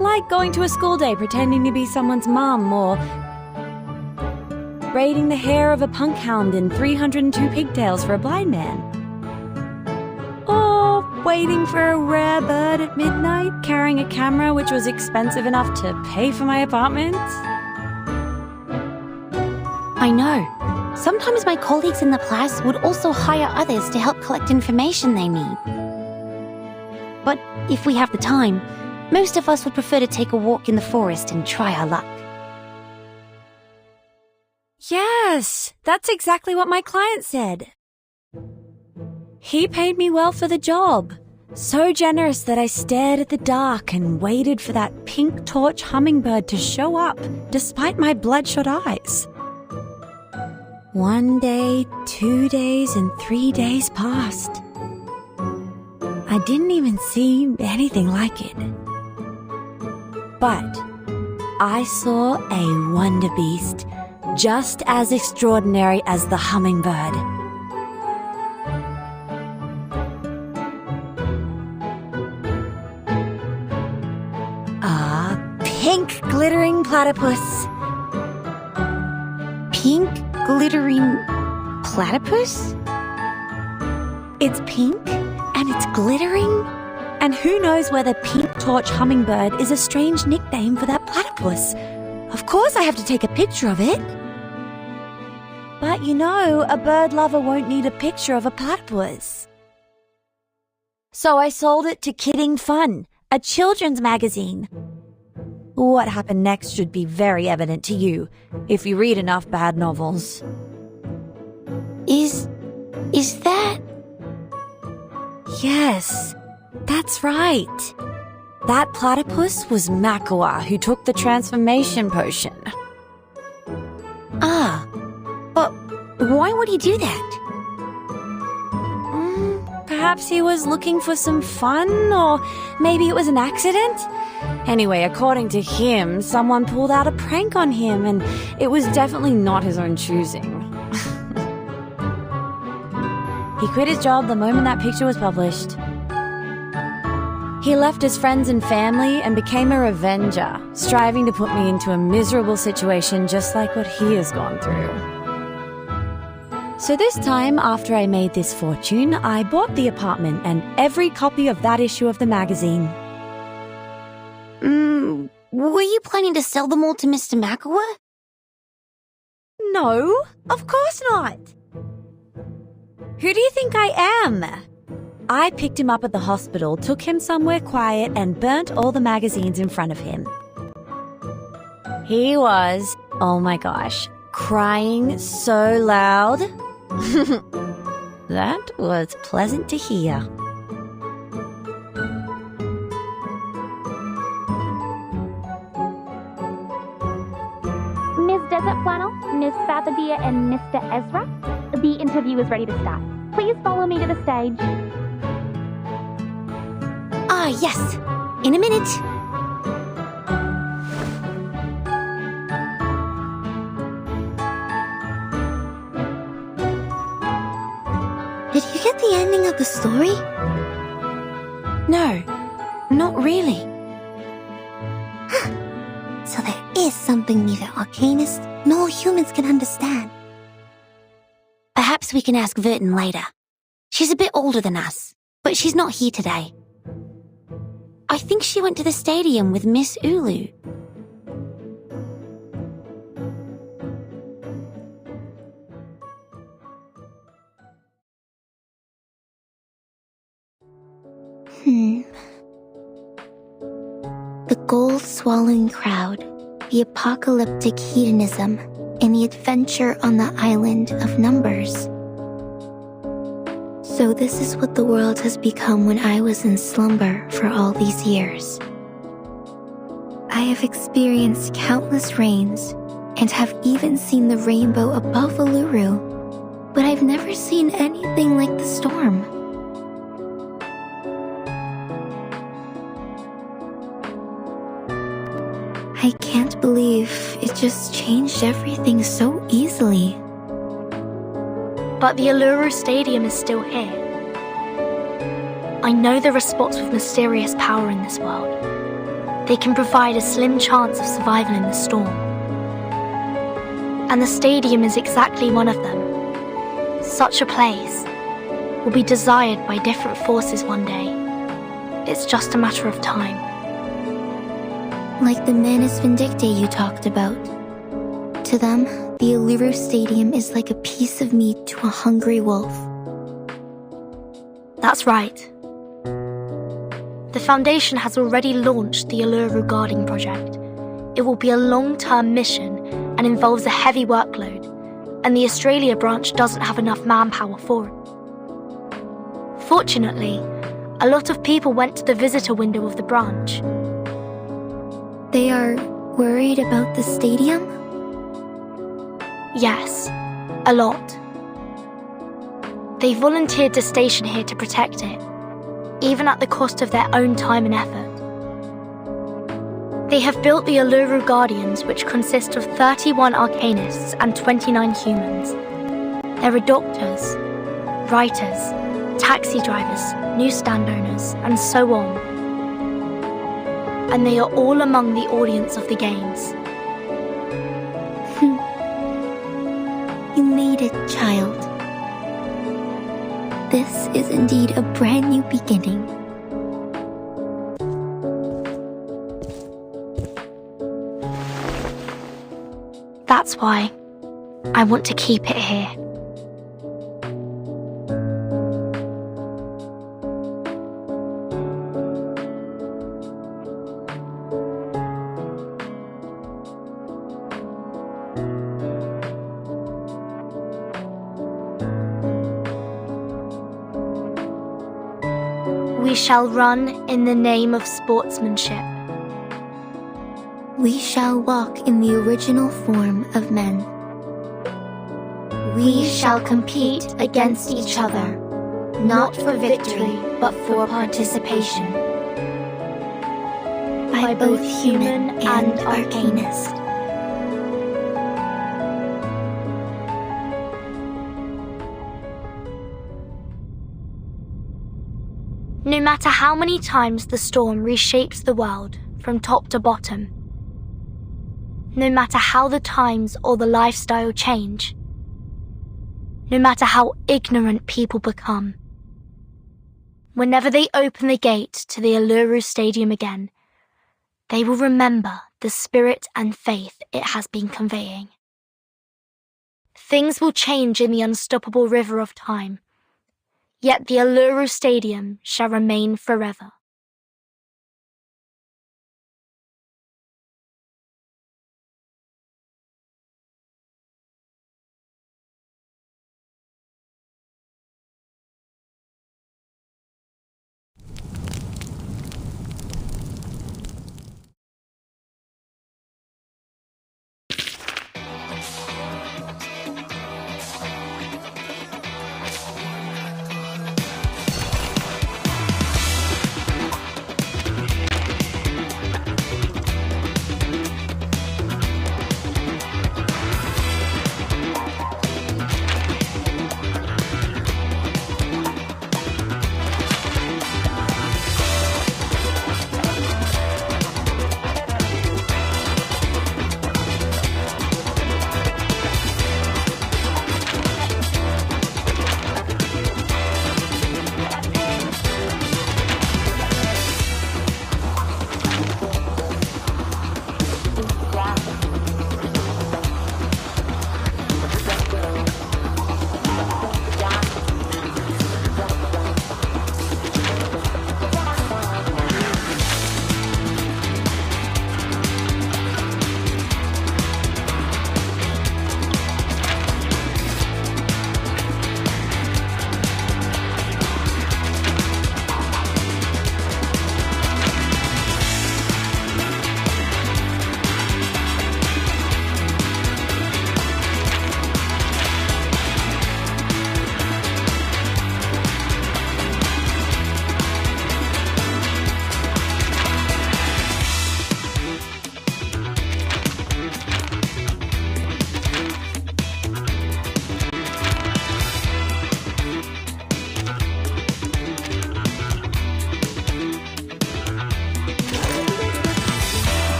Like going to a school day pretending to be someone's mum, or braiding the hair of a punk hound in 302 pigtails for a blind man. Or waiting for a rare bird at midnight, carrying a camera which was expensive enough to pay for my apartment. I know. Sometimes my colleagues in the class would also hire others to help collect information they need. But if we have the time, most of us would prefer to take a walk in the forest and try our luck. Yes, that's exactly what my client said. He paid me well for the job. So generous that I stared at the dark and waited for that pink torch hummingbird to show up, despite my bloodshot eyes. 1 day, 2 days, and 3 days passed. I didn't even see anything like it. But I saw a wonder beast just as extraordinary as the hummingbird. A pink glittering platypus. Pink glittering platypus? It's pink and it's glittering. And who knows whether pink torch hummingbird is a strange nickname for that platypus. Of course I have to take a picture of it. But you know, a bird lover won't need a picture of a platypus. So I sold it to Kidding Fun, a children's magazine. What happened next should be very evident to you, if you read enough bad novels. Is that... Yes, that's right. That platypus was Makua, who took the transformation potion. Ah, but why would he do that? Perhaps he was looking for some fun, or maybe it was an accident? Anyway, according to him, someone pulled out a prank on him, and it was definitely not his own choosing. He quit his job the moment that picture was published. He left his friends and family and became a revenger, striving to put me into a miserable situation just like what he has gone through. So this time, after I made this fortune, I bought the apartment and every copy of that issue of the magazine. Were you planning to sell them all to Mr. Makua? No, of course not. Who do you think I am? I picked him up at the hospital, took him somewhere quiet, and burnt all the magazines in front of him. He was, oh my gosh, crying so loud. That was pleasant to hear. Ms. Desert Flannel, Ms. Fathadia, and Mr. Ezra, the interview is ready to start. Please follow me to the stage. Ah, yes. In a minute. Did you get the ending of the story? No, not really. So there is something neither arcanists nor humans can understand. Perhaps we can ask Vertin later. She's a bit older than us, but she's not here today. I think she went to the stadium with Miss Ulu. The gold-swallowing crowd, the apocalyptic hedonism, and the adventure on the island of numbers. So this is what the world has become when I was in slumber for all these years. I have experienced countless rains and have even seen the rainbow above Uluru, but I've never seen anything like the storm. I can't believe it just changed everything so easily. But the Uluru Stadium is still here. I know there are spots with mysterious power in this world. They can provide a slim chance of survival in the storm. And the stadium is exactly one of them. Such a place will be desired by different forces one day. It's just a matter of time. Like the Manus Vindictae you talked about. To them, the Uluru Stadium is like a piece of meat to a hungry wolf. That's right. The Foundation has already launched the Uluru Guarding Project. It will be a long-term mission and involves a heavy workload, and the Australia branch doesn't have enough manpower for it. Fortunately, a lot of people went to the visitor window of the branch. They are worried about the stadium? Yes, a lot. They volunteered to station here to protect it, even at the cost of their own time and effort. They have built the Uluru Guardians, which consist of 31 arcanists and 29 humans. There are doctors, writers, taxi drivers, newsstand owners, and so on. And they are all among the audience of the games. You made it, child. This is indeed a brand new beginning. That's why I want to keep it here. shall run in the name of sportsmanship. We shall walk in the original form of men. We shall compete against each other, not for victory, but for participation. By both human and arcanist. No matter how many times the storm reshapes the world from top to bottom, no matter how the times or the lifestyle change, no matter how ignorant people become, whenever they open the gate to the Uluru Stadium again, they will remember the spirit and faith it has been conveying. Things will change in the unstoppable river of time, yet the Uluru Stadium shall remain forever.